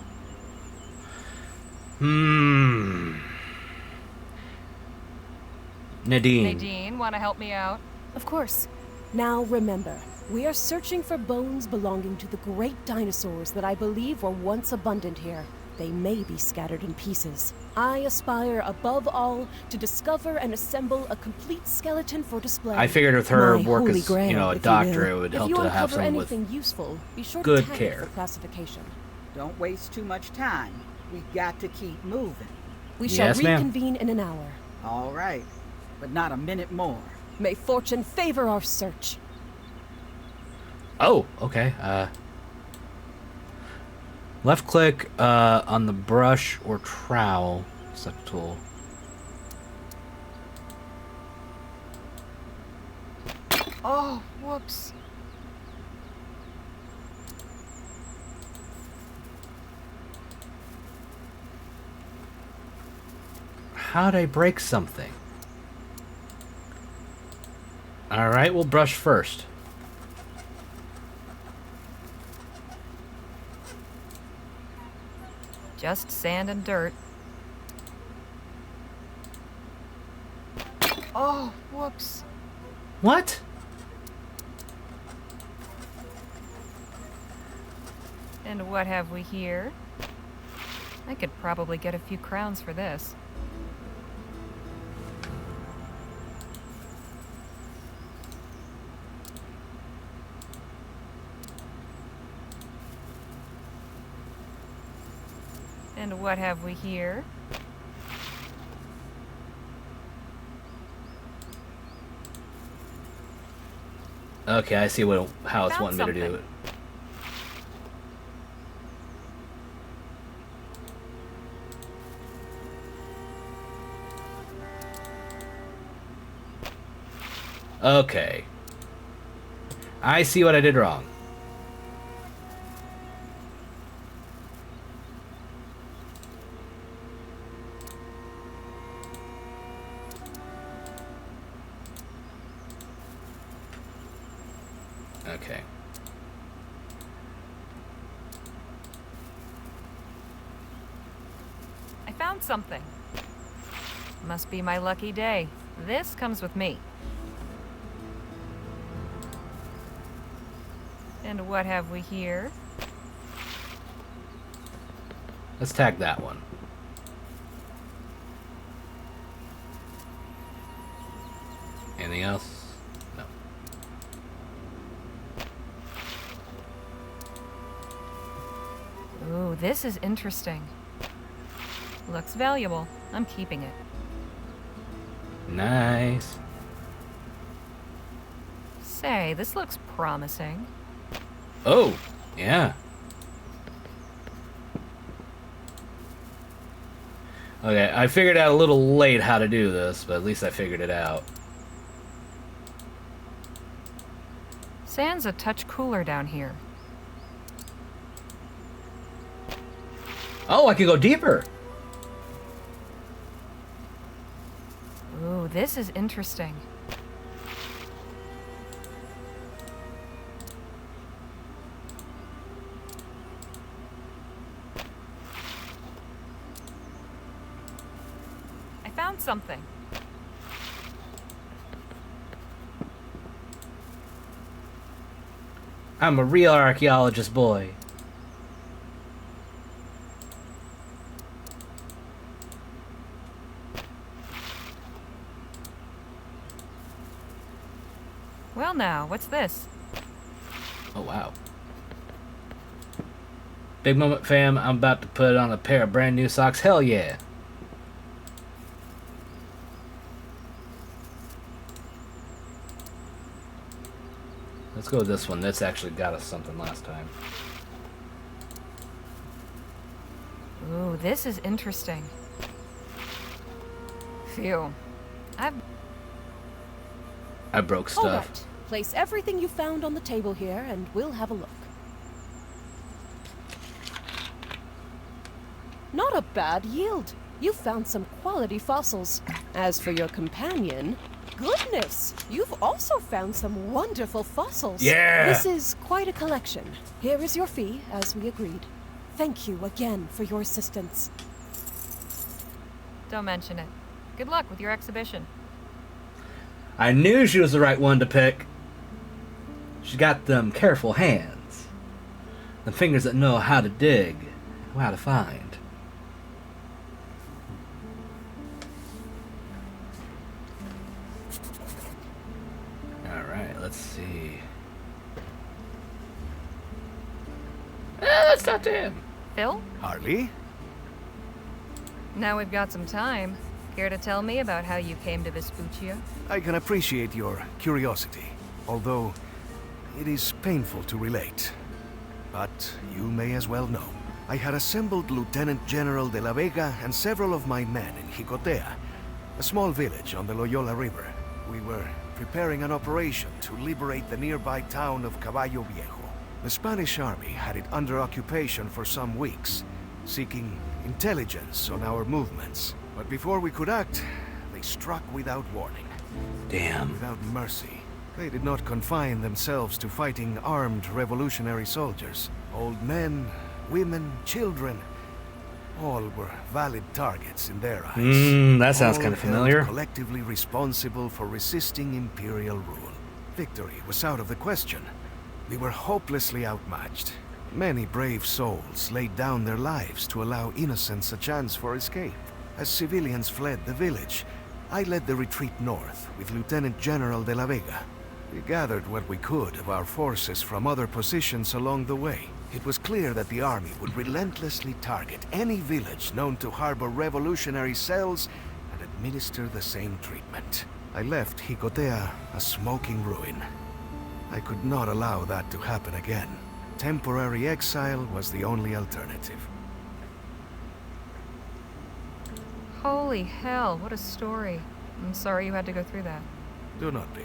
Nadine, want to help me out? Of course. Now remember, we are searching for bones belonging to the great dinosaurs that I believe were once abundant here. They may be scattered in pieces. I aspire, above all, to discover and assemble a complete skeleton for display. I figured with her My work holy as, grail, you know, a if doctor, it will. would If help you to have uncover someone with anything useful, be sure good to tag care. it for classification. Don't waste too much time. We got to keep moving. We shall Yes, ma'am. reconvene in an hour. All right, but not a minute more. May fortune favor our search. Oh, okay. Left click on the brush or trowel. Select tool. Oh, whoops. How'd I break something? Alright, we'll brush first. Just sand and dirt. Oh, whoops. What? And what have we here? I could probably get a few crowns for this. And what have we here? Okay, I see how it's wanting me to do it. Okay. I see what I did wrong. Okay. I found something. Must be my lucky day. This comes with me. And what have we here? Let's tag that one. Anything else? No. Ooh, this is interesting. Looks valuable. I'm keeping it. Nice. Say, this looks promising. Oh, yeah. Okay, I figured out a little late how to do this, but at least I figured it out. Sand's a touch cooler down here. Oh, I can go deeper. Ooh, this is interesting. I found something. I'm a real archaeologist boy. Well now, what's this? Oh, wow. Big moment, fam. I'm about to put on a pair of brand new socks. Hell yeah. Let's go with this one. This actually got us something last time. Ooh, this is interesting. Phew. I broke stuff. All right. Place everything you found on the table here, and we'll have a look. Not a bad yield. You found some quality fossils. As for your companion, goodness, you've also found some wonderful fossils. Yeah! This is quite a collection. Here is your fee, as we agreed. Thank you again for your assistance. Don't mention it. Good luck with your exhibition. I knew she was the right one to pick. She got them careful hands. Them fingers that know how to dig, and how to find. Alright, let's see. Let's talk to him. Phil? Harley? Now we've got some time. Care to tell me about how you came to Vespuccia? I can appreciate your curiosity, although it is painful to relate. But you may as well know. I had assembled Lieutenant General de la Vega and several of my men in Jicotea, a small village on the Loyola River. We were preparing an operation to liberate the nearby town of Caballo Viejo. The Spanish army had it under occupation for some weeks, seeking intelligence on our movements. But before we could act, they struck without warning. Damn. Without mercy. They did not confine themselves to fighting armed revolutionary soldiers. Old men, women, children, all were valid targets in their eyes. That sounds kind of familiar. All collectively responsible for resisting imperial rule. Victory was out of the question. We were hopelessly outmatched. Many brave souls laid down their lives to allow innocents a chance for escape. As civilians fled the village, I led the retreat north with Lieutenant General de la Vega. We gathered what we could of our forces from other positions along the way. It was clear that the army would relentlessly target any village known to harbor revolutionary cells and administer the same treatment. I left Jicotea a smoking ruin. I could not allow that to happen again. Temporary exile was the only alternative. Holy hell, what a story. I'm sorry you had to go through that. Do not be.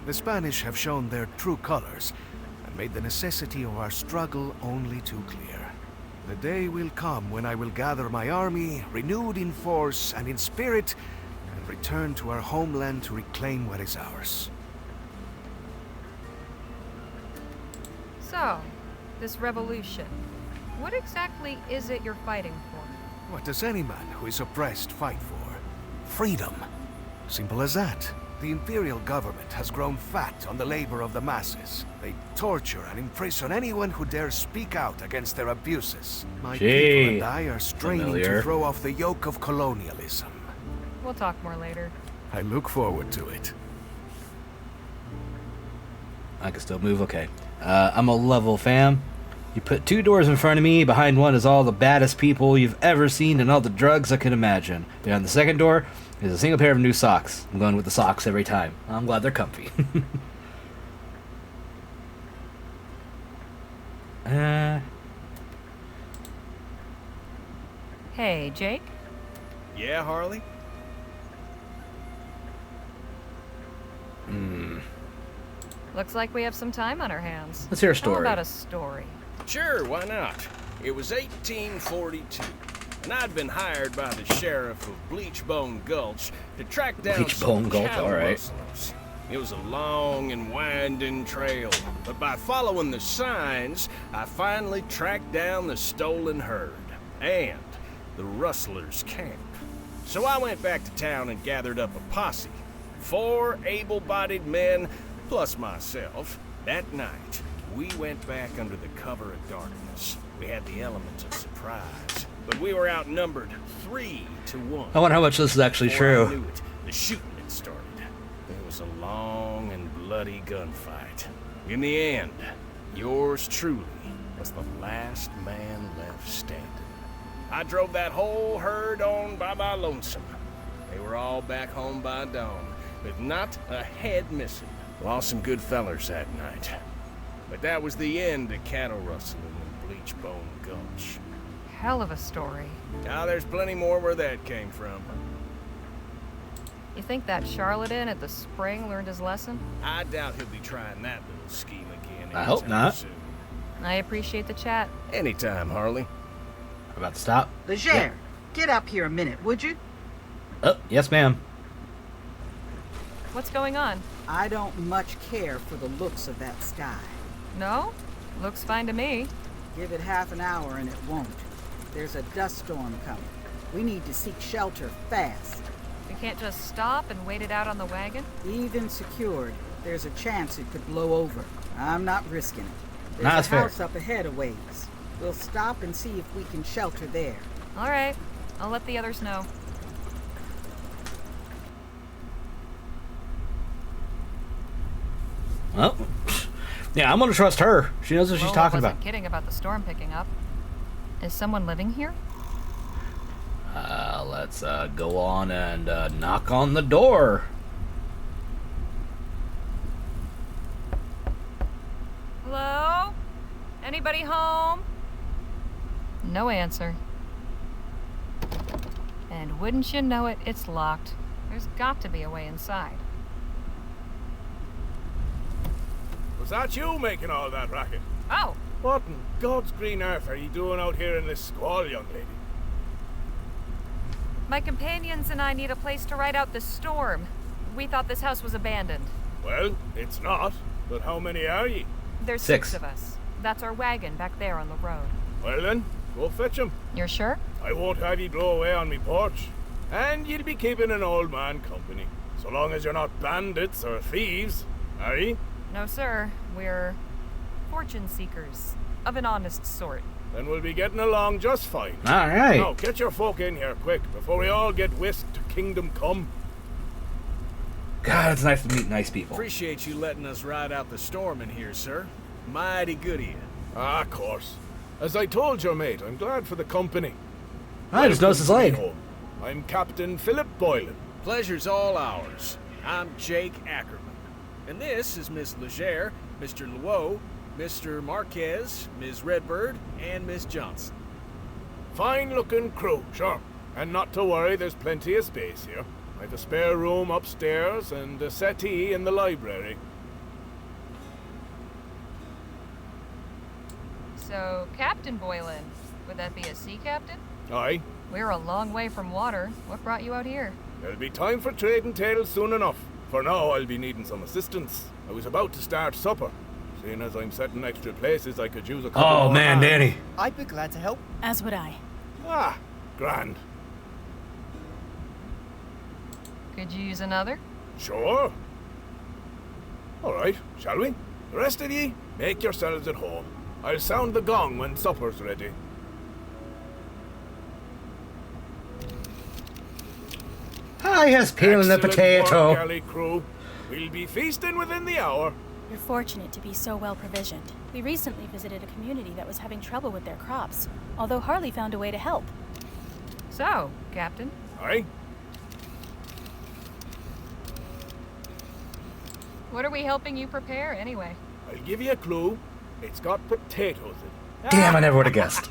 The Spanish have shown their true colors and made the necessity of our struggle only too clear. The day will come when I will gather my army, renewed in force and in spirit, and return to our homeland to reclaim what is ours. So, this revolution, what exactly is it you're fighting for? What does any man who is oppressed fight for? Freedom. Simple as that. The imperial government has grown fat on the labor of the masses. They torture and imprison anyone who dares speak out against their abuses. My people and I are straining to throw off the yoke of colonialism. We'll talk more later. I look forward to it. I can still move, okay. I'm a level fam. You put 2 doors in front of me. Behind one is all the baddest people you've ever seen and all the drugs I can imagine. Behind the second door is a single pair of new socks. I'm going with the socks every time. I'm glad they're comfy. Hey, Jake? Yeah, Harley? Looks like we have some time on our hands. Let's hear a story. How about a story? Sure, why not? It was 1842, and I'd been hired by the sheriff of Bleachbone Gulch to track down some cattle rustlers. It was a long and winding trail, but by following the signs, I finally tracked down the stolen herd and the rustlers' camp. So I went back to town and gathered up a posse, 4 able-bodied men plus myself. That night, we went back under the cover of darkness. We had the element of surprise, but we were outnumbered 3 to 1. I wonder how much this is actually Before I true. knew it, the shooting had started. It was a long and bloody gunfight. In the end, yours truly was the last man left standing. I drove that whole herd on by my lonesome. They were all back home by dawn, with not a head missing. Lost some good fellers that night. But that was the end of cattle rustling in Bleachbone Gulch. Hell of a story. Now there's plenty more where that came from. You think that charlatan at the spring learned his lesson? I doubt he'll be trying that little scheme again. I hope not. Soon. I appreciate the chat. Anytime, Harley. About to stop? Leger, get up here a minute, would you? Oh, yes, ma'am. What's going on? I don't much care for the looks of that sky. No? Looks fine to me. Give it half an hour and it won't. There's a dust storm coming. We need to seek shelter fast. We can't just stop and wait it out on the wagon? Even secured, there's a chance it could blow over. I'm not risking it. There's That's a fair. house up ahead a ways. We'll stop and see if we can shelter there. All right. I'll let the others know. Well, yeah, I'm gonna trust her. She knows what she's talking wasn't about. Kidding about the storm picking up. Is someone living here? Let's go on and knock on the door. Hello? Anybody home? No answer. And wouldn't you know it, it's locked. There's got to be a way inside. Was that you making all that racket? Oh! What in God's green earth are you doing out here in this squall, young lady? My companions and I need a place to ride out the storm. We thought this house was abandoned. Well, it's not. But how many are ye? There's 6 of us. That's our wagon back there on the road. Well then, go fetch 'em. You're sure? I won't have ye blow away on me porch. And you'll be keeping an old man company. So long as you're not bandits or thieves, are ye? No, sir. We're fortune seekers. Of an honest sort. Then we'll be getting along just fine. All right. Now, get your folk in here quick, before we all get whisked to Kingdom Come. God, it's nice to meet nice people. Appreciate you letting us ride out the storm in here, sir. Mighty good of you. Ah, of course. As I told your mate, I'm glad for the company. I just noticed his leg. Home. I'm Captain Philip Boylan. Pleasure's all ours. I'm Jake Ackerman. And this is Miss Legere, Mr. Luo, Mr. Marquez, Ms. Redbird, and Miss Johnson. Fine-looking crew, sure. And not to worry, there's plenty of space here. I've a spare room upstairs and a settee in the library. So, Captain Boylan, would that be a sea captain? Aye. We're a long way from water. What brought you out here? There'll be time for trading tales soon enough. For now, I'll be needing some assistance. I was about to start supper. Seeing as I'm setting extra places, I could use a couple Oh more man, hands. Danny. I'd be glad to help. As would I. Ah, grand. Could you use another? Sure. All right, shall we? The rest of ye, make yourselves at home. I'll sound the gong when supper's ready. Ah, yes, peeling the Excellent potato. work, galley crew. We'll be feasting within the hour. You're fortunate to be so well provisioned. We recently visited a community that was having trouble with their crops, although Harley found a way to help. So, Captain? Aye? What are we helping you prepare, anyway? I'll give you a clue. It's got potatoes in it. Damn, I never would have guessed.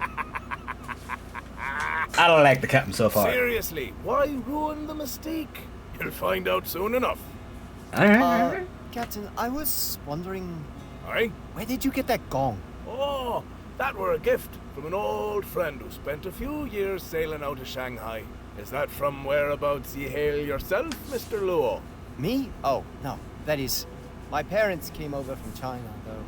I don't like the captain so far. Seriously, why ruin the mystique? You'll find out soon enough. Alright. Captain, I was wondering... Aye? Where did you get that gong? Oh, that were a gift from an old friend who spent a few years sailing out of Shanghai. Is that from whereabouts ye hail yourself, Mr. Luo? Me? Oh, no. That is, my parents came over from China, though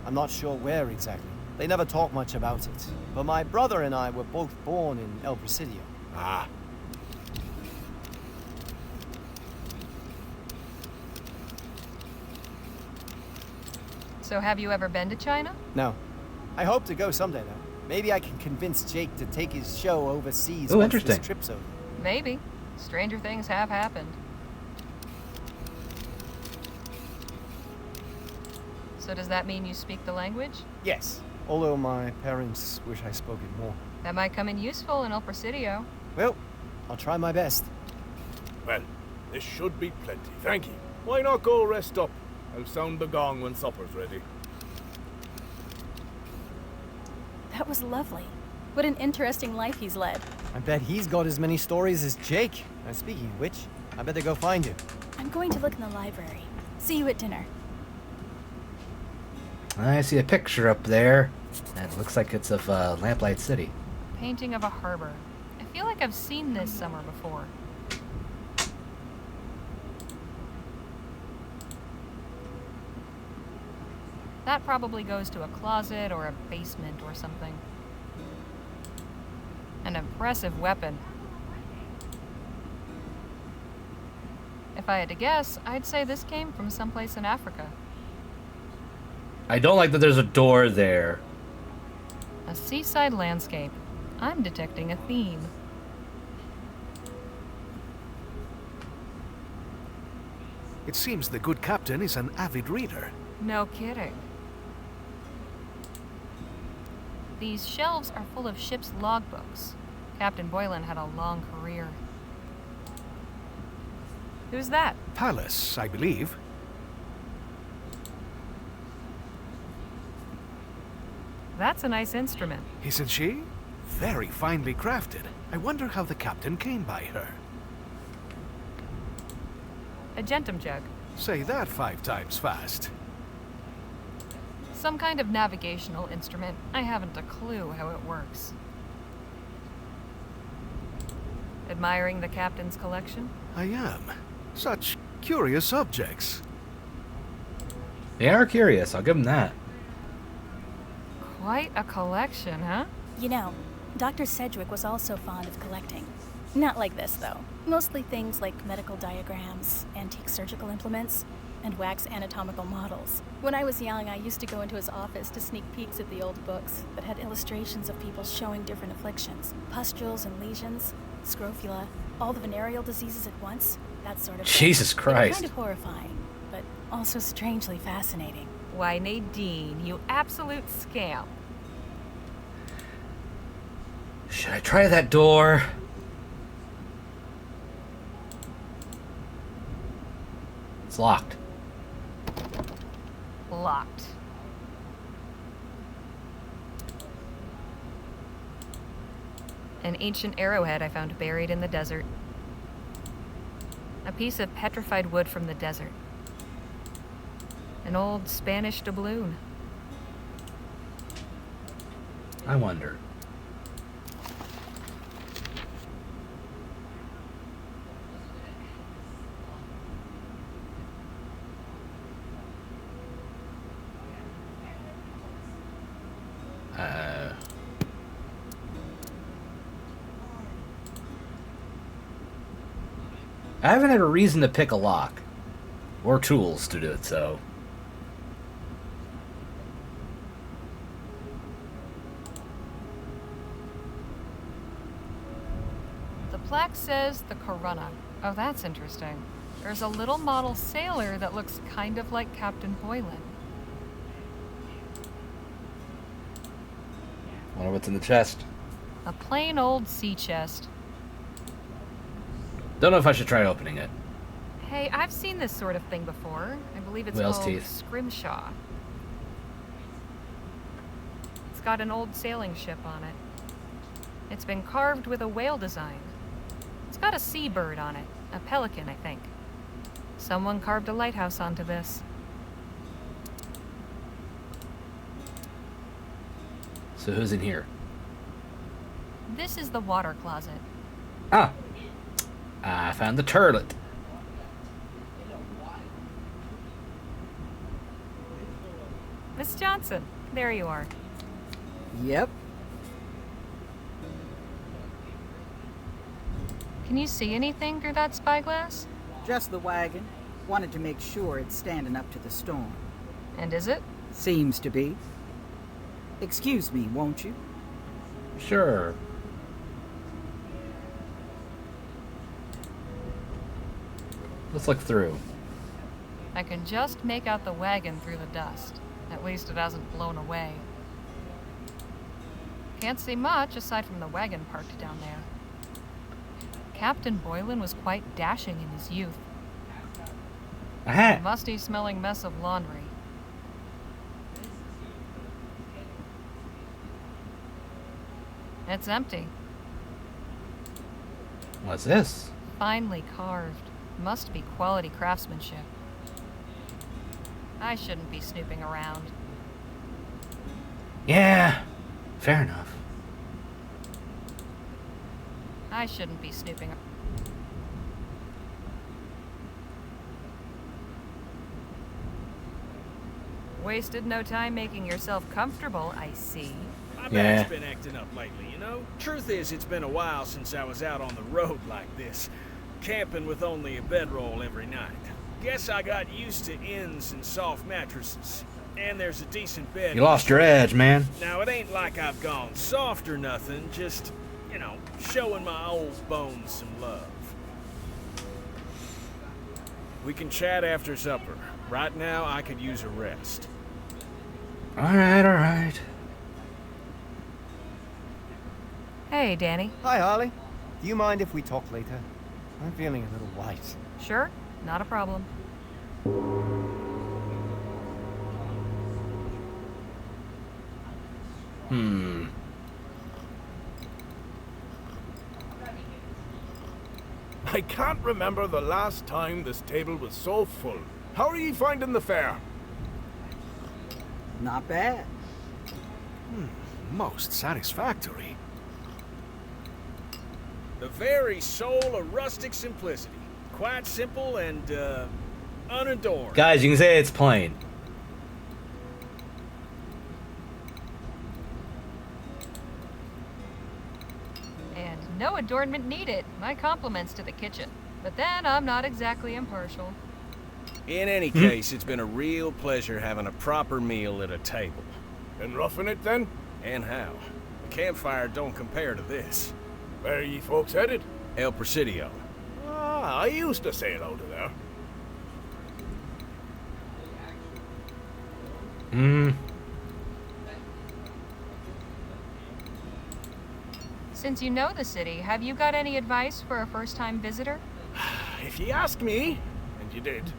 I'm not sure where exactly. They never talk much about it. But my brother and I were both born in El Presidio. Ah. So have you ever been to China? No. I hope to go someday, though. Maybe I can convince Jake to take his show overseas Ooh, once this interesting. trip's over. Maybe. Stranger things have happened. So does that mean you speak the language? Yes. Although my parents wish I spoke it more. That might come in useful in El Presidio. Well, I'll try my best. Well, this should be plenty, thank you. Why not go rest up? I'll sound the gong when supper's ready. That was lovely. What an interesting life he's led. I bet he's got as many stories as Jake. Now, speaking of which, I better go find him. I'm going to look in the library. See you at dinner. I see a picture up there. That looks like it's of Lamplight City. Painting of a harbor. I feel like I've seen this somewhere before. That probably goes to a closet or a basement or something. An impressive weapon. If I had to guess, I'd say this came from someplace in Africa. I don't like that there's a door there. A seaside landscape. I'm detecting a theme. It seems the good captain is an avid reader. No kidding. These shelves are full of ship's logbooks. Captain Boylan had a long career. Who's that? Palace, I believe. That's a nice instrument. Isn't she? Very finely crafted. I wonder how the captain came by her. A gentum jug. Say that 5 times fast. Some kind of navigational instrument. I haven't a clue how it works. Admiring the captain's collection? I am. Such curious objects. They are curious, I'll give them that. Quite a collection, huh? You know, Dr. Sedgwick was also fond of collecting. Not like this, though. Mostly things like medical diagrams, antique surgical implements, and wax anatomical models. When I was young, I used to go into his office to sneak peeks at the old books that had illustrations of people showing different afflictions. Pustules and lesions, scrofula, all the venereal diseases at once, that sort of thing. Jesus They were Christ. kind of horrifying, but also strangely fascinating. Why, Nadine, you absolute scamp. Should I try that door? It's locked. Locked. An ancient arrowhead I found buried in the desert. A piece of petrified wood from the desert. An old Spanish doubloon. I wonder. I haven't had a reason to pick a lock. Or tools to do it, so... The plaque says the Corunna. Oh, that's interesting. There's a little model sailor that looks kind of like Captain Boylan. Wonder what's in the chest. A plain old sea chest. Don't know if I should try opening it. Hey, I've seen this sort of thing before. I believe it's Whale's called teeth. scrimshaw. It's got an old sailing ship on it. It's been carved with a whale design. It's got a seabird on it. A pelican, I think. Someone carved a lighthouse onto this. So who's in here? This is the water closet. Ah! I found the turlet. Miss Johnson, there you are. Yep. Can you see anything through that spyglass? Just the wagon. Wanted to make sure it's standing up to the storm. And is it? Seems to be. Excuse me, won't you? Sure. Let's look through. I can just make out the wagon through the dust. At least it hasn't blown away. Can't see much aside from the wagon parked down there. Captain Boylan was quite dashing in his youth. A musty-smelling mess of laundry. It's empty. What's this? Finely carved. Must be quality craftsmanship. I shouldn't be snooping around. Yeah, fair enough. I shouldn't be snooping. Wasted no time making yourself comfortable, I see. My back's been acting up lately, you know? Truth is, it's been a while since I was out on the road like this, camping with only a bedroll every night. Guess I got used to inns and soft mattresses. And there's a decent bed. You lost your edge, man. Now, it ain't like I've gone soft or nothing, just, you know, showing my old bones some love. We can chat after supper. Right now, I could use a rest. Alright, alright. Hey, Danny. Hi, Harley. Do you mind if we talk later? I'm feeling a little white. Sure, not a problem. I can't remember the last time this table was so full. How are you finding the fare? Not bad. Most satisfactory. The very soul of rustic simplicity. Quite simple and, unadorned. Guys, you can say it's plain. And no adornment needed. My compliments to the kitchen. But then I'm not exactly impartial. In any case, it's been a real pleasure having a proper meal at a table. And roughing it then? And how? The campfire don't compare to this. Where are you folks headed? El Presidio. Ah, I used to sail out of there. Since you know the city, have you got any advice for a first-time visitor? If you ask me, and you did,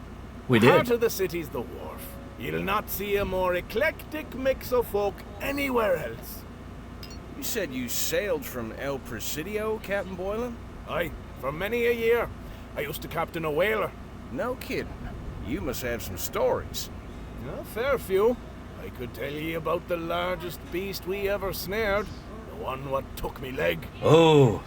We the did. heart of the city's the wharf. You'll not see a more eclectic mix of folk anywhere else. You said you sailed from El Presidio, Captain Boylan? Aye, for many a year. I used to captain a whaler. No kidding. You must have some stories. A fair few. I could tell ye about the largest beast we ever snared. The one what took me leg. Oh.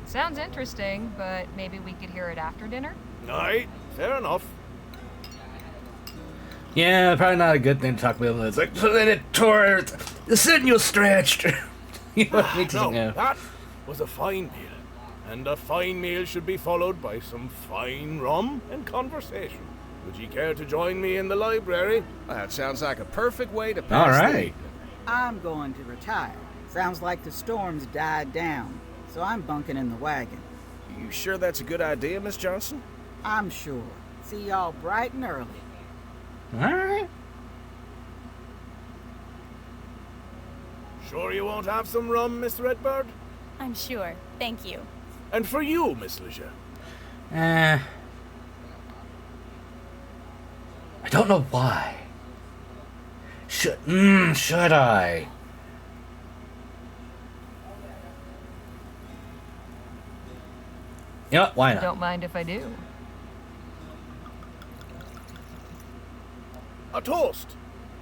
Sounds interesting, but maybe we could hear it after dinner? Aye, fair enough. Yeah, probably not a good thing to talk about. It's like, so then it tore, the sinew stretched. You know, No, that was a fine meal. And a fine meal should be followed by some fine rum and conversation. Would ye care to join me in the library? That sounds like a perfect way to pass All the right. evening. I'm going to retire. Sounds like the storm's died down, so I'm bunking in the wagon. You sure that's a good idea, Miss Johnson? I'm sure. See y'all bright and early. All right. Sure you won't have some rum, Miss Redbird? I'm sure. Thank you. And for you, Miss Leger. I don't know why. Should I? You know what? Why not? Don't mind if I do. A toast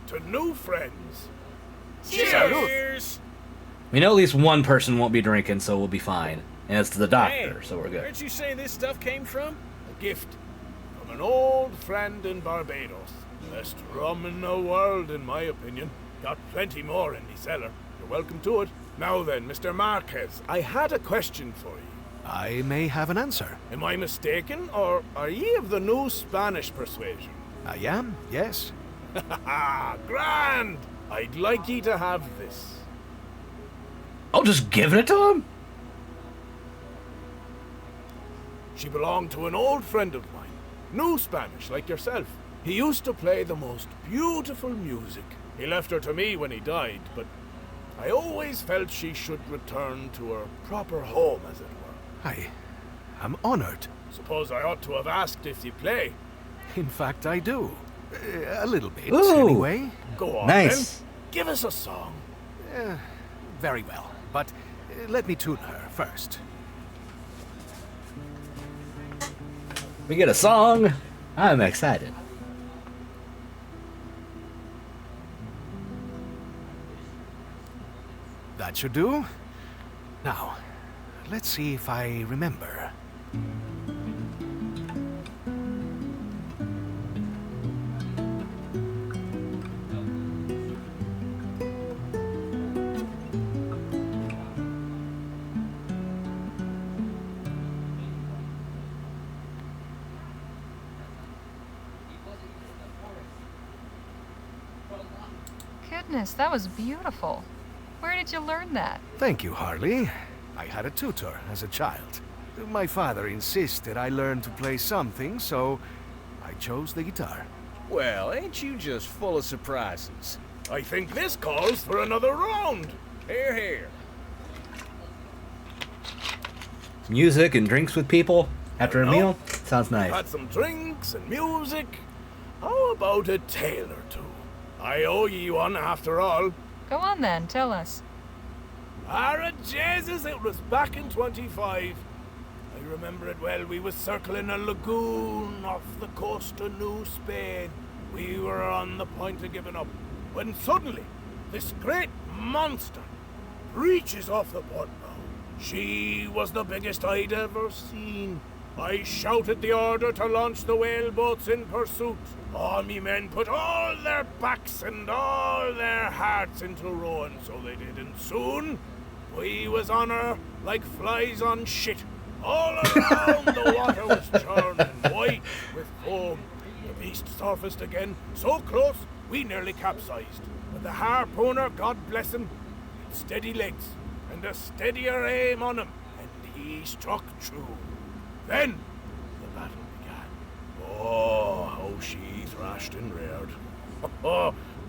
to new friends. Cheers! We know at least one person won't be drinking, so we'll be fine. And it's the doctor, so we're good. Where'd you say this stuff came from? A gift from an old friend in Barbados. Best rum in the world, in my opinion. Got plenty more in the cellar. You're welcome to it. Now then, Mr. Marquez, I had a question for you. I may have an answer. Am I mistaken, or are ye of the new Spanish persuasion? I am, yes. Grand! I'd like ye to have this. I'll just give it to him? She belonged to an old friend of mine. New Spanish, like yourself. He used to play the most beautiful music. He left her to me when he died, but I always felt she should return to her proper home, as it were. I'm honored. Suppose I ought to have asked if you play. In fact, I do. A little bit, Ooh. anyway. Go on, Nice. then. Give us a song. Very well, but let me tune her first. We get a song. I'm excited. That should do. Now, let's see if I remember. Goodness, that was beautiful. Where did you learn that? Thank you, Harley. I had a tutor as a child. My father insisted I learn to play something, so I chose the guitar. Well, ain't you just full of surprises? I think this calls for another round. Here, here. Music and drinks with people after a meal? Sounds nice. Had some drinks and music. How about a tale or two? I owe ye one after all. Go on then, tell us. Jesus, it was back in 25. I remember it well. We was circling a lagoon off the coast of New Spain. We were on the point of giving up, when suddenly this great monster breaches off the port bow. She was the biggest I'd ever seen. I shouted the order to launch the whaleboats in pursuit. All me men put all their backs and all their hearts into rowing, so they did, and soon we was on her like flies on shit. All around the water was churning white with foam. The beast surfaced again, so close we nearly capsized. But the harpooner, God bless him, had steady legs and a steadier aim on him, and he struck true. Then the battle began. Oh, how she thrashed and reared.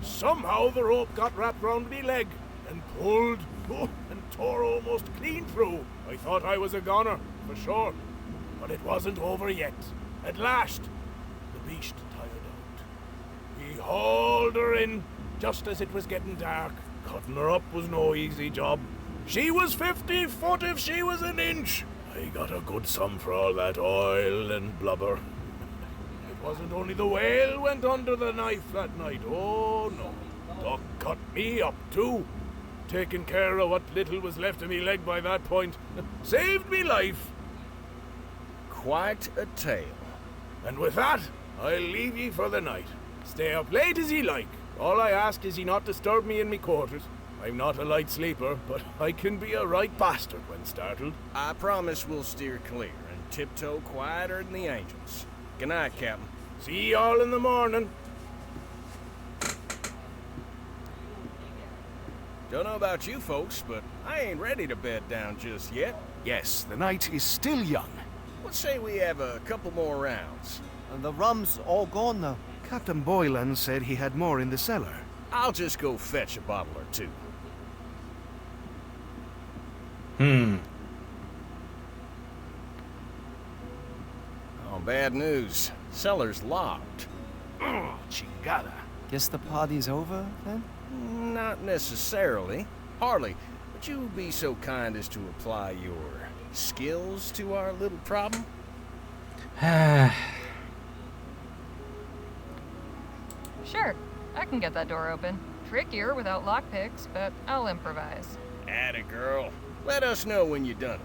Somehow the rope got wrapped round me leg and pulled and tore almost clean through. I thought I was a goner, for sure. But it wasn't over yet. At last, the beast tired out. He hauled her in just as it was getting dark. Cutting her up was no easy job. She was 50 foot if she was an inch. I got a good sum for all that oil and blubber. It wasn't only the whale went under the knife that night. Oh no. Doc cut me up too. Taking care of what little was left of me leg by that point. Saved me life. Quite a tale. And with that, I'll leave ye for the night. Stay up late as ye like. All I ask is ye not disturb me in me quarters. I'm not a light sleeper, but I can be a right bastard when startled. I promise we'll steer clear and tiptoe quieter than the angels. Good night, Captain. See y'all in the morning. Don't know about you folks, but I ain't ready to bed down just yet. Yes, the night is still young. Let's say we have a couple more rounds. And the rum's all gone now. Captain Boylan said he had more in the cellar. I'll just go fetch a bottle or two. Oh, bad news. Cellar's locked. Oh, chingada. Guess the party's over, then? Not necessarily. Harley, would you be so kind as to apply your skills to our little problem? Sure, I can get that door open. Trickier without lockpicks, but I'll improvise. Atta girl. Let us know when you're done.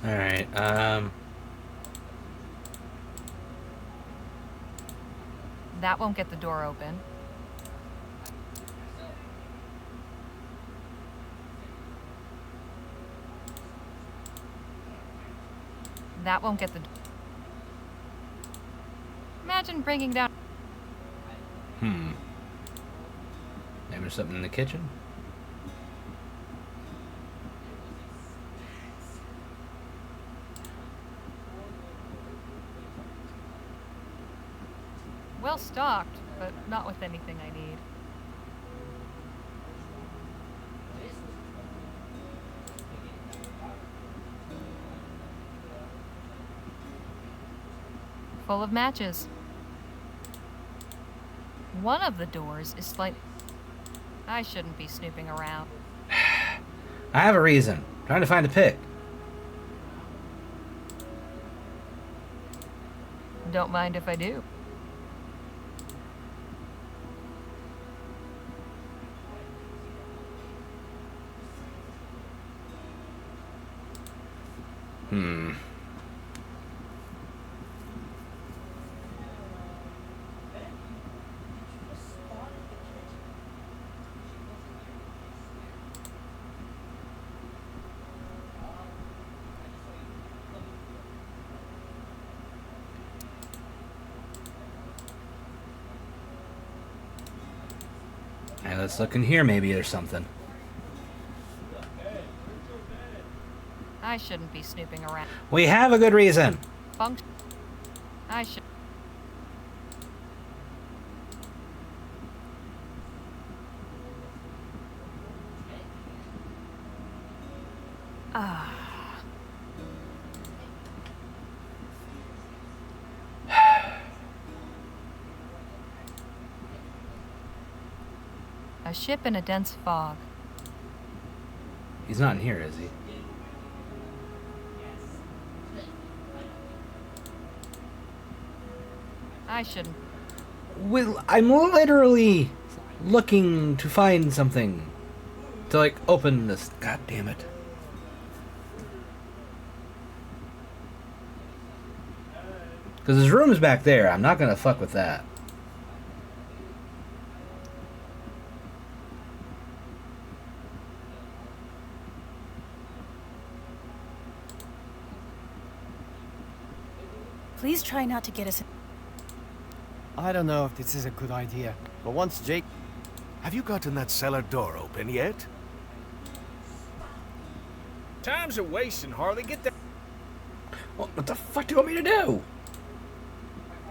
Alright, That won't get the door open. That won't get the... Imagine bringing down... Maybe there's something in the kitchen? Well stocked, but not with anything I need. Full of matches. One of the doors is slight... I shouldn't be snooping around. I have a reason. Trying to find a pick. Don't mind if I do. Alright, let's look in here. Maybe there's something. I shouldn't be snooping around. We have a good reason. Function. I should... Ah. A ship in a dense fog. He's not in here, is he? I shouldn't. Well, I'm literally looking to find something to, like, open this. God damn it. Because his room is back there. I'm not going to fuck with that. Please try not to get us... I don't know if this is a good idea, but once Jake... Have you gotten that cellar door open yet? Time's a wasting, Harley. Get that... What the fuck do you want me to do?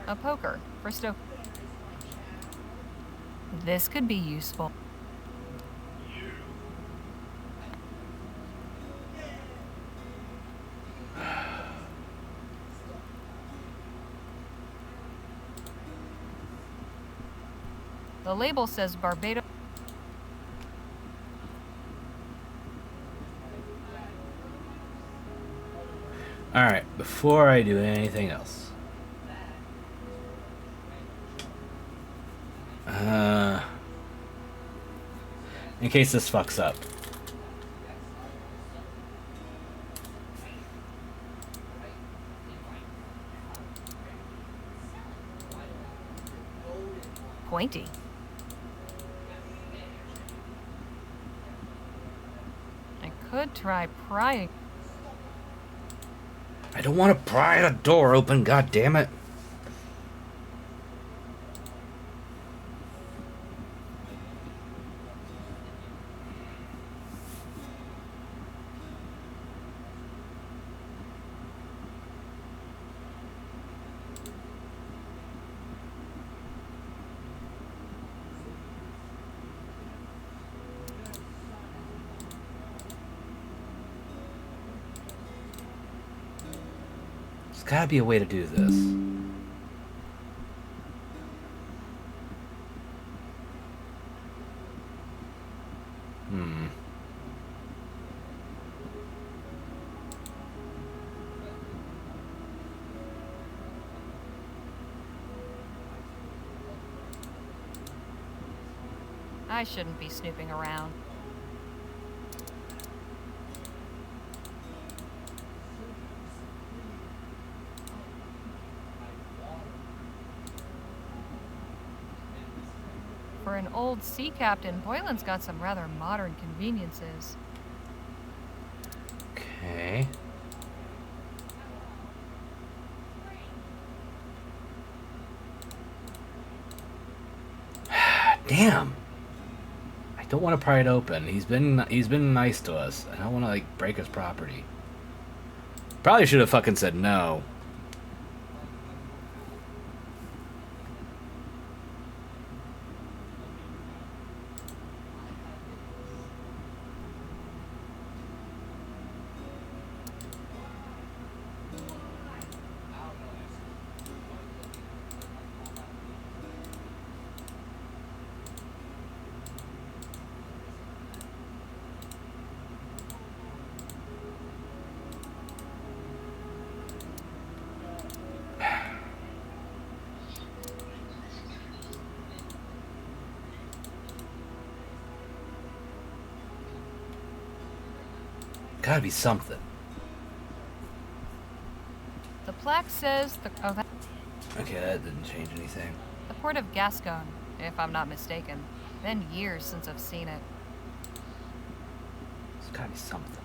A poker for Stoke. This could be useful. The label says Barbados. Alright, before I do anything else. In case this fucks up. Pointy. I could try prying. I don't want to pry the door open, god damn it. There's gotta be a way to do this. I shouldn't be snooping around. For an old sea captain, Boylan's got some rather modern conveniences. Okay. Damn. I don't want to pry it open. He's been nice to us. I don't want to like break his property. Probably should have fucking said no. Gotta be something. The plaque says the Okay, that didn't change anything. the port of Gascon, if I'm not mistaken. Been years since I've seen it. There's gotta be something.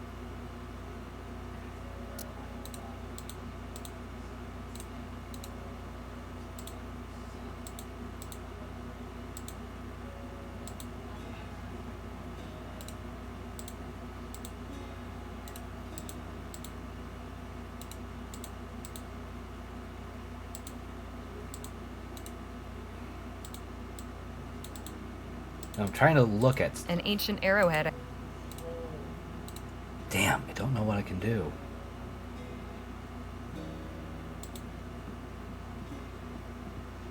I'm trying to look at... An ancient arrowhead. Damn, I don't know what I can do.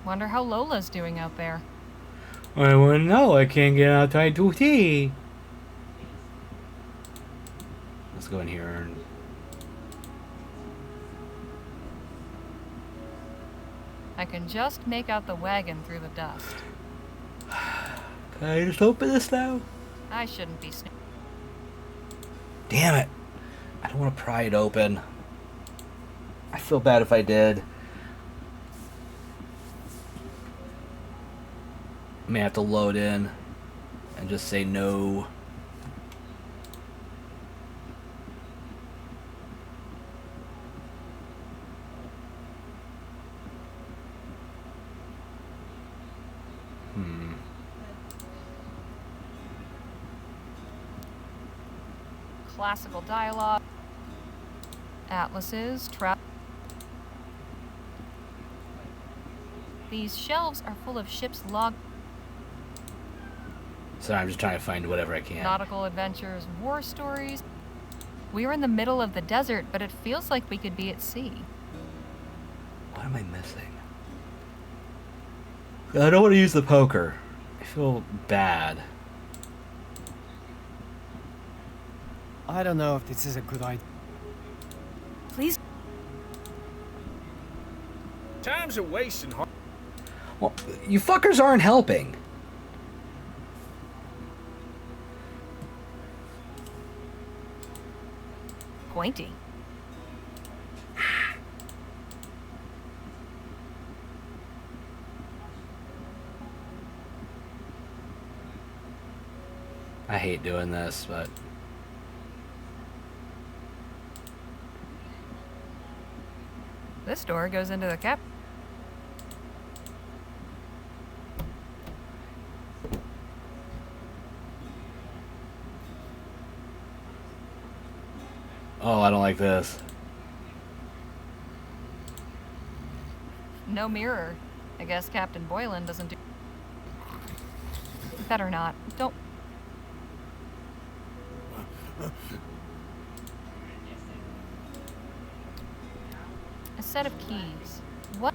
Wonder how Lola's doing out there. I wanna know, I can't get outside to tea. Let's go in here and... I can just make out the wagon through the dust. Can I just open this now? I shouldn't be snooping. Damn it. I don't want to pry it open. I feel bad if I did. I may have to load in and just say no. Classical dialogue. Atlases, These shelves are full of ship's log... So I'm just trying to find whatever I can. Nautical adventures, war stories. We're in the middle of the desert, but it feels like we could be at sea. What am I missing? I don't want to use the poker. I feel bad. I don't know if this is a good idea. Please. Time's a wasting. Well, you fuckers aren't helping. Pointy. I hate doing this, but... This door goes into the cap... Oh, I don't like this. No mirror. I guess Captain Boylan doesn't do... Better not. Don't... A set of keys. What?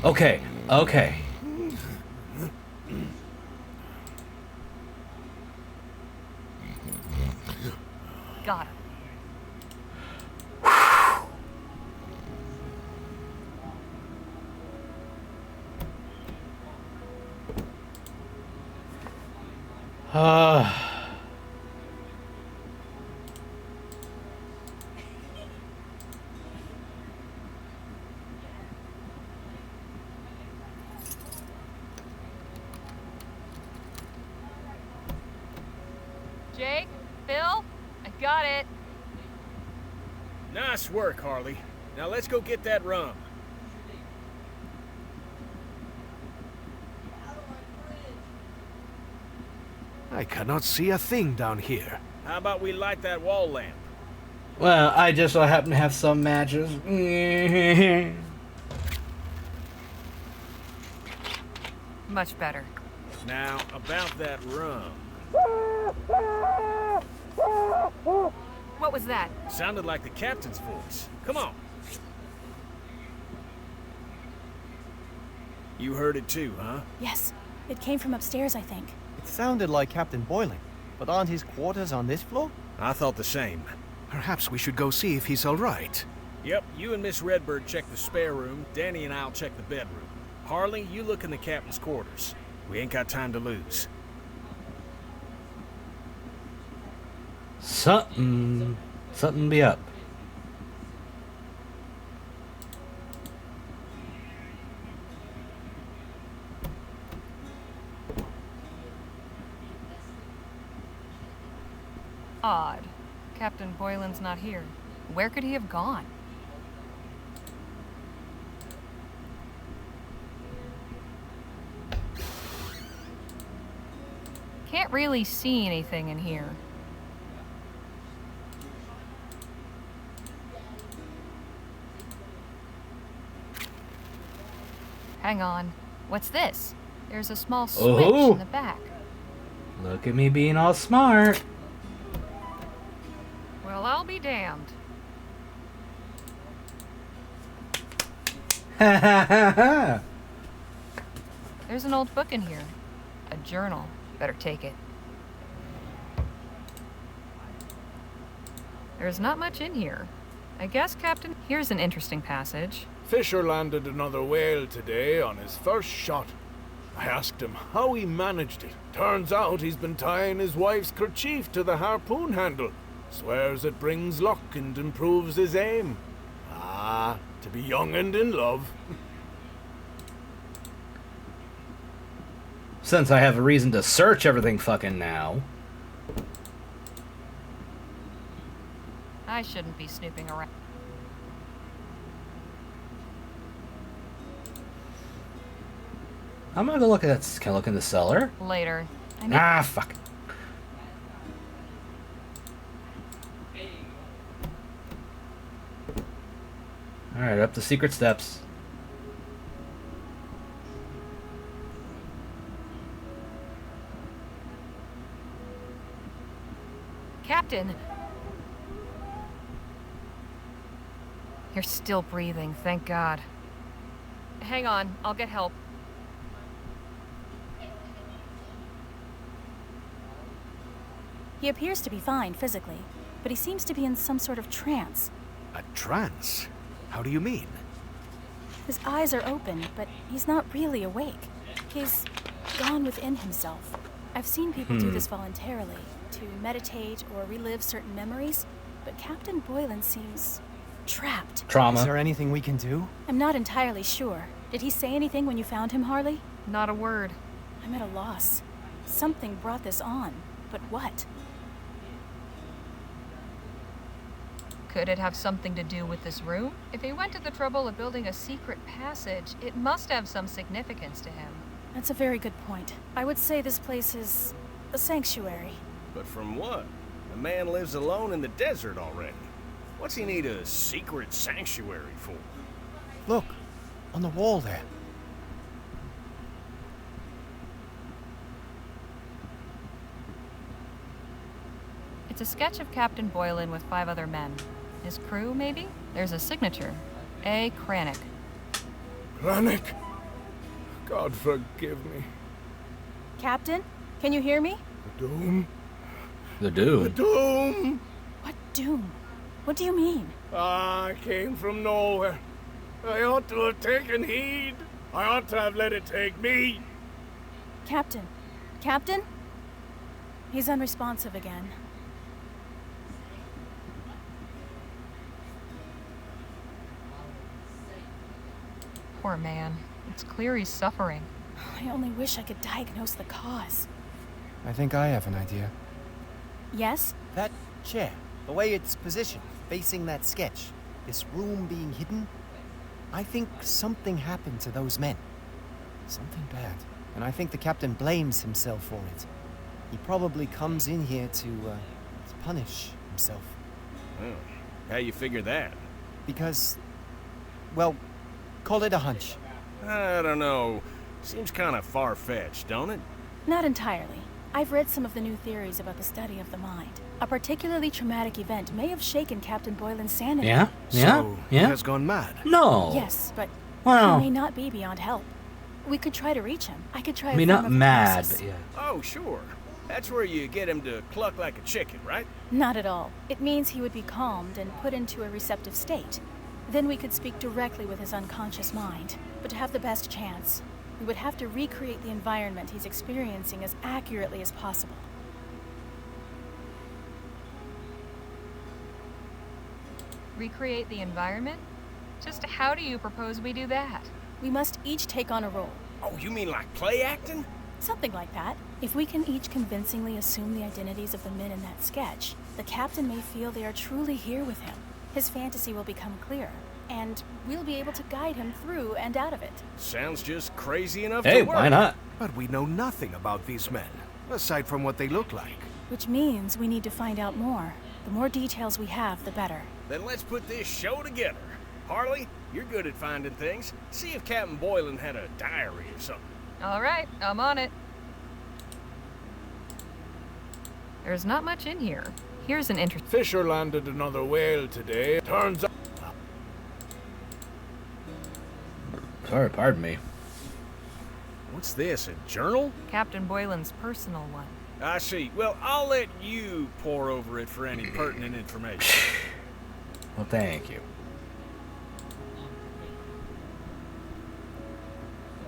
Okay, okay. Got him. Jake? Phil? I got it. Nice work, Harley. Now let's go get that rum. I cannot see a thing down here. How about we light that wall lamp? Well, I just so happen to have some matches. Much better. Now, about that rum. What was that? Sounded like the captain's voice. Come on. You heard it too, huh? Yes. It came from upstairs, I think. It sounded like Captain Boylan, but aren't his quarters on this floor? I thought the same. Perhaps we should go see if he's all right. Yep, you and Miss Redbird check the spare room. Danny and I'll check the bedroom. Harley, you look in the captain's quarters. We ain't got time to lose. Something be up. Odd. Captain Boylan's not here. Where could he have gone? Can't really see anything in here. Hang on. What's this? There's a small switch in the back. Look at me being all smart. Well, I'll be damned. There's an old book in here. A journal. Better take it. There's not much in here. I guess, Captain... Here's an interesting passage. Fisher landed another whale today on his first shot. I asked him how he managed it. Turns out he's been tying his wife's kerchief to the harpoon handle. Swears it brings luck and improves his aim. Ah, to be young and in love. Since I have a reason to search everything fucking now. I shouldn't be snooping around. I'm gonna go look at that. Can I look in the cellar? Later. Fuck. Alright, up the secret steps. Captain! You're still breathing, thank God. Hang on, I'll get help. He appears to be fine physically, but he seems to be in some sort of trance. A trance? How do you mean? His eyes are open, but he's not really awake. He's gone within himself. I've seen people do this voluntarily, to meditate or relive certain memories, but Captain Boylan seems trapped. Trauma. Is there anything we can do? I'm not entirely sure. Did he say anything when you found him, Harley? Not a word. I'm at a loss. Something brought this on, but what? Could it have something to do with this room? If he went to the trouble of building a secret passage, it must have some significance to him. That's a very good point. I would say this place is a sanctuary. But from what? The man lives alone in the desert already. What's he need a secret sanctuary for? Look, on the wall there. It's a sketch of Captain Boylan with 5 other men. His crew, maybe? There's a signature. A. Kranich. Kranich? God forgive me. Captain, can you hear me? The doom? The doom? The doom! What doom? What do you mean? I came from nowhere. I ought to have taken heed. I ought to have let it take me. Captain? Captain? He's unresponsive again. Poor man. It's clear he's suffering. I only wish I could diagnose the cause. I think I have an idea. Yes? That chair, the way it's positioned, facing that sketch, this room being hidden, I think something happened to those men. Something bad. And I think the captain blames himself for it. He probably comes in here to punish himself. Oh, how you figure that? Because, well, call it a hunch. I don't know. Seems kind of far-fetched, don't it? Not entirely. I've read some of the new theories about the study of the mind. A particularly traumatic event may have shaken Captain Boylan's sanity. Yeah? So he has gone mad? No. Yes, but Well, he may not be beyond help. We could try to reach him. I could try I mean, a form not of mad, hypnosis. but yeah. Oh, sure. That's where you get him to cluck like a chicken, right? Not at all. It means he would be calmed and put into a receptive state. Then we could speak directly with his unconscious mind. But to have the best chance, we would have to recreate the environment he's experiencing as accurately as possible. Recreate the environment? Just how do you propose we do that? We must each take on a role. Oh, you mean like play acting? Something like that. If we can each convincingly assume the identities of the men in that sketch, the captain may feel they are truly here with him. His fantasy will become clearer, and we'll be able to guide him through and out of it. Sounds just crazy enough Hey, to work. why not? But we know nothing about these men, aside from what they look like. Which means we need to find out more. The more details we have, the better. Then let's put this show together. Harley, you're good at finding things. See if Captain Boylan had a diary or something. All right, I'm on it. There's not much in here. Here's an interesting... Fisher landed another whale today. Turns out... Sorry, pardon me. What's this, a journal? Captain Boylan's personal one. I see. Well, I'll let you pore over it for any pertinent information. Well, thank you.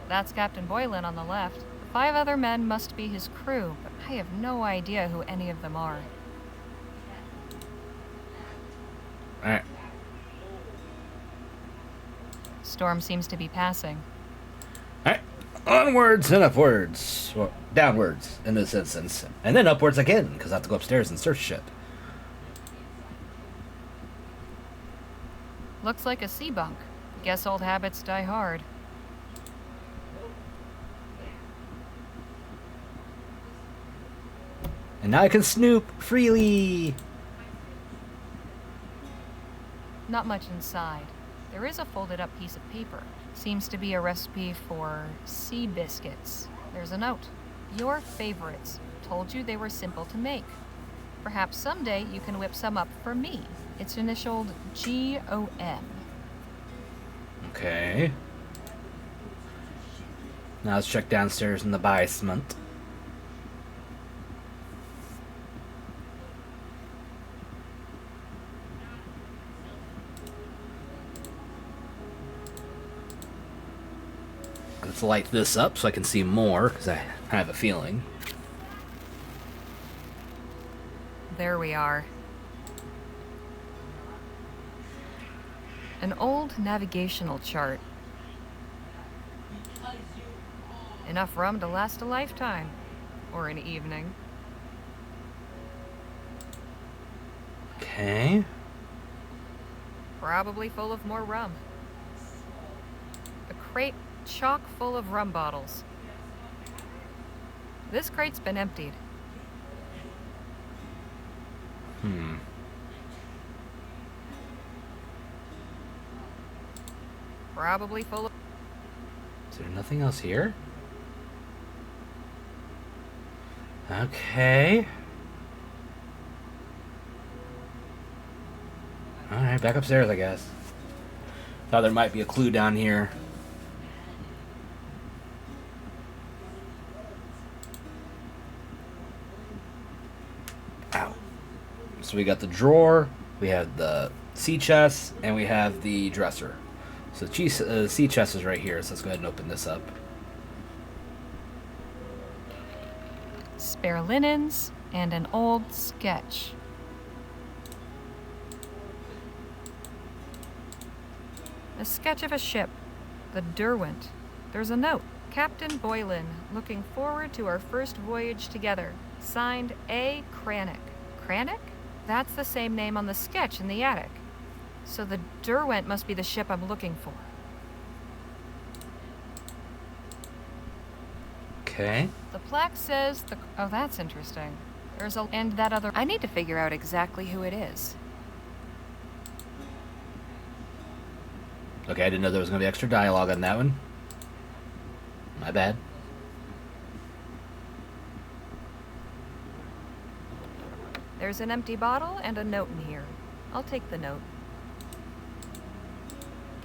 That's Captain Boylan on the left. The 5 other men must be his crew, but I have no idea who any of them are. Alright. Storm seems to be passing. Alright. Onwards and upwards. Well, downwards in this instance. And then upwards again, because I have to go upstairs and search shit. Looks like a sea bunk. Guess old habits die hard. And now I can snoop freely. Not much inside. There is a folded up piece of paper. Seems to be a recipe for sea biscuits. There's a note. Your favorites. Told you they were simple to make. Perhaps someday you can whip some up for me. It's initialed G-O-M. Okay. Now let's check downstairs in the basement. Let's light this up so I can see more, because I have a feeling. There we are. An old navigational chart. Enough rum to last a lifetime. Or an evening. Okay. Probably full of more rum. A crate chock full of rum bottles. This crate's been emptied. Probably full of... Is there nothing else here? Okay. Alright, back upstairs, I guess. Thought there might be a clue down here. Ow. So we got the drawer, we have the sea chest, and we have the dresser. So the sea chest is right here, so let's go ahead and open this up. Spare linens and an old sketch. A sketch of a ship, the Derwent. There's a note. Captain Boylan, looking forward to our first voyage together. Signed A. Cranach. Cranach? That's the same name on the sketch in the attic. So the Derwent must be the ship I'm looking for. Okay. The plaque says the... Oh, that's interesting. There's a... And that other... I need to figure out exactly who it is. Okay, I didn't know there was going to be extra dialogue on that one. My bad. There's an empty bottle and a note in here. I'll take the note.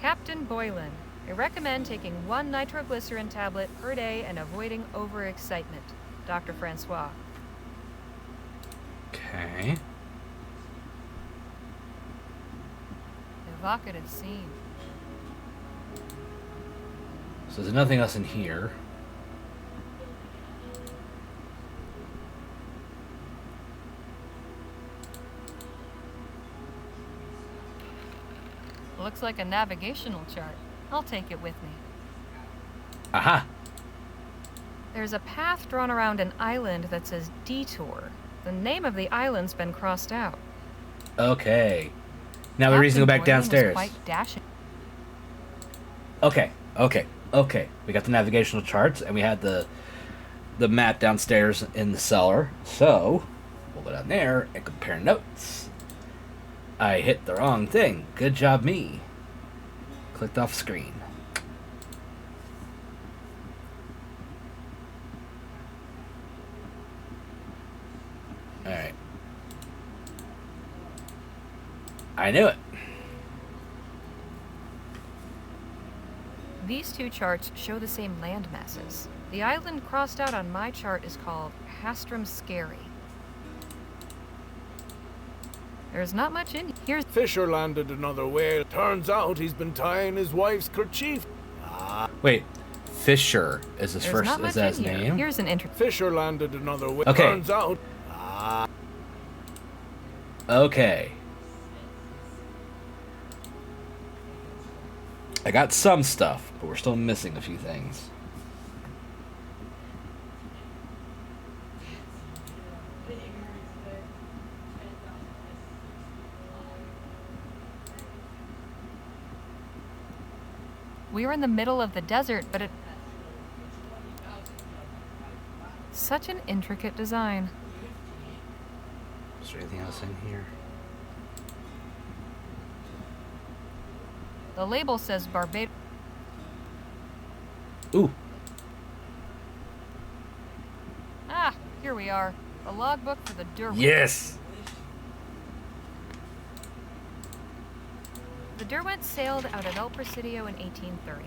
Captain Boylan, I recommend taking 1 nitroglycerin tablet per day and avoiding overexcitement. Dr. Francois. Okay. Evocative scene. So there's nothing else in here. Looks like a navigational chart. I'll take it with me. Aha! There's a path drawn around an island that says Detour. The name of the island's been crossed out. Okay. Now the reason to go back Captain Boylan was downstairs. quite dashing. Okay. We got the navigational charts, and we had the map downstairs in the cellar. So, we'll go down there and compare notes. I hit the wrong thing. Good job, me. Clicked off screen. Alright. I knew it. These two charts show the same land masses. The island crossed out on my chart is called Hastram Scary. There's not much in here. Fisher landed another whale. Turns out he's been tying his wife's kerchief. Wait, Fisher is his There's first. not Is much that in his here. name? Here's an intro. Fisher landed another whale. Okay. Turns out. Okay. I got some stuff, but we're still missing a few things. We were in the middle of the desert, but it... Such an intricate design. Is there anything else in here? The label says Barbados. Ooh. Ah, here we are. The logbook for the Derwent. Yes. The Derwent sailed out of El Presidio in 1830.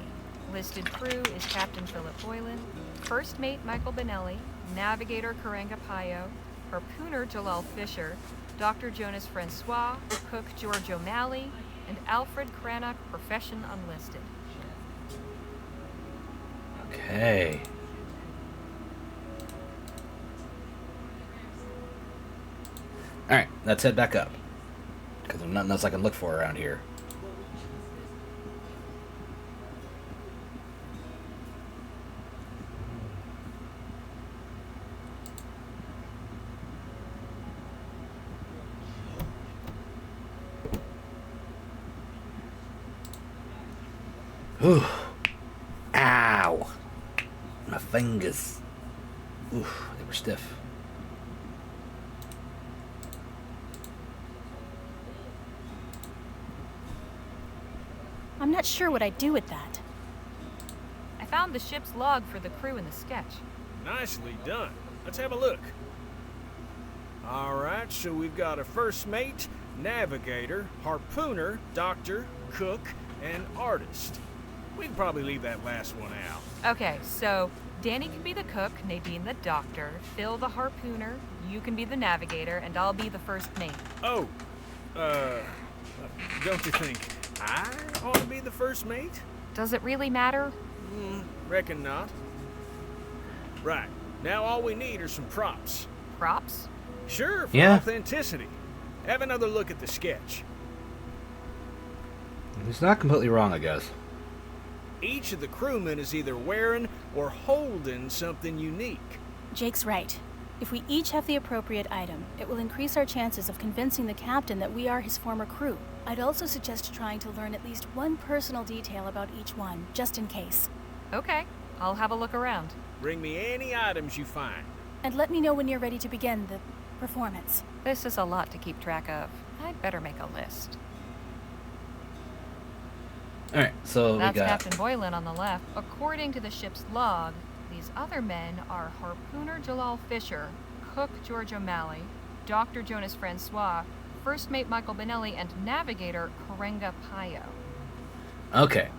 Listed crew is Captain Philip Boylan, First Mate Michael Benelli, Navigator Karenga Payo, Harpooner Jalal Fisher, Dr. Jonas Francois, Cook George O'Malley, and Alfred Cranach, profession unlisted. Okay. Alright, let's head back up. Because there's nothing else I can look for around here. Ooh. Ow. My fingers. Ooh, they were stiff. I'm not sure what I'd do with that. I found the ship's log for the crew in the sketch. Nicely done. Let's have a look. Alright, so we've got a first mate, navigator, harpooner, doctor, cook, and artist. We can probably leave that last one out. Okay, so Danny can be the cook, Nadine the doctor, Phil the harpooner, you can be the navigator, and I'll be the first mate. Oh, don't you think I ought to be the first mate? Does it really matter? Reckon not. Right, now all we need are some props. Props? Sure, for Yeah. authenticity. Have another look at the sketch. He's not completely wrong, I guess. Each of the crewmen is either wearing or holding something unique. Jake's right. If we each have the appropriate item, it will increase our chances of convincing the captain that we are his former crew. I'd also suggest trying to learn at least one personal detail about each one, just in case. Okay, I'll have a look around. Bring me any items you find. And let me know when you're ready to begin the performance. This is a lot to keep track of. I'd better make a list. Alright, so That's we got... Captain Boylan on the left. According to the ship's log, these other men are harpooner Jalal Fisher, cook George O'Malley, Dr. Jonas Francois, first mate Michael Benelli, and navigator Karenga Payo. Okay.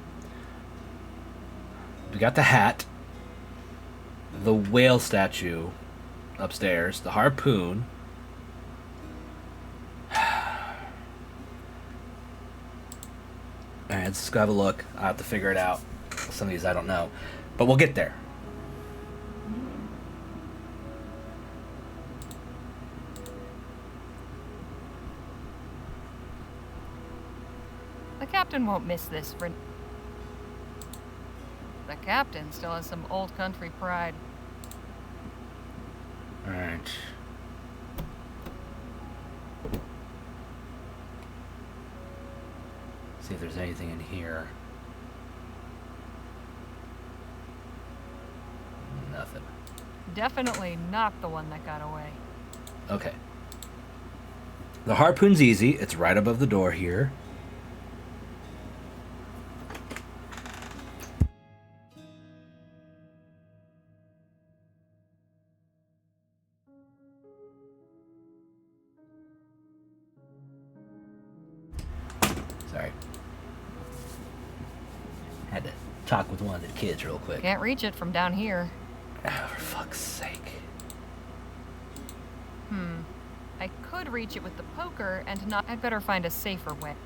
We got the hat, the whale statue upstairs, the harpoon. Alright, let's go have a look. I'll have to figure it out. Some of these I don't know. But we'll get there. The captain won't miss this for... The captain still has some old country pride. Alright. See if there's anything in here. Nothing. Definitely not the one that got away. Okay. The harpoon's easy. It's right above the door here. Sorry. Had to talk with one of the kids real quick. Can't reach it from down here. Oh, for fuck's sake. I could reach it with the poker and not... I'd better find a safer way.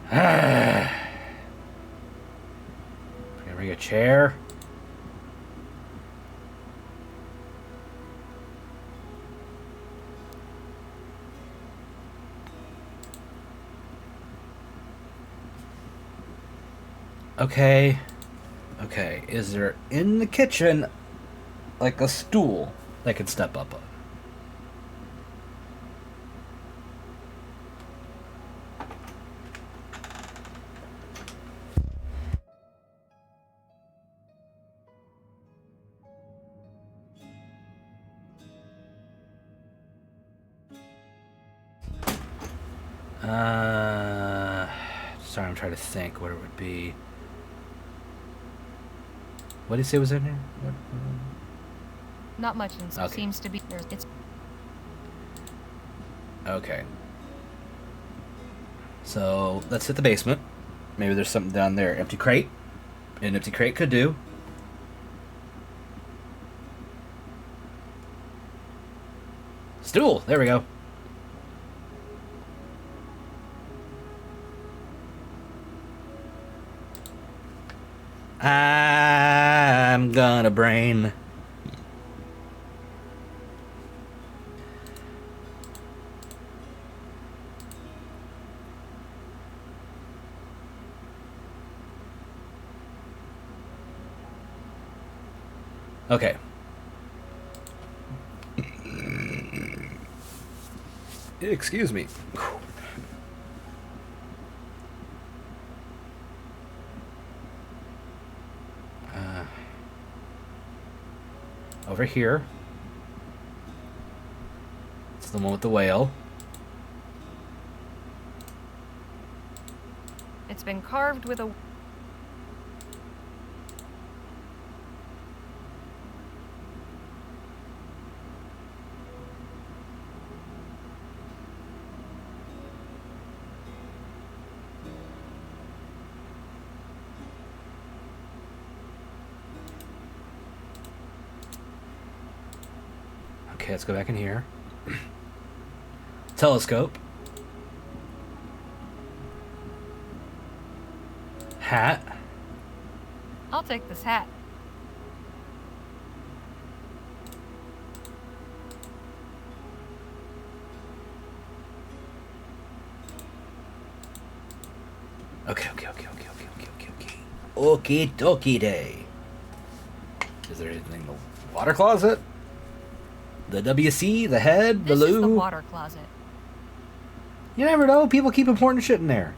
Can I bring a chair? Okay. Okay. Is there in the kitchen like a stool that can step up on? Sorry, I'm trying to think what it would be. What did he say was in here? What? Not much Okay. seems to be. It's Okay. So let's hit the basement. Maybe there's something down there. Empty crate. An empty crate could do. Stool. There we go. I'm gonna brain. Okay. Excuse me. Over here. It's the one with the whale. It's been carved with a. Okay, let's go back in here. Telescope. Hat. I'll take this hat. Okay. Okie dokie day. Is there anything in the water closet? The WC, the head, the This is the loo. water closet. You never know. People keep important shit in there.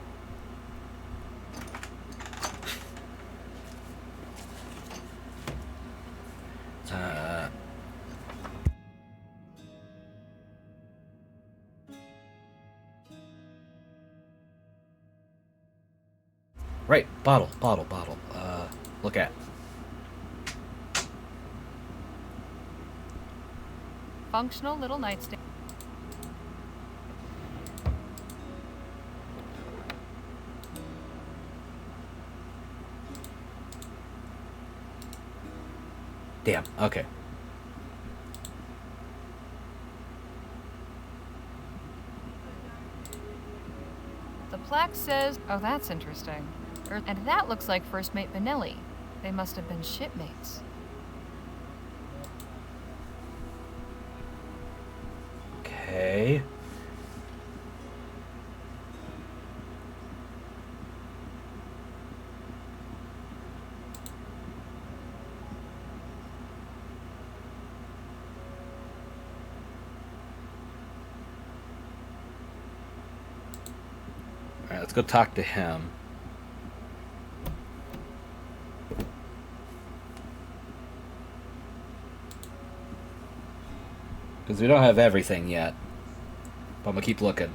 Right, bottle. Look at. Functional little nightstand. Damn, okay. The plaque says, oh, that's interesting. And that looks like First Mate Benelli. They must have been shipmates. Okay. Alright, let's go talk to him. Because we don't have everything yet. But I'm going to keep looking.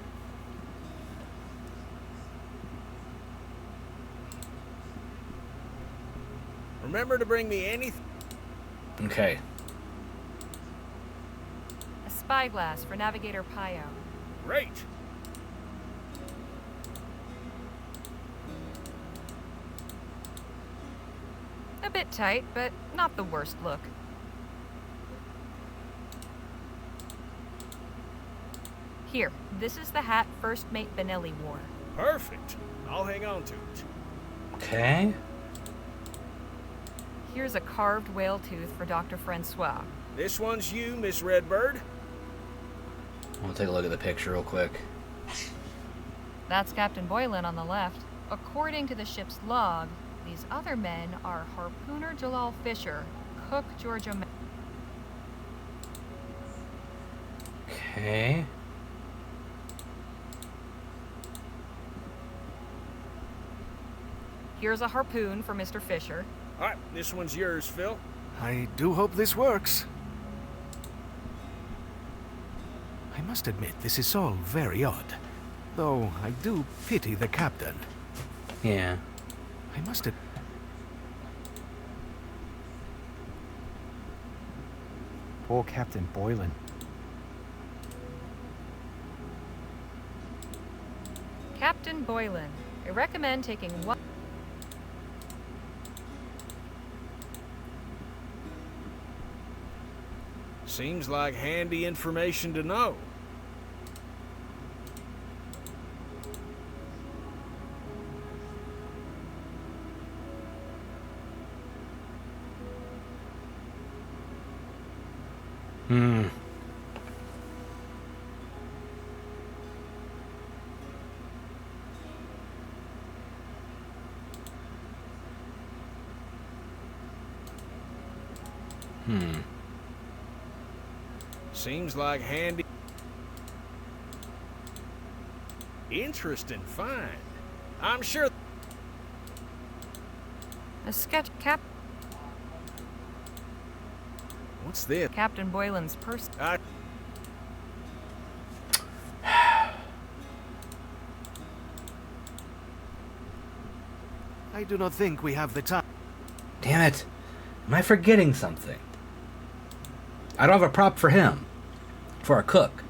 Remember to bring me anything. Okay. A spyglass for Navigator Pio. Great. A bit tight, but not the worst look. Here, this is the hat First Mate Benelli wore. Perfect. I'll hang on to it. Okay. Here's a carved whale tooth for Dr. Francois. This one's you, Miss Redbird. I'll take a look at the picture real quick. That's Captain Boylan on the left. According to the ship's log, these other men are harpooner Jalal Fisher, cook Georgia. Okay. Here's a harpoon for Mr. Fisher. All right, this one's yours, Phil. I do hope this works. I must admit, this is all very odd. Though I do pity the captain. Yeah. I must have... Poor Captain Boylan. Captain Boylan, I recommend taking one. Seems like handy information to know. Seems like handy. Interesting find. I'm sure. A sketch cap. What's this? Captain Boylan's purse. I do not think we have the time. Damn it. Am I forgetting something? I don't have a prop for him. For a cook.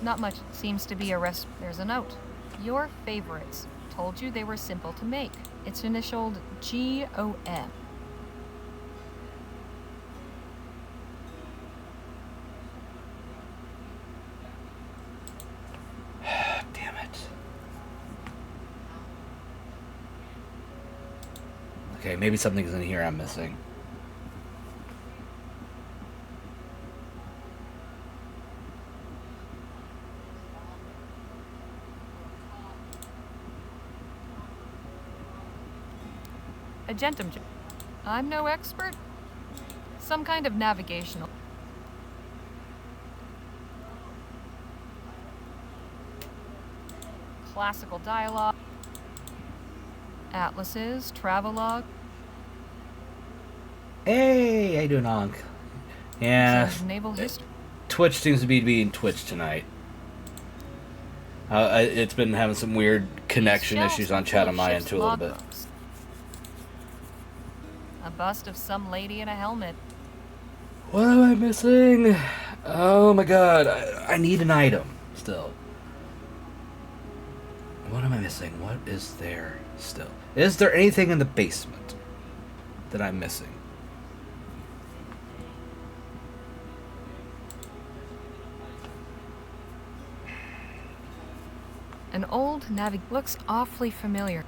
Not much seems to be a rest. There's a note. Your favorites. Told you they were simple to make. It's initialed G-O-M. Damn it. Okay, maybe something's in here I'm missing. Agentum. I'm no expert. Some kind of navigational. Classical dialogue. Atlases, travelogue. Hey, how you doing, Onk? Yeah. Naval history. Twitch seems to be being Twitch tonight. It's been having some weird connection issues on chat on my end too a little bit. A bust of some lady in a helmet. What am I missing? Oh my god, I need an item still. What am I missing? What is there still? Is there anything in the basement that I'm missing? An old looks awfully familiar.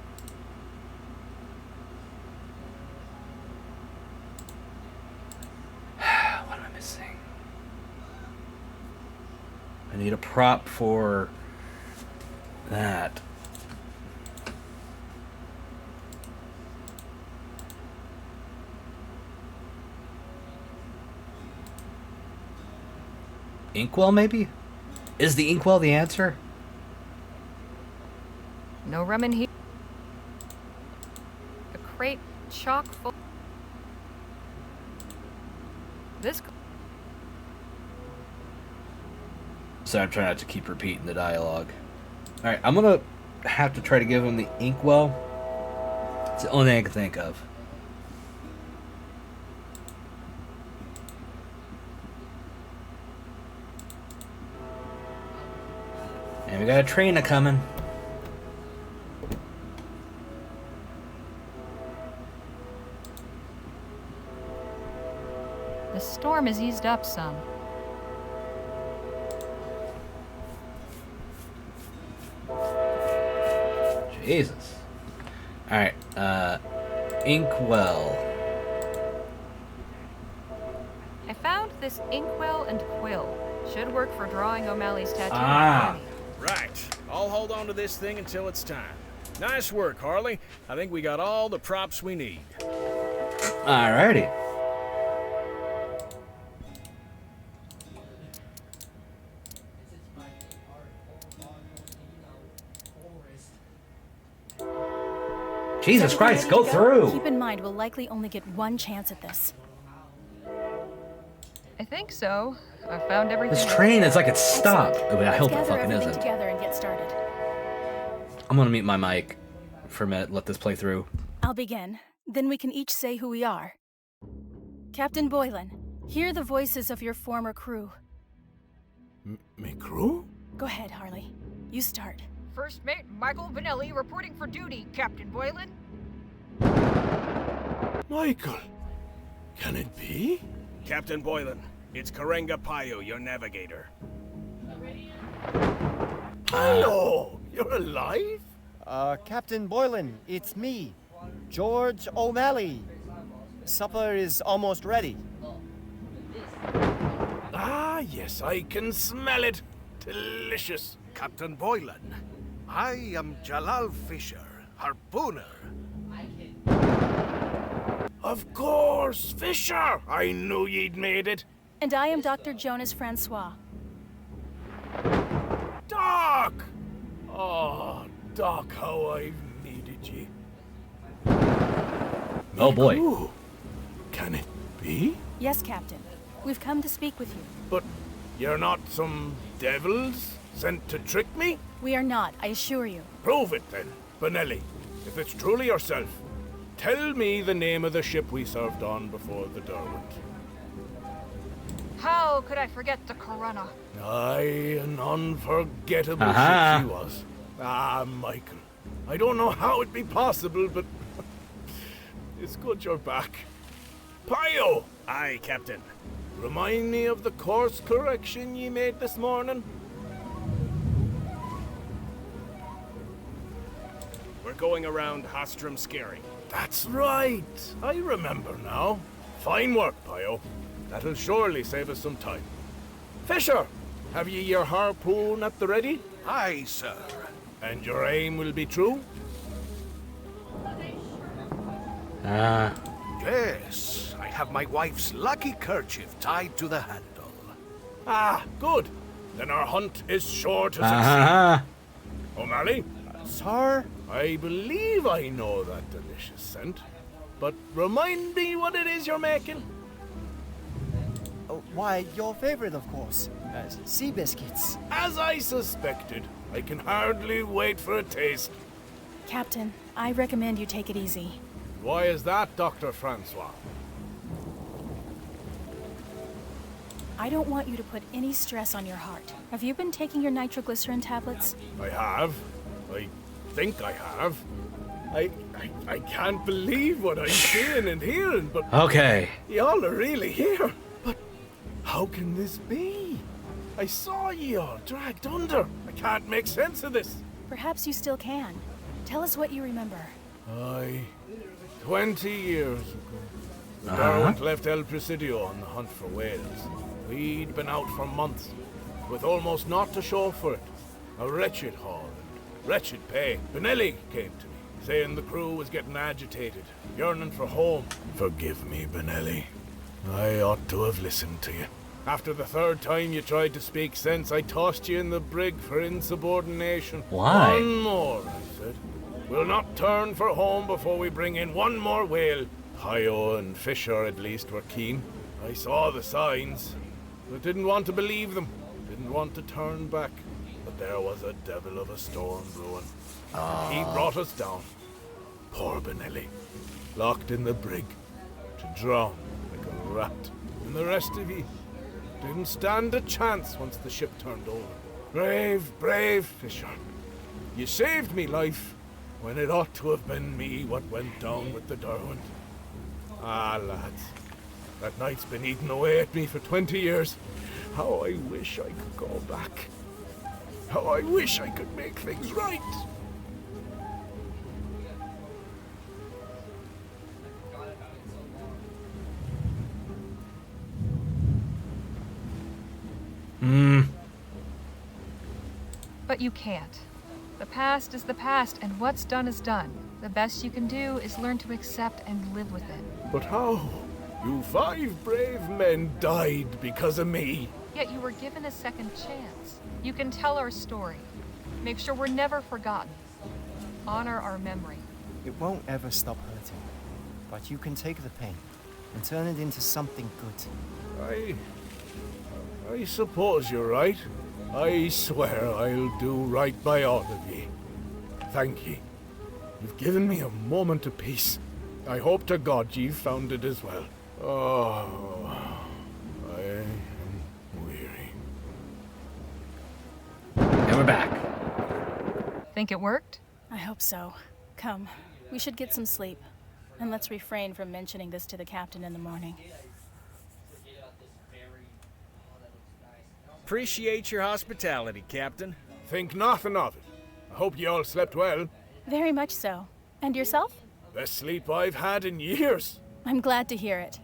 What am I missing? I need a prop for that. Inkwell, maybe? Is the inkwell the answer? No rum in here. A crate chock full. This. So I'm trying not to keep repeating the dialogue. Alright, I'm gonna have to try to give him the inkwell. It's the only thing I can think of. And we got a train a-coming. The storm has eased up some. Jesus. Alright, inkwell. I found this inkwell and quill. Should work for drawing O'Malley's tattoo. Ah. Right. I'll hold on to this thing until it's time. Nice work, Harley. I think we got all the props we need. Alrighty. Jesus Everything Christ, ready go to through. Keep in mind, we'll likely only get one chance at this. I think so. I found everything. This train is like it's stopped. I mean, I Let's hope it gather fucking everything isn't. together and get started. I'm gonna mute my mic for a minute, let this play through. I'll begin. Then we can each say who we are. Captain Boylan, hear the voices of your former crew. Me crew? Go ahead, Harley. You start. First Mate Michael Vanelli reporting for duty, Captain Boylan. Michael, can it be? Captain Boylan, it's Karenga Payo, your navigator. Hello, you're alive? Captain Boylan, it's me, George O'Malley. Supper is almost ready. Ah, yes, I can smell it. Delicious. Captain Boylan, I am Jalal Fisher, harpooner. Of course, Fisher! I knew you'd made it. And I am Dr. Jonas Francois. Doc! Oh, Doc, how I've needed you. Oh boy. Ooh, can it be? Yes, Captain. We've come to speak with you. But you're not some devils sent to trick me? We are not, I assure you. Prove it then, Benelli. If it's truly yourself, tell me the name of the ship we served on before the Derwent. How could I forget the Corona? Aye, an unforgettable ship she was. Ah, Michael. I don't know how it'd be possible, but it's good you're back. Payo! Aye, Captain. Remind me of the course correction ye made this morning. We're going around Hostrom Skerry. That's right. I remember now. Fine work, Payo. That'll surely save us some time. Fisher, have ye your harpoon at the ready? Aye, sir. And your aim will be true? Yes, I have my wife's lucky kerchief tied to the handle. Ah, good. Then our hunt is sure to succeed. O'Malley? Sir? I believe I know that delicious scent. But remind me what it is you're making. Why, your favorite, of course. Sea biscuits. As I suspected. I can hardly wait for a taste. Captain, I recommend you take it easy. Why is that, Dr. Francois? I don't want you to put any stress on your heart. Have you been taking your nitroglycerin tablets? I have. I think I have. I can't believe what I'm seeing and hearing, but... Okay. Y'all are really here. But how can this be? I saw ye all dragged under. I can't make sense of this. Perhaps you still can. Tell us what you remember. Aye. 20 years ago. The Derwent left El Presidio on the hunt for whales. We'd been out for months, with almost naught to show for it. A wretched haul and wretched pay. Benelli came to me, saying the crew was getting agitated, yearning for home. Forgive me, Benelli. I ought to have listened to you. After the third time you tried to speak sense, I tossed you in the brig for insubordination. Why? One more, I said. We'll not turn for home before we bring in one more whale. Payo and Fisher, at least, were keen. I saw the signs, but didn't want to believe them. Didn't want to turn back. But there was a devil of a storm brewing. He brought us down. Poor Benelli. Locked in the brig. To drown like a rat. And the rest of ye didn't stand a chance once the ship turned over. Brave, brave Fisher. You saved me life when it ought to have been me what went down with the Derwent. Ah, lads. That night's been eating away at me for 20 years. How I wish I could go back. How I wish I could make things right. But you can't. The past is the past, and what's done is done. The best you can do is learn to accept and live with it. But how? You 5 brave men died because of me. Yet you were given a second chance. You can tell our story. Make sure we're never forgotten. Honor our memory. It won't ever stop hurting. But you can take the pain and turn it into something good. I suppose you're right. I swear I'll do right by all of ye. Thank ye. You've given me a moment of peace. I hope to God you've found it as well. Oh, I am weary. And we're back. Think it worked? I hope so. Come, we should get some sleep. And let's refrain from mentioning this to the captain in the morning. Appreciate your hospitality, Captain. Think nothing of it. I hope you all slept well. Very much so. And yourself? Best sleep I've had in years. I'm glad to hear it.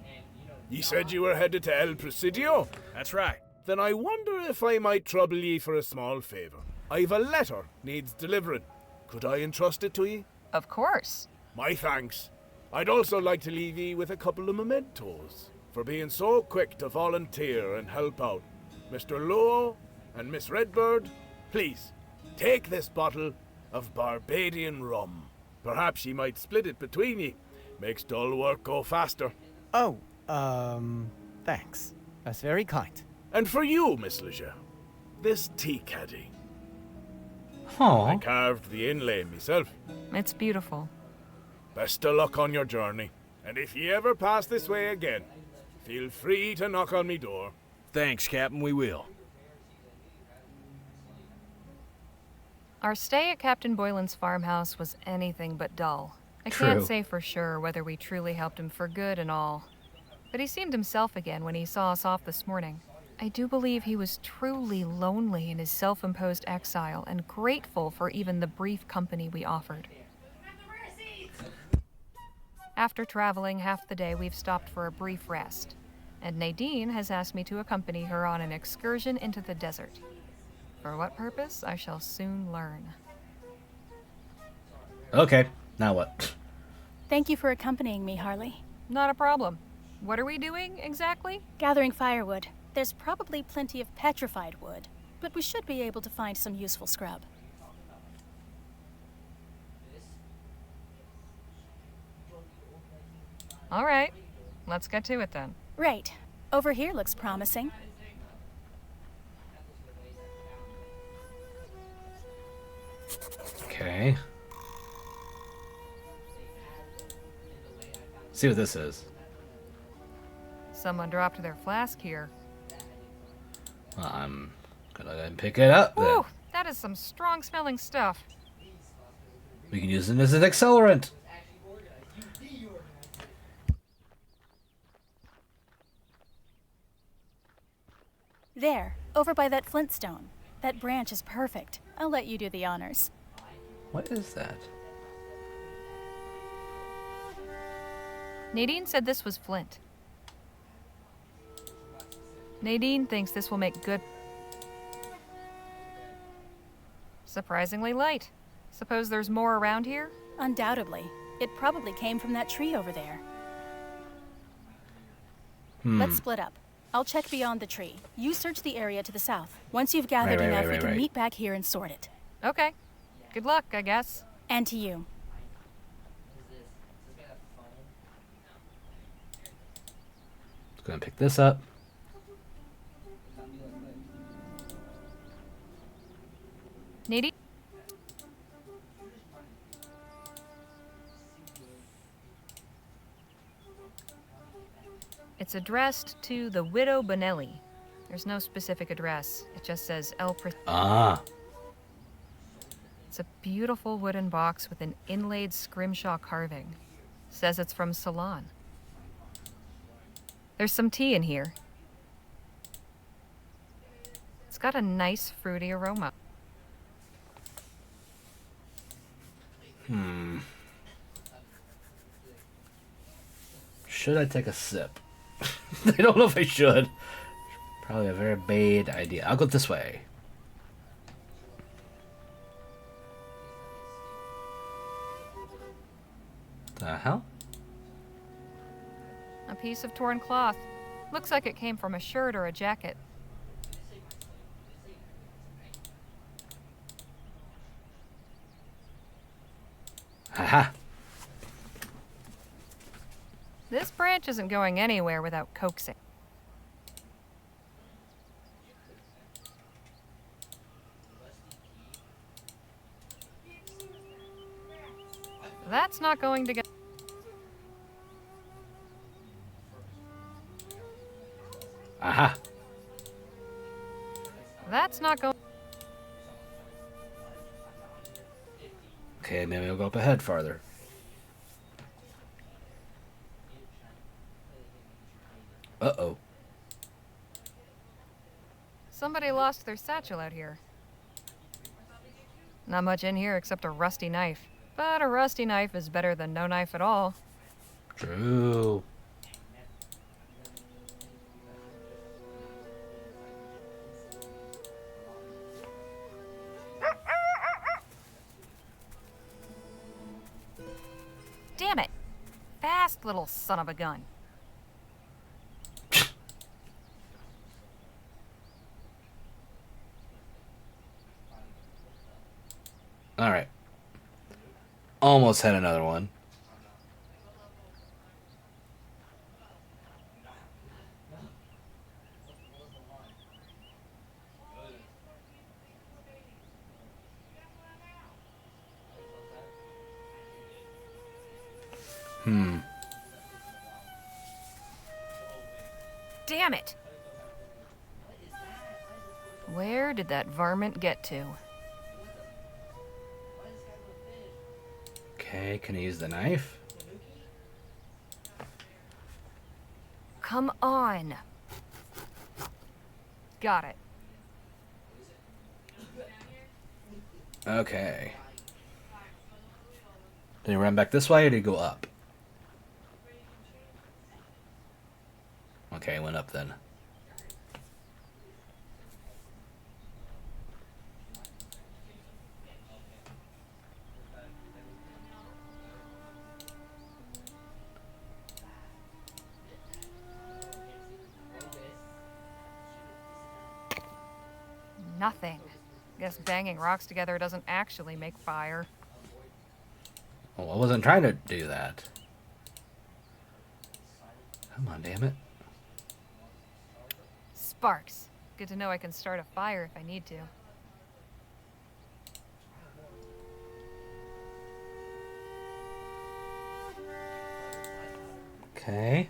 Ye said you were headed to El Presidio? That's right. Then I wonder if I might trouble ye for a small favour. I've a letter needs delivering. Could I entrust it to ye? Of course. My thanks. I'd also like to leave ye with a couple of mementos for being so quick to volunteer and help out. Mr. Lowe and Miss Redbird, please, take this bottle of Barbadian rum. Perhaps ye might split it between ye. Makes dull work go faster. Oh, thanks. That's very kind. And for you, Miss Leger, this tea caddy. Huh. I carved the inlay myself. It's beautiful. Best of luck on your journey. And if ye ever pass this way again, feel free to knock on me door. Thanks, Captain, we will. Our stay at Captain Boylan's farmhouse was anything but dull. I True. can't say for sure whether we truly helped him for good and all, but he seemed himself again when he saw us off this morning. I do believe he was truly lonely in his self-imposed exile and grateful for even the brief company we offered. After traveling half the day, we've stopped for a brief rest, and Nadine has asked me to accompany her on an excursion into the desert. For what purpose, I shall soon learn. Okay, now what? Thank you for accompanying me, Harley. Not a problem. What are we doing, exactly? Gathering firewood. There's probably plenty of petrified wood, but we should be able to find some useful scrub. All right, let's get to it then. Right. Over here looks promising. Okay. See what this is. Someone dropped their flask here. Well, I'm gonna go ahead and pick it up then. Whew, that is some strong-smelling stuff. We can use it as an accelerant. There, over by that flintstone. That branch is perfect. I'll let you do the honors. What is that? Nadine said this was flint. Nadine thinks this will make good... Surprisingly light. Suppose there's more around here? Undoubtedly. It probably came from that tree over there. Let's split up. I'll check beyond the tree. You search the area to the south. Once you've gathered enough, we can meet back here and sort it. Okay. Good luck, I guess. And to you. Let's go and pick this up. Nadine? It's addressed to the Widow Bonelli. There's no specific address. It just says El Pre... Ah. It's a beautiful wooden box with an inlaid scrimshaw carving. Says it's from Ceylon. There's some tea in here. It's got a nice fruity aroma. Should I take a sip? I don't know if I should. Probably a very bad idea. I'll go this way. The hell? A piece of torn cloth. Looks like it came from a shirt or a jacket. Haha. This branch isn't going anywhere without coaxing. That's not going to go. Aha. That's not going. Okay, maybe I'll go up ahead farther. Uh-oh. Somebody lost their satchel out here. Not much in here except a rusty knife. But a rusty knife is better than no knife at all. True. Damn it! Fast little son of a gun. Alright. Almost had another one. Damn it! Where did that varmint get to? Okay, can I use the knife? Come on! Got it. Okay. Did he run back this way or did he go up? Okay, he went up then. Nothing. Guess banging rocks together doesn't actually make fire. Well, I wasn't trying to do that. Come on, damn it. Sparks. Good to know I can start a fire if I need to. Okay.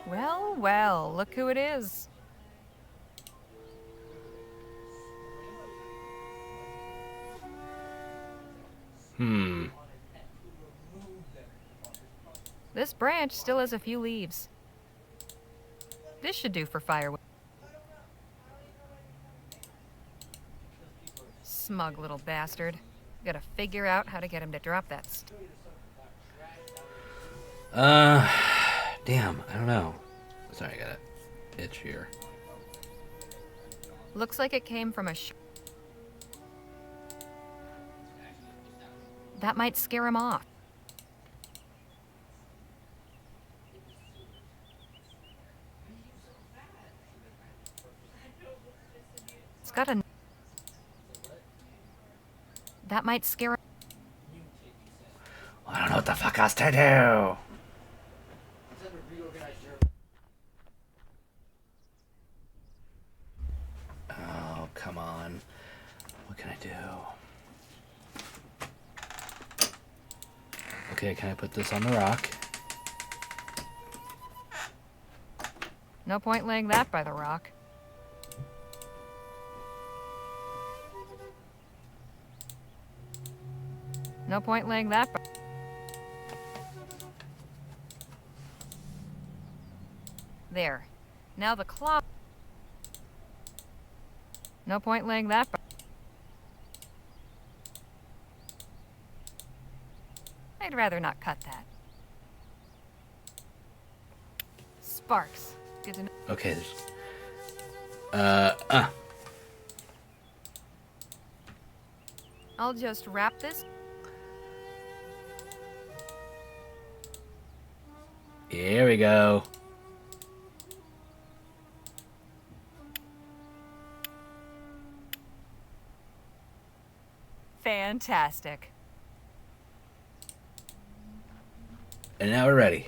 Well, well, look who it is. This branch still has a few leaves. This should do for firewood. Smug little bastard. Gotta figure out how to get him to drop that Damn, I don't know. Sorry, I got an itch here. Looks like it came from a that might scare him off. It's got a... That might scare him. I don't know what the fuck else to do. Oh, come on. What can I do? Okay, can I put this on the rock? No point laying that by the rock. No point laying that by... There. Now the claw... No point laying that by... I'd rather not cut that. Sparks. Good to know. Okay, there's... I'll just wrap this... Here we go. Fantastic. And now we're ready.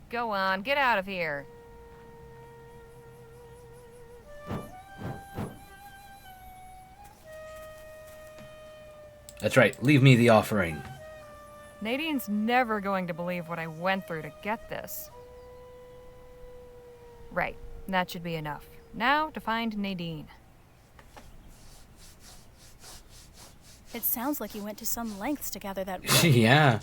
Go on, get out of here. That's right. Leave me the offering. Nadine's never going to believe what I went through to get this. Right, that should be enough. Now to find Nadine. It sounds like you went to some lengths to gather that rope. Yeah.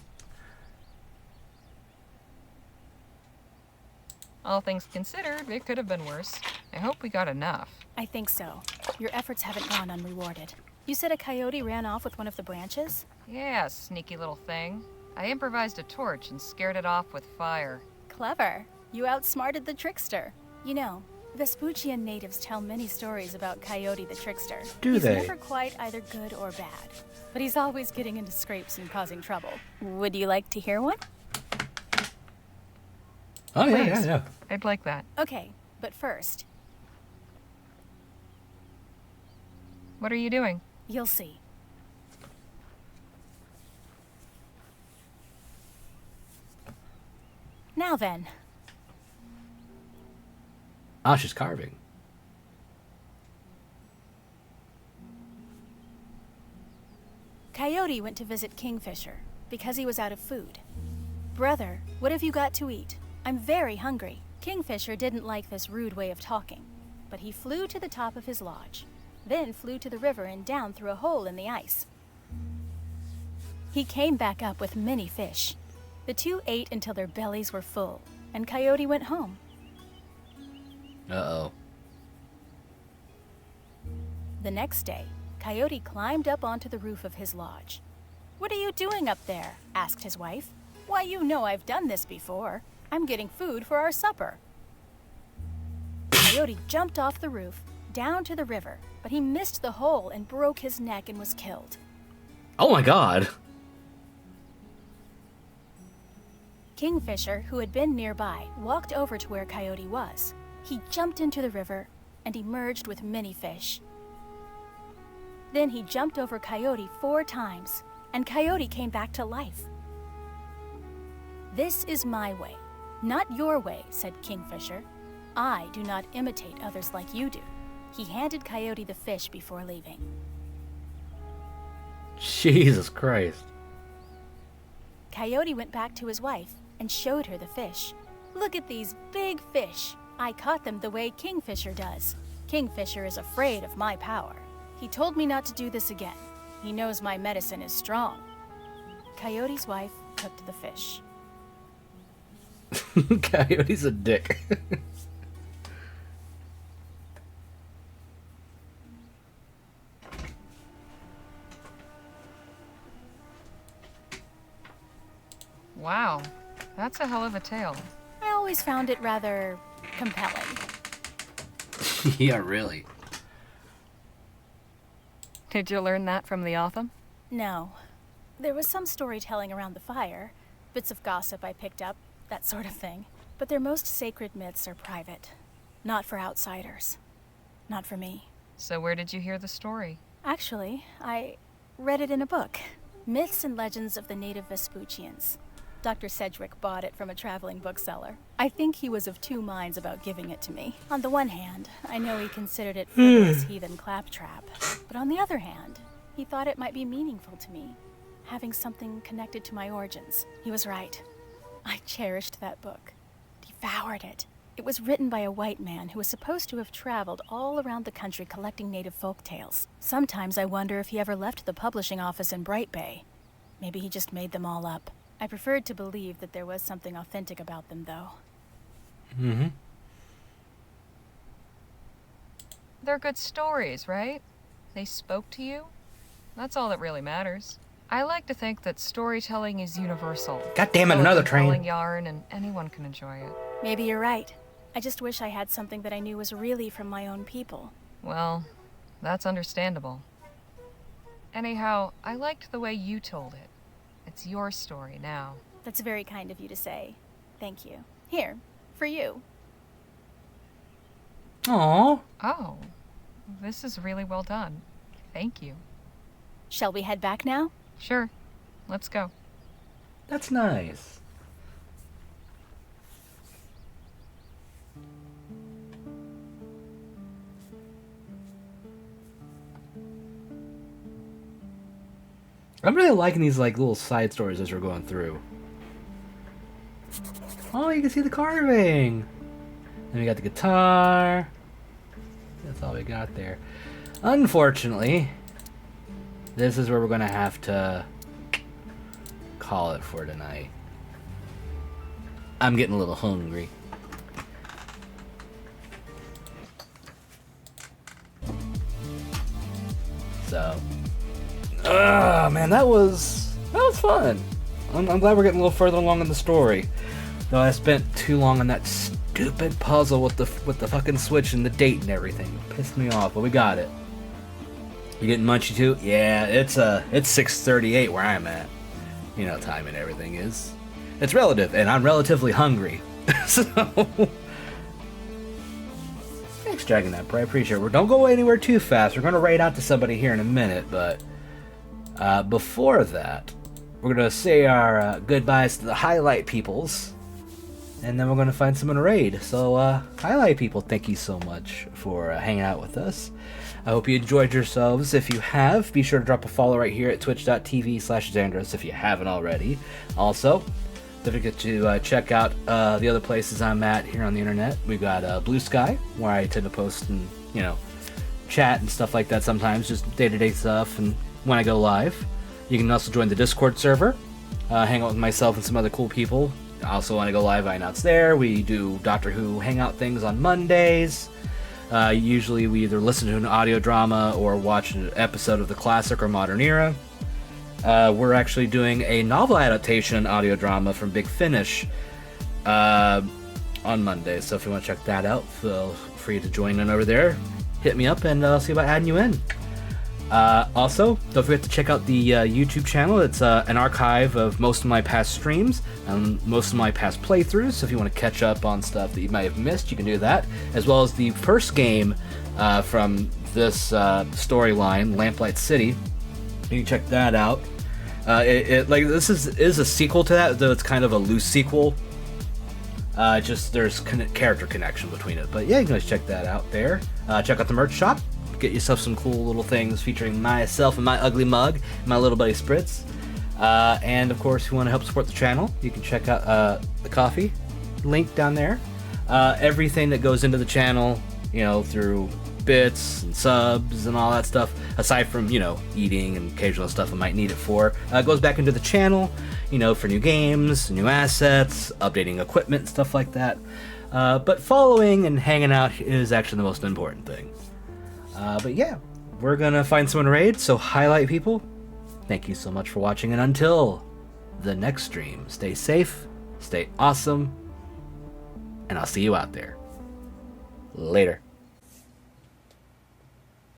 All things considered, it could have been worse. I hope we got enough. I think so. Your efforts haven't gone unrewarded. You said a coyote ran off with one of the branches? Yeah, sneaky little thing. I improvised a torch and scared it off with fire. Clever. You outsmarted the trickster. You know, Vespuccian natives tell many stories about Coyote the trickster. Do they? He's never quite either good or bad, but he's always getting into scrapes and causing trouble. Would you like to hear one? Oh, yeah. I'd like that. Okay, but first, What are you doing? you'll see. Now then, Oh, she's carving. Coyote went to visit Kingfisher because he was out of food. Brother, what have you got to eat? I'm very hungry. Kingfisher didn't like this rude way of talking, but he flew to the top of his lodge, then flew to the river and down through a hole in the ice. He came back up with many fish. The two ate until their bellies were full, and Coyote went home. Uh-oh. The next day, Coyote climbed up onto the roof of his lodge. "What are you doing up there?" asked his wife. "Why, you know I've done this before. I'm getting food for our supper." Coyote jumped off the roof, down to the river, but he missed the hole and broke his neck and was killed. Oh my god. Kingfisher, who had been nearby, walked over to where Coyote was. He jumped into the river and emerged with many fish. Then he jumped over Coyote 4 times, and Coyote came back to life. "This is my way, not your way," said Kingfisher. "I do not imitate others like you do." He handed Coyote the fish before leaving. Jesus Christ. Coyote went back to his wife and showed her the fish. "Look at these big fish. I caught them the way Kingfisher does. Kingfisher is afraid of my power. He told me not to do this again. He knows my medicine is strong." Coyote's wife cooked the fish. Coyote's a dick. Wow, that's a hell of a tale. I always found it rather compelling. Yeah, really. Did you learn that from the author? No. There was some storytelling around the fire, bits of gossip I picked up, that sort of thing. But their most sacred myths are private. Not for outsiders. Not for me. So where did you hear the story? Actually, I read it in a book. Myths and Legends of the Native Vespuccians. Dr. Sedgwick bought it from a traveling bookseller. I think he was of two minds about giving it to me. On the one hand, I know he considered it frivolous heathen claptrap. But on the other hand, he thought it might be meaningful to me, having something connected to my origins. He was right. I cherished that book. Devoured it. It was written by a white man who was supposed to have traveled all around the country collecting native folk tales. Sometimes I wonder if he ever left the publishing office in Bright Bay. Maybe he just made them all up. I preferred to believe that there was something authentic about them, though. Mm-hmm. They're good stories, right? They spoke to you? That's all that really matters. I like to think that storytelling is universal. God damn it, another train. Telling yarn and anyone can enjoy it. Maybe you're right. I just wish I had something that I knew was really from my own people. Well, that's understandable. Anyhow, I liked the way you told it. It's your story now. That's very kind of you to say. Thank you. Here, for you. Aww. Oh, this is really well done. Thank you. Shall we head back now? Sure. Let's go. That's nice. I'm really liking these like little side stories as we're going through. Oh, you can see the carving. Then we got the guitar. That's all we got there. Unfortunately, this is where we're gonna have to call it for tonight. I'm getting a little hungry. So, man, that was fun. I'm glad we're getting a little further along in the story. Though I spent too long on that stupid puzzle with the fucking switch and the date and everything. It pissed me off, but we got it. You getting munchy too? Yeah, it's 6:38 where I'm at. You know, time and everything is. It's relative, and I'm relatively hungry. So, thanks, Dragon Emperor. I appreciate it. Don't go anywhere too fast. We're gonna raid out to somebody here in a minute, but before that, we're gonna say our goodbyes to the highlight peoples. And then we're going to find someone to raid. So, highlight people, thank you so much for hanging out with us. I hope you enjoyed yourselves. If you have, be sure to drop a follow right here at twitch.tv/Xandros if you haven't already. Also, don't forget to check out the other places I'm at here on the internet. We've got Blue Sky, where I tend to post and, you know, chat and stuff like that sometimes, just day-to-day stuff and when I go live. You can also join the Discord server, hang out with myself and some other cool people. Also, when I go live, I announce there. We do Doctor Who hangout things on Mondays. Usually we either listen to an audio drama or watch an episode of the classic or modern era. We're actually doing a novel adaptation audio drama from Big Finish on Monday. So if you want to check that out, feel free to join in over there. Hit me up and I'll see about adding you in. Also, don't forget to check out the YouTube channel. It's an archive of most of my past streams and most of my past playthroughs. So if you want to catch up on stuff that you might have missed, you can do that. As well as the first game from this storyline, Lamplight City. You can check that out. Like this is a sequel to that, though it's kind of a loose sequel. Just there's character connection between it. But yeah, you can guys check that out there. Check out the merch shop. Get yourself some cool little things featuring myself and my ugly mug, my little buddy Spritz. And of course, if you want to help support the channel, you can check out the coffee link down there. Everything that goes into the channel, you know, through bits and subs and all that stuff, aside from, you know, eating and occasional stuff I might need it for, goes back into the channel, you know, for new games, new assets, updating equipment, and stuff like that. But following and hanging out is actually the most important thing. But yeah, we're gonna find someone to raid, so highlight people. Thank you so much for watching, and until the next stream, stay safe, stay awesome, and I'll see you out there. Later.